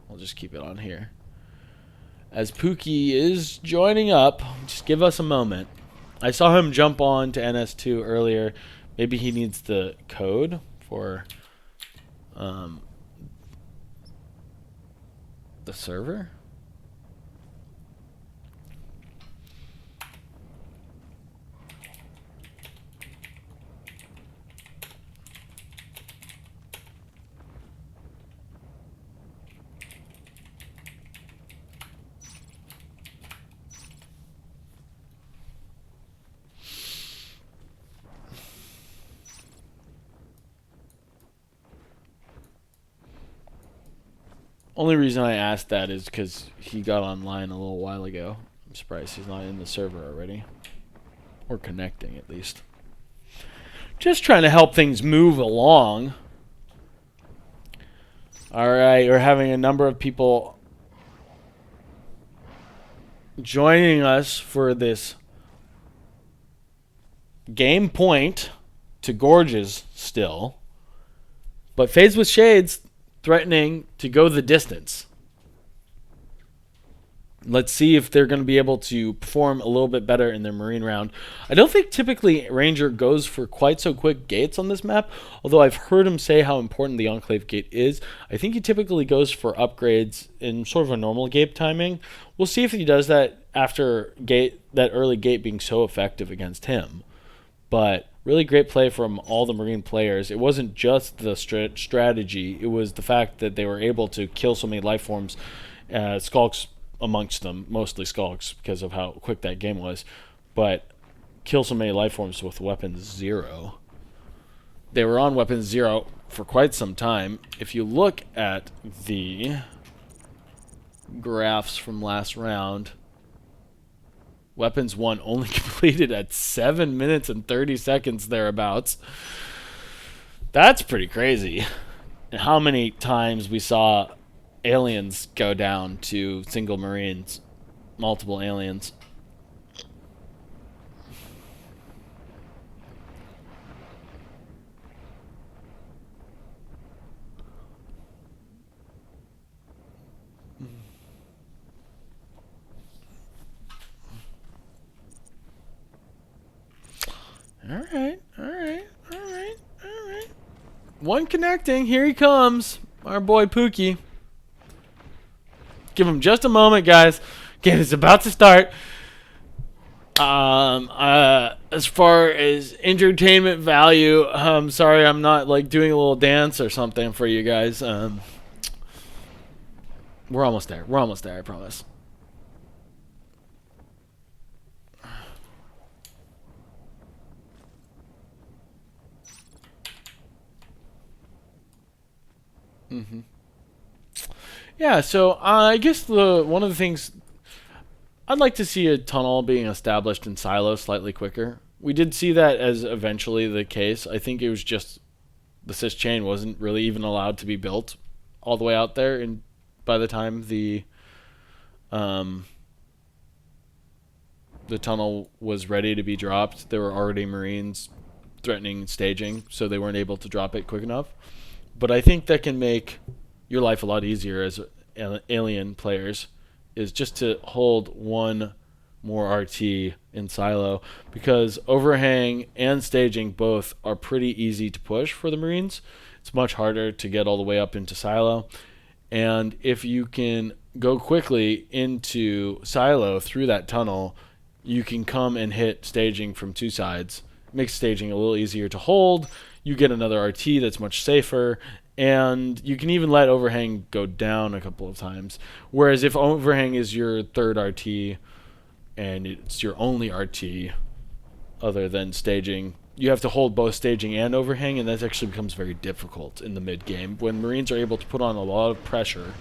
I'll just keep it on here. As Pookie is joining up, just give us a moment. I saw him jump on to NS2 earlier. Maybe he needs the code for the server. Only reason I asked that is because he got online a little while ago. I'm surprised he's not in the server already. Or connecting, at least. Just trying to help things move along. Alright, we're having a number of people joining us for this game point to Gorges still. But Phase with Shades threatening to go the distance. Let's see if they're going to be able to perform a little bit better in their Marine round. I don't think typically Ranger goes for quite so quick gates on this map, although I've heard him say how important the Enclave gate is. I think he typically goes for upgrades in sort of a normal gate timing. We'll see if he does that after that early gate being so effective against him. But really great play from all the Marine players. It wasn't just the strategy. It was the fact that they were able to kill so many life forms, Skulks amongst them, mostly Skulks because of how quick that game was, but kill so many life forms with weapons 0. They were on weapons 0 for quite some time. If you look at the graphs from last round, Weapons 1 only completed at 7 minutes and 30 seconds thereabouts. That's pretty crazy. And how many times we saw aliens go down to single Marines, multiple aliens. All right. One connecting. Here he comes. Our boy Pookie. Give him just a moment, guys. Game is about to start. As far as entertainment value, I'm sorry I'm not like doing a little dance or something for you guys. We're almost there. I promise. Yeah, so I guess one of the things I'd like to see a tunnel being established in Silo slightly quicker. We did see that as eventually the case. I think it was just the Cis chain wasn't really even allowed to be built all the way out there, and by the time the tunnel was ready to be dropped, there were already Marines threatening staging, so they weren't able to drop it quick enough. But I think that can make your life a lot easier as alien players, is just to hold one more RT in Silo, because overhang and staging both are pretty easy to push for the Marines. It's much harder to get all the way up into Silo, and if you can go quickly into Silo through that tunnel, you can come and hit staging from two sides. It makes staging a little easier to hold. You get another RT that's much safer, and you can even let overhang go down a couple of times. Whereas if overhang is your third RT and it's your only RT other than staging, you have to hold both staging and overhang, and that actually becomes very difficult in the mid game when Marines are able to put on a lot of pressure.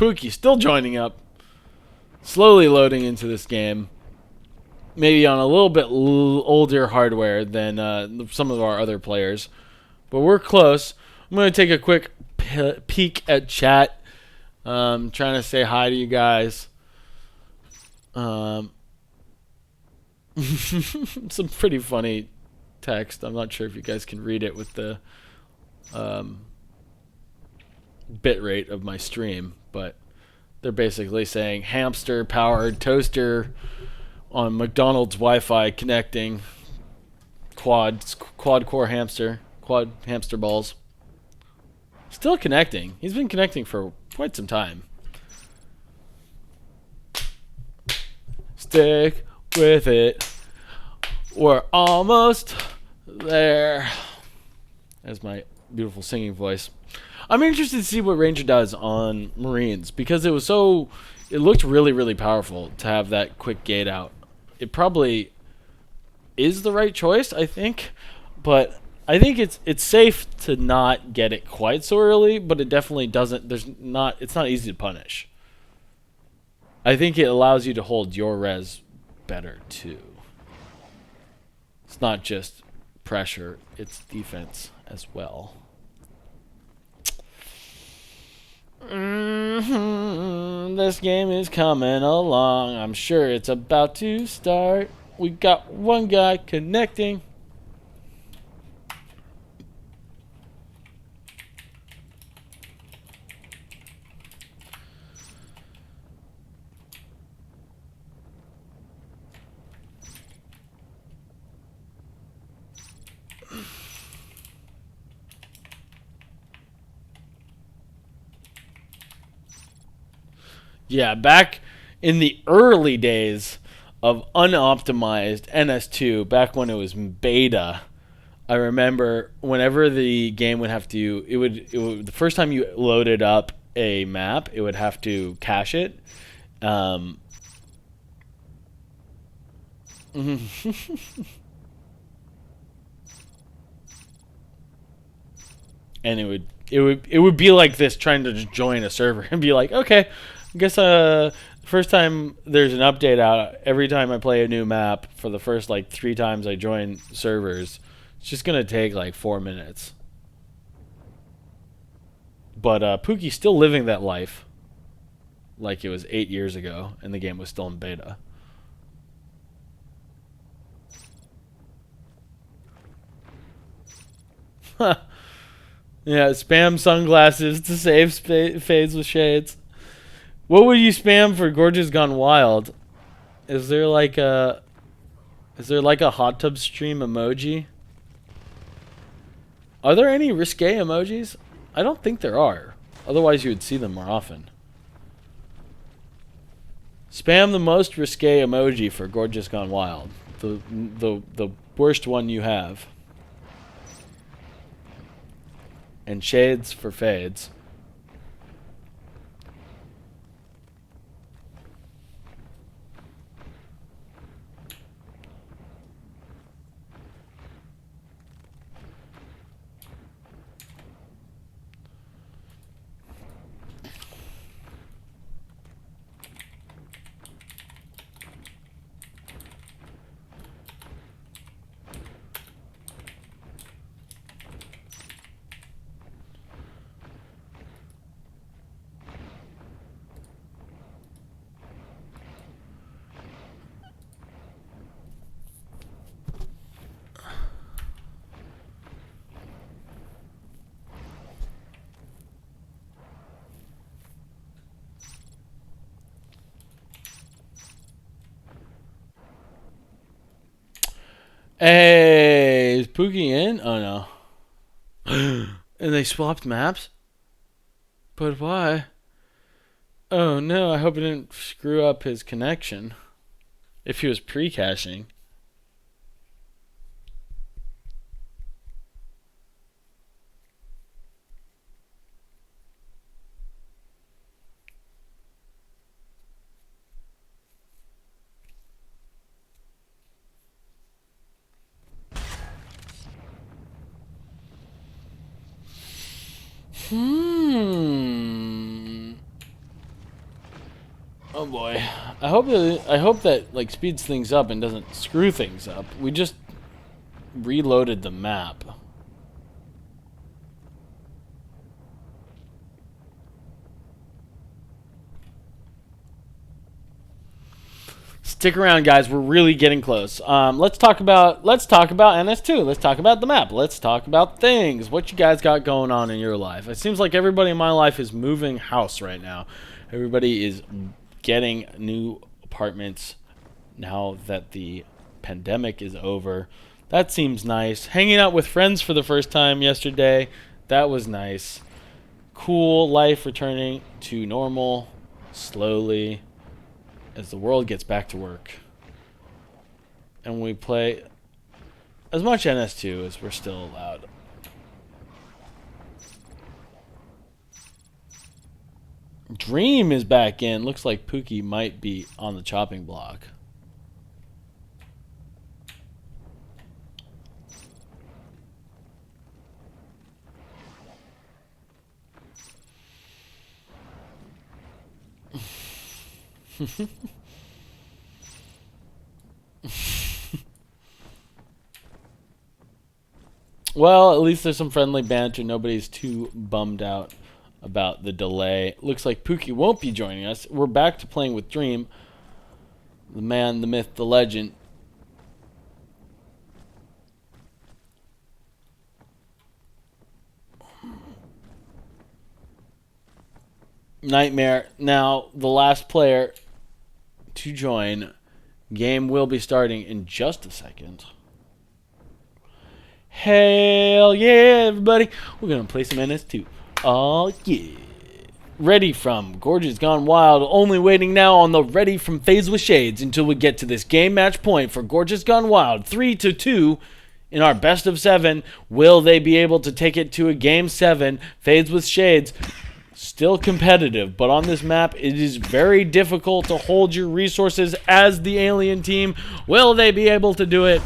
Pookie still joining up. Slowly loading into this game. Maybe on a little bit older hardware than some of our other players. But we're close. I'm going to take a quick peek at chat. Trying to say hi to you guys. Some pretty funny text. I'm not sure if you guys can read it with the bit rate of my stream, but they're basically saying hamster powered toaster on McDonald's Wi-Fi connecting quad core hamster, quad hamster balls. Still connecting. He's been connecting for quite some time. Stick with it. We're almost there. That's my beautiful singing voice. I'm interested to see what Ranger does on Marines because it looked really, really powerful to have that quick gate out. It probably is the right choice, I think, but I think it's safe to not get it quite so early, but it definitely doesn't. It's not easy to punish. I think it allows you to hold your res better too. It's not just pressure, it's defense as well. This game is coming along. I'm sure it's about to start. We got one guy connecting. Yeah, back in the early days of unoptimized NS2, back when it was beta, I remember whenever the game would have to, it would the first time you loaded up a map, it would have to cache it. And it would be like this, trying to just join a server and be like, okay, I guess first time there's an update out, every time I play a new map for the first like 3 times I join servers, it's just gonna take like 4 minutes. But Pookie's still living that life like it was 8 years ago and the game was still in beta. Yeah, spam sunglasses to save fades with shades. What would you spam for Gorges Gone Wild? Is there like a hot tub stream emoji? Are there any risque emojis? I don't think there are. Otherwise you would see them more often. Spam the most risque emoji for Gorges Gone Wild. The worst one you have. And shades for fades. Hey, is Pookie in? Oh no. And they swapped maps? But why? Oh no, I hope it didn't screw up his connection. If he was pre-caching. Oh boy. I hope that like speeds things up and doesn't screw things up. We just reloaded the map. Stick around, guys. We're really getting close. Let's talk about NS2. Let's talk about the map. Let's talk about things. What you guys got going on in your life? It seems like everybody in my life is moving house right now. Everybody is getting new apartments now that the pandemic is over. That seems nice. Hanging out with friends for the first time yesterday. That was nice. Cool life returning to normal slowly as the world gets back to work. And we play as much NS2 as we're still allowed. Dream is back in. Looks like Pookie might be on the chopping block. Well, at least there's some friendly banter. Nobody's too bummed out about the delay. Looks like Pookie won't be joining us. We're back to playing with Dream. The man, the myth, the legend. Nightmare. Now, the last player to join. Game will be starting in just a second. Hell yeah, everybody. We're going to play some NS2. Oh, yeah. Ready from Gorges Gone Wild. Only waiting now on the ready from Phase with Shades until we get to this game match point for Gorges Gone Wild. 3-2 in our best of 7. Will they be able to take it to a Game 7? Phase with Shades. Still competitive, but on this map, it is very difficult to hold your resources as the alien team. Will they be able to do it?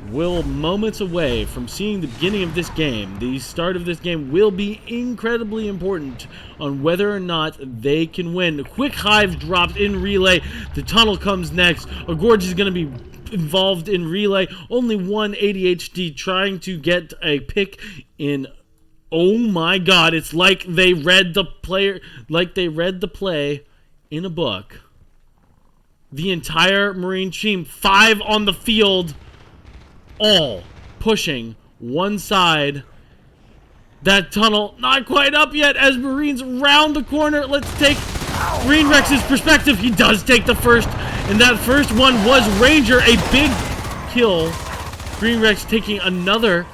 We're moments away from seeing the beginning of this game. The start of this game will be incredibly important on whether or not they can win. Quick Hive drops in relay. The tunnel comes next. A Gorge is going to be involved in relay. Only one ADHD trying to get a pick in. Oh my god, it's like they read the play in a book. The entire Marine team, 5 on the field, all pushing one side. That tunnel not quite up yet as Marines round the corner. Let's take Green Rex's perspective. He does take the first, and that first one was Ranger, a big kill. Green Rex taking another.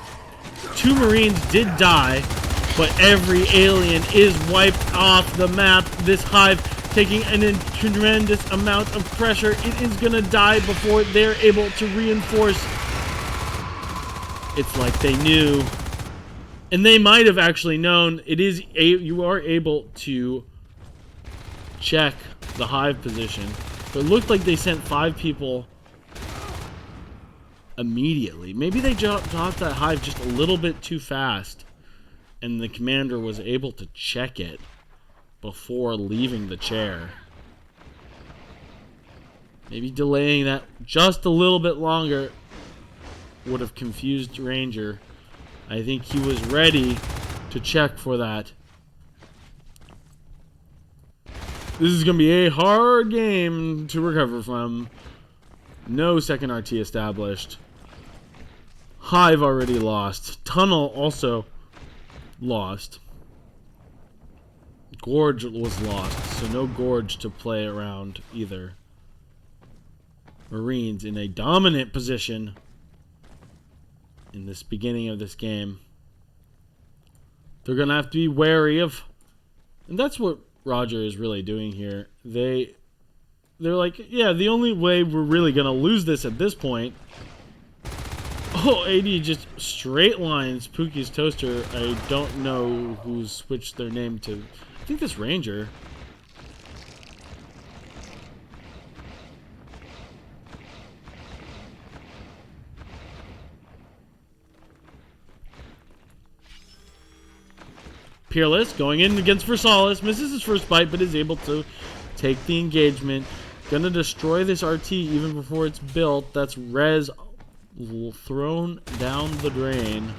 2 Marines did die, but every alien is wiped off the map. This Hive taking a tremendous amount of pressure. It is going to die before they're able to reinforce. It's like they knew. And they might have actually known. You are able to check the Hive position. But it looked like they sent 5 people immediately. Maybe they dropped that Hive just a little bit too fast, and the commander was able to check it before leaving the chair. Maybe delaying that just a little bit longer would have confused Ranger. I think he was ready to check for that. This is going to be a hard game to recover from. No second RT established. Hive already lost. Tunnel also lost. Gorge was lost, so no Gorge to play around either. Marines in a dominant position in this beginning of this game. They're going to have to be wary of, and that's what Roger is really doing here. They're like, yeah, the only way we're really going to lose this at this point. Oh, AD just straight lines Pookie's Toaster. I don't know who's switched their name to. I think this Ranger. Peerless going in against Versailles. Misses his first bite, but is able to
take the engagement. Gonna destroy this RT even before it's built. That's res thrown down the drain.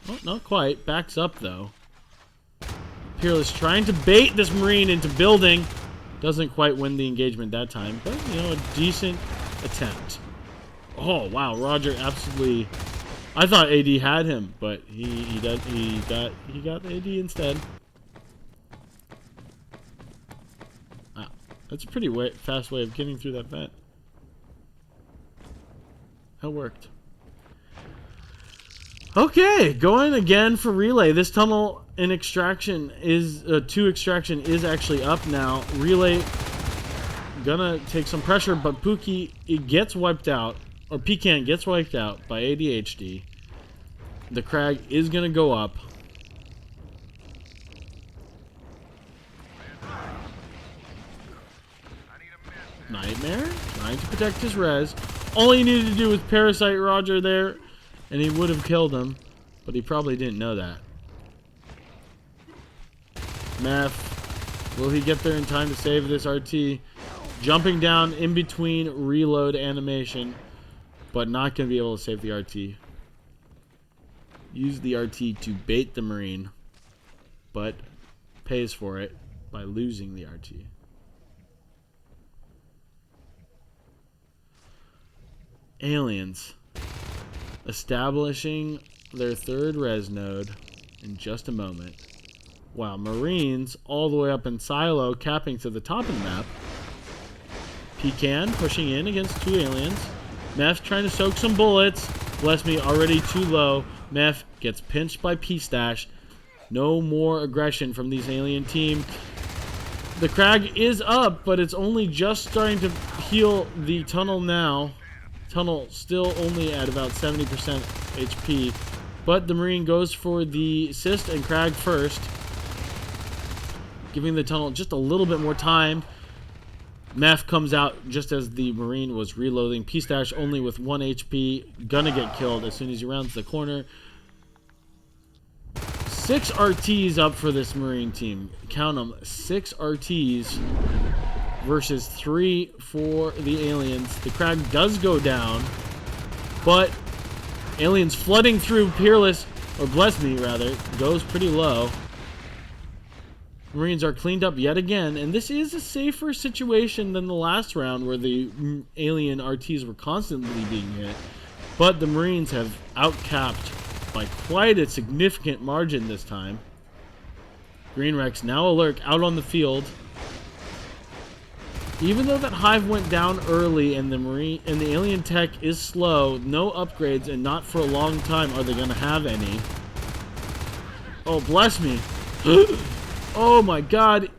Oh, not quite. Backs up, though. Peerless trying to bait this Marine into building. Doesn't quite win the engagement that time, but, you know, a decent attempt. Oh, wow. Roger absolutely... I thought AD had him, but he got AD instead. Wow. That's a pretty fast way of getting through that vent. That worked. Okay, going again for relay. This tunnel in extraction is to extraction is actually up now. Relay gonna take some pressure, but Pookie it gets wiped out, or Pecan gets wiped out by ADHD. The Crag is gonna go up. Nightmare trying to protect his res. All he needed to do was parasite Roger there, and he would have killed him, but he probably didn't know that. Meth, will he get there in time to save this RT? Jumping down in between reload animation, but not going to be able to save the RT. Use the RT to bait the Marine, but pays for it by losing the RT. Aliens establishing their third res node in just a moment. Wow, Marines all the way up in silo, capping to the top of the map. Pecan pushing in against two aliens. Meth trying to soak some bullets. Bless me, already too low. Meth gets pinched by P-Stash. No more aggression from these alien team. The Crag is up, but it's only just starting to heal the tunnel now. Tunnel still only at about 70% HP, but the Marine goes for the assist and Crag first, giving the tunnel just a little bit more time. Meth comes out just as the Marine was reloading. P-Stash only with 1 HP, gonna get killed as soon as he rounds the corner. 6 RTs up for this Marine team. Count them, 6 RTs. Versus 3 for the aliens. The Crag does go down, but aliens flooding through. Peerless, or Bless Me rather, goes pretty low. Marines are cleaned up yet again, and this is a safer situation than the last round where the alien RTs were constantly being hit. But the Marines have outcapped by quite a significant margin this time. Green Rex now alert out on the field. Even though that hive went down early and the alien tech is slow, no upgrades, and not for a long time are they going to have any. Oh, bless me. Oh my god.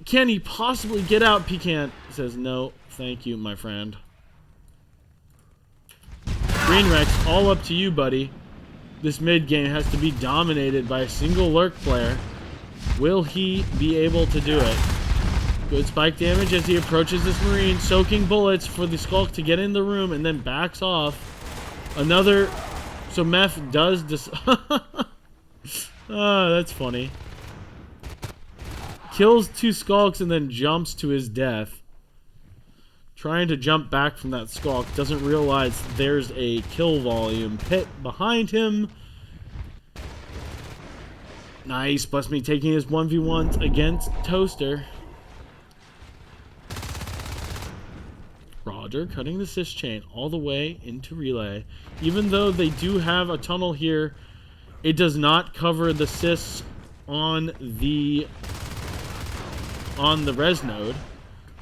Can he possibly get out? Pecan says, no, thank you, my friend. Green Rex, all up to you, buddy. This mid game has to be dominated by a single lurk player. Will he be able to do it? Good spike damage as he approaches this Marine, soaking bullets for the Skulk to get in the room and then backs off. Another... So Meth does... Oh, that's funny. Kills 2 Skulks and then jumps to his death. Trying to jump back from that Skulk. Doesn't realize there's a kill volume pit behind him. Nice. Bless me taking his 1v1s against Toaster. Roger cutting the cis chain all the way into relay. Even though they do have a tunnel here, it does not cover the cis on the res node.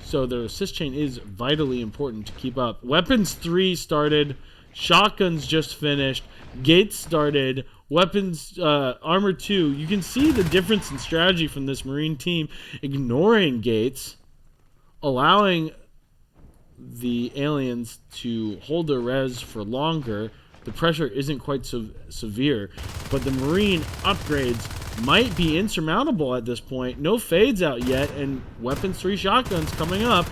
So the cis chain is vitally important to keep up. Weapons 3 started. Shotguns just finished. Gates started. Weapons, armor 2. You can see the difference in strategy from this Marine team. Ignoring Gates. Allowing the aliens to hold their res for longer. The pressure isn't quite so severe, but the Marine upgrades might be insurmountable at this point. No fades out yet, and weapons 3 shotguns coming up.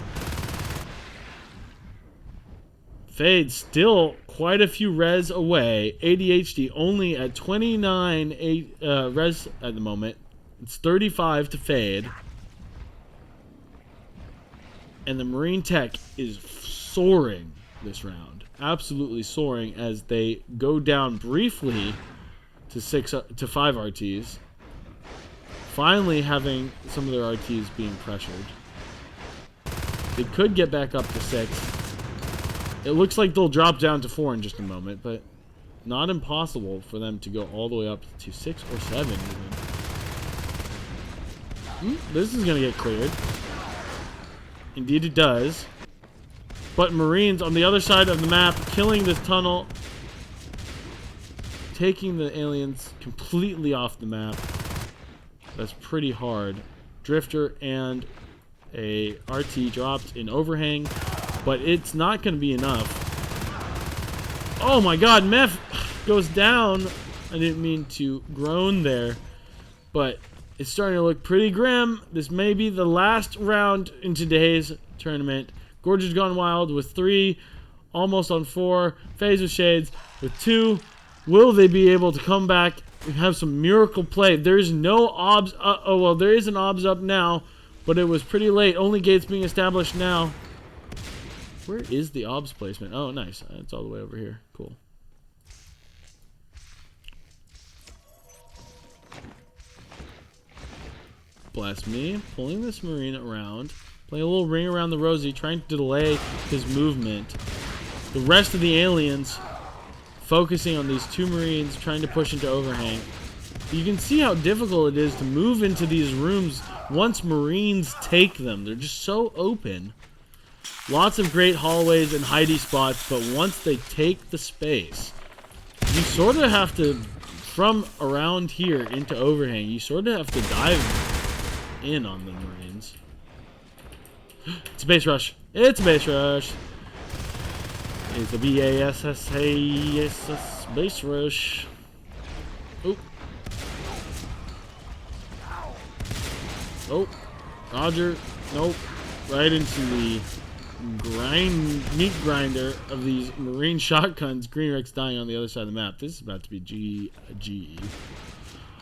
Fades still quite a few res away. ADHD only at 29 res at the moment. It's 35 to fade. And the Marine Tech is soaring this round. Absolutely soaring as they go down briefly to 5 RTs. Finally having some of their RTs being pressured. They could get back up to 6. It looks like they'll drop down to 4 in just a moment, but not impossible for them to go all the way up to 6 or 7 even. This is going to get cleared. Indeed it does. But Marines on the other side of the map, killing this tunnel. Taking the aliens completely off the map. That's pretty hard. Drifter and a RT dropped in overhang. But it's not going to be enough. Oh my god, Meth goes down. I didn't mean to groan there. But it's starting to look pretty grim. This may be the last round in today's tournament. Gorges gone wild with 3. Almost on 4. FaZe with Shades with 2. Will they be able to come back and have some miracle play? There's no obs. Oh, well, there is an obs up now. But it was pretty late. Only gates being established now. Where is the obs placement? Oh, nice. It's all the way over here. Cool. Bless me. Pulling this Marine around. Playing a little ring around the Rosie. Trying to delay his movement. The rest of the aliens focusing on these 2 Marines. Trying to push into overhang. You can see how difficult it is to move into these rooms once Marines take them. They're just so open. Lots of great hallways and hidey spots, but once they take the space, you sort of have to, from around here into overhang, you sort of have to dive in on the Marines. It's a base rush. It's a base rush. It's a BASSASS base rush. Oh. Oh. Roger. Nope. Right into the meat grinder of these Marine shotguns. Green Rex dying on the other side of the map. This is about to be GG.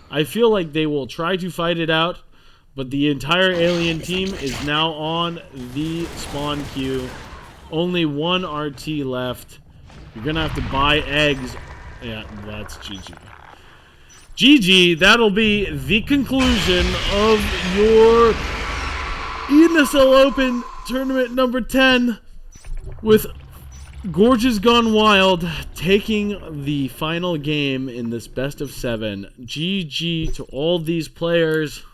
I feel like they will try to fight it out, but the entire alien team is now on the spawn queue. Only 1 RT left. You're gonna have to buy eggs. Yeah, that's GG. GG, that'll be the conclusion of your NSL Open Tournament number 10, with Gorges Gone Wild taking the final game in this best of 7. GG to all these players.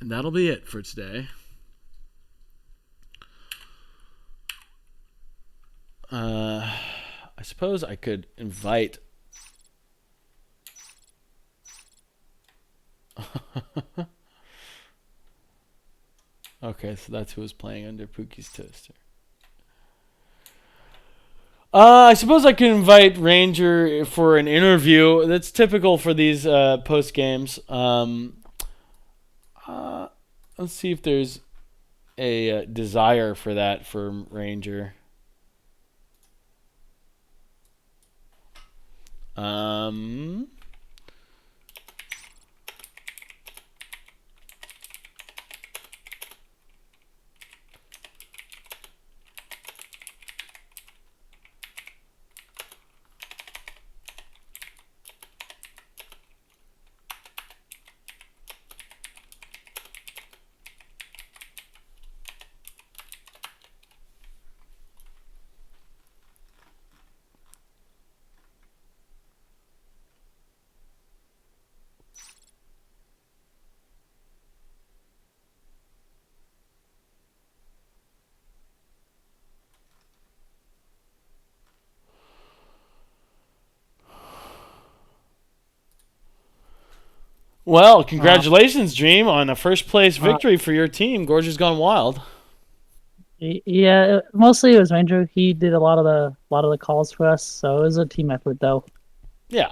And that'll be it for today. I suppose I could invite okay, so that's who was playing under Pookie's Toaster. I suppose I could invite Ranger for an interview. That's typical for these post games. Let's see if there's a desire for that for Ranger. Well, congratulations, Dream, on a first place victory for your team. Gorges Gone Wild.
Yeah, mostly it was Ranger. He did a lot of the calls for us, so it was a team effort, though.
Yeah,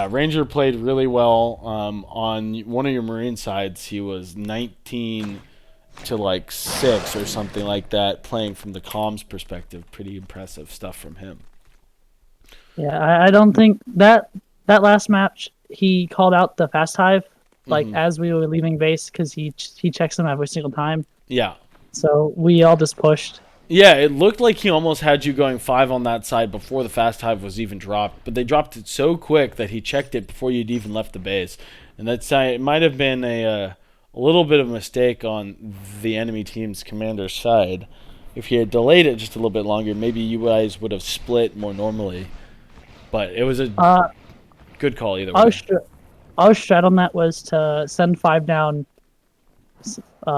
Ranger played really well. On one of your Marine sides, he was 19 to like 6 or something like that, playing from the comms perspective. Pretty impressive stuff from him.
Yeah, I don't think that last match he called out the fast hive like as we were leaving base because he checks them every single time.
Yeah.
So we all just pushed.
Yeah, it looked like he almost had you going 5 on that side before the fast hive was even dropped, but they dropped it so quick that he checked it before you'd even left the base, and it might have been a little bit of a mistake on the enemy team's commander's side. If he had delayed it just a little bit longer, maybe you guys would have split more normally. But it was a good call either way.
Our strat on that was to send 5 down,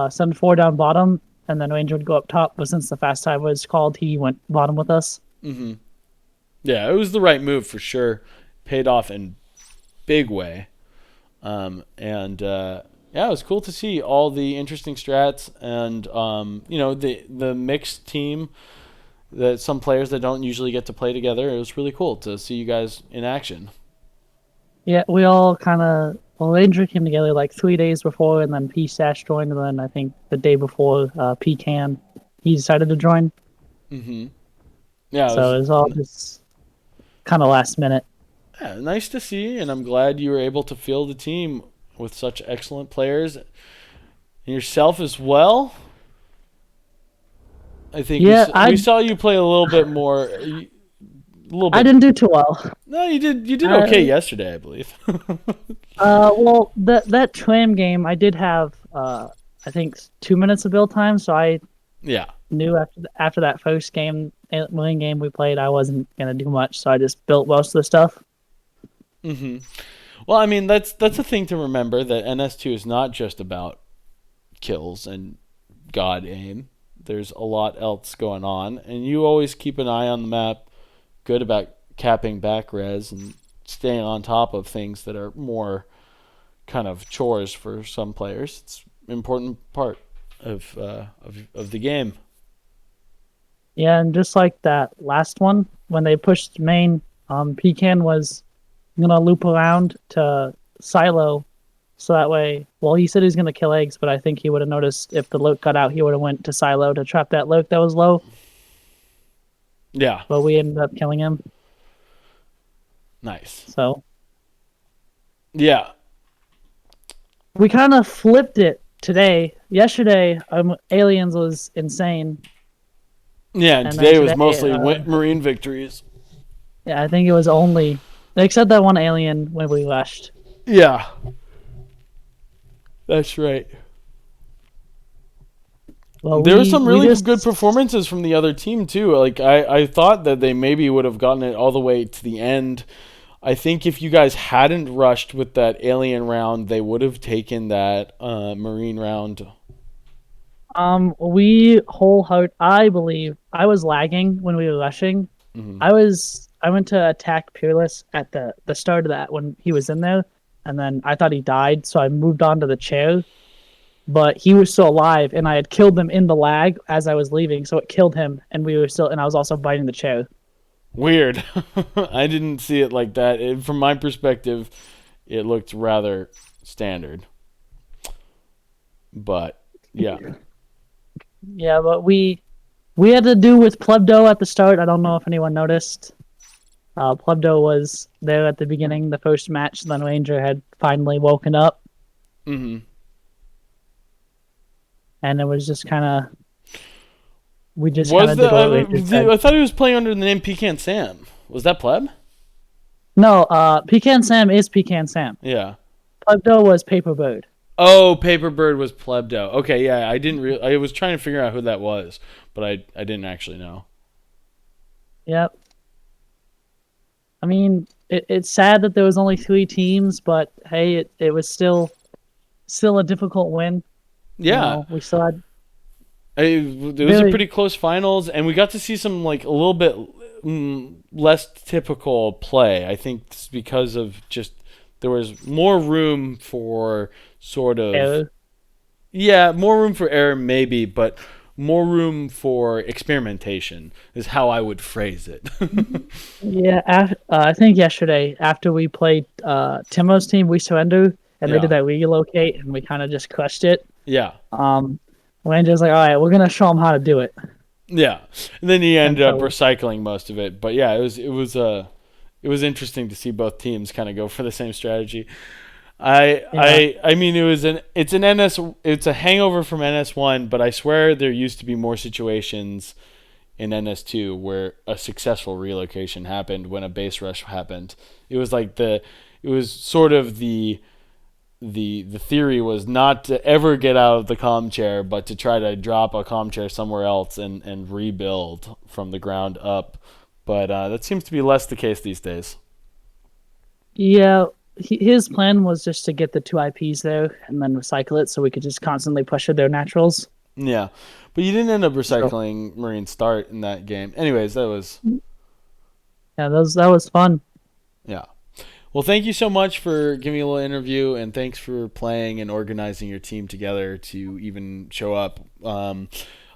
send 4 down bottom, and then Ranger would go up top. But since the fast hive was called, he went bottom with us.
Yeah, it was the right move for sure. Paid off in big way. Yeah, it was cool to see all the interesting strats and the mixed team that some players that don't usually get to play together. It was really cool to see you guys in action.
Yeah, we all kind of Ranger came together like 3 days before, and then P Stash joined, and then I think the day before Pecan he decided to join.
Yeah,
So it was all just kind of last minute.
yeah, nice to see, and I'm glad you were able to field the team with such excellent players. And yourself as well. I think we saw you play a little bit more.
I didn't do too well.
No, you did. You did okay yesterday, I believe.
Well, that tram game, I did have I think 2 minutes of build time, so I knew after that first game, winning game we played, I wasn't gonna do much, so I just built most of the stuff.
Well, I mean that's a thing to remember that NS2 is not just about kills and god aim. There's a lot else going on, and you always keep an eye on the map. Good about capping back res and staying on top of things that are more kind of chores for some players. It's an important part of the game.
Yeah, and just like that last one, when they pushed main, Pecan was gonna loop around to silo, so that way. Well, he said he's gonna kill eggs, but I think he would have noticed if the loke got out, he would have went to silo to trap that loke that was low.
Yeah.
But we ended up killing him.
Nice.
So.
Yeah.
We kind of flipped it today. Yesterday, Aliens was insane.
Yeah, and today was mostly Marine victories.
Yeah, I think it was only... Except that one alien when we rushed.
Yeah. That's right.
Well,
there were some really good performances from the other team, too. Like, I thought that they maybe would have gotten it all the way to the end. I think if you guys hadn't rushed with that alien round, they would have taken that Marine round.
I believe I was lagging when we were rushing. I went to attack Peerless at the start of that when he was in there, and then I thought he died, so I moved on to the chair. But he was still alive, and I had killed them in the lag as I was leaving, so it killed him, and I was also biting the chair.
Weird. I didn't see it like that. From my perspective, it looked rather standard. But yeah.
Yeah, but we had to do with Plebdo at the start. I don't know if anyone noticed. Plebdo was there at the beginning, the first match, and then Ranger had finally woken up. And it was just kind of... We just kind of did what Ranger said.
I thought he was playing under the name Pecan Sam. Was that Pleb?
No, Pecan Sam is Pecan Sam.
Yeah.
Plebdo was Paper Bird.
Oh, Paper Bird was Plebdo. Okay, yeah, I was trying to figure out who that was, but I didn't actually know.
Yep. I mean, it's sad that there was only 3 teams, but hey, it was still a difficult win.
Yeah.
We still had...
It was a pretty close finals, and we got to see some like a little bit less typical play. I think it's because of just there was more room for sort of
error.
Yeah, more room for error maybe, but more room for experimentation is how I would phrase it.
Yeah, I think yesterday after we played Timo's team, we surrendered, and they did that relocate, and we kind of just crushed it.
Yeah.
Ranger's like, all right, we're gonna show them how to do it.
Yeah, and then he ended up recycling most of it. But yeah, it it was interesting to see both teams kind of go for the same strategy.
Yeah.
I mean, it's a hangover from NS1, but I swear there used to be more situations in NS2 where a successful relocation happened when a base rush happened. It was like it was sort of the theory was not to ever get out of the comm chair, but to try to drop a comm chair somewhere else and rebuild from the ground up. But that seems to be less the case these days.
Yeah, his plan was just to get the two IPs there and then recycle it so we could just constantly push their naturals.
Yeah, but you didn't end up
So
recycling Marine Start in that game. Anyways, that was
yeah, that was fun.
yeah. Well, thank you so much for giving me a little interview, and thanks for playing and organizing your team together to even show up.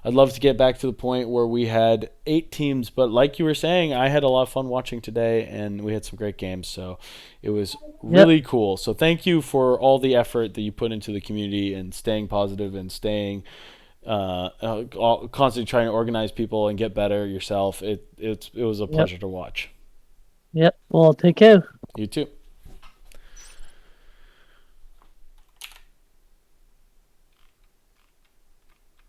I'd love to get back to the point where we had 8 teams, but like you were saying, I had a lot of fun watching today, and we had some great games, so it was
Yep.
really cool. So thank you for all the effort that you put into the community and staying positive and staying constantly trying to organize people and get better yourself. It was a
Yep.
pleasure to watch.
Yep. Well, take care.
You too.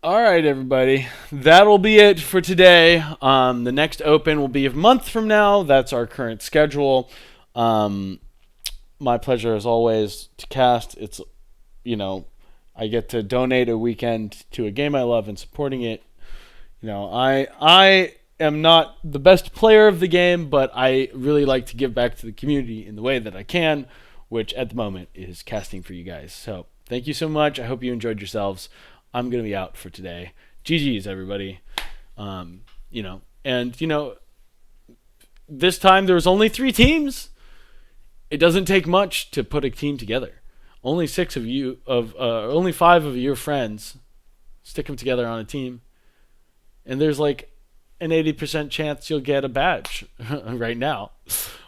All right, everybody. That'll be it for today. The next open will be a month from now. That's our current schedule. My pleasure as always to cast. It's, I get to donate a weekend to a game I love and supporting it. I am not the best player of the game, but I really like to give back to the community in the way that I can, which at the moment is casting for you guys. So thank you so much. I hope you enjoyed yourselves. I'm going to be out for today. GG's, everybody. This time there was only 3 teams. It doesn't take much to put a team together. Only 5 of your friends stick them together on a team, and there's like an 80% chance you'll get a badge right now.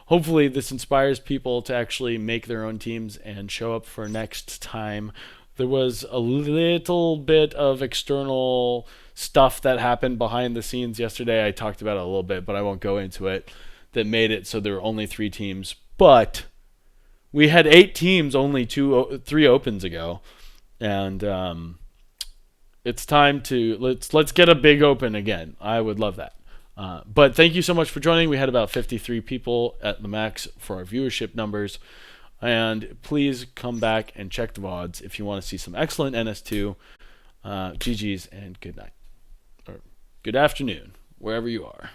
Hopefully this inspires people to actually make their own teams and show up for next time. There was a little bit of external stuff that happened behind the scenes yesterday. I talked about it a little bit, but I won't go into it, that made it so there were only 3 teams. But we had 8 teams only 3 opens ago. And it's time to let's get a big open again. I would love that. But thank you so much for joining. We had about 53 people at the max for our viewership numbers. And please come back and check the VODs if you want to see some excellent NS2. GG's and good night. Or good afternoon, wherever you are.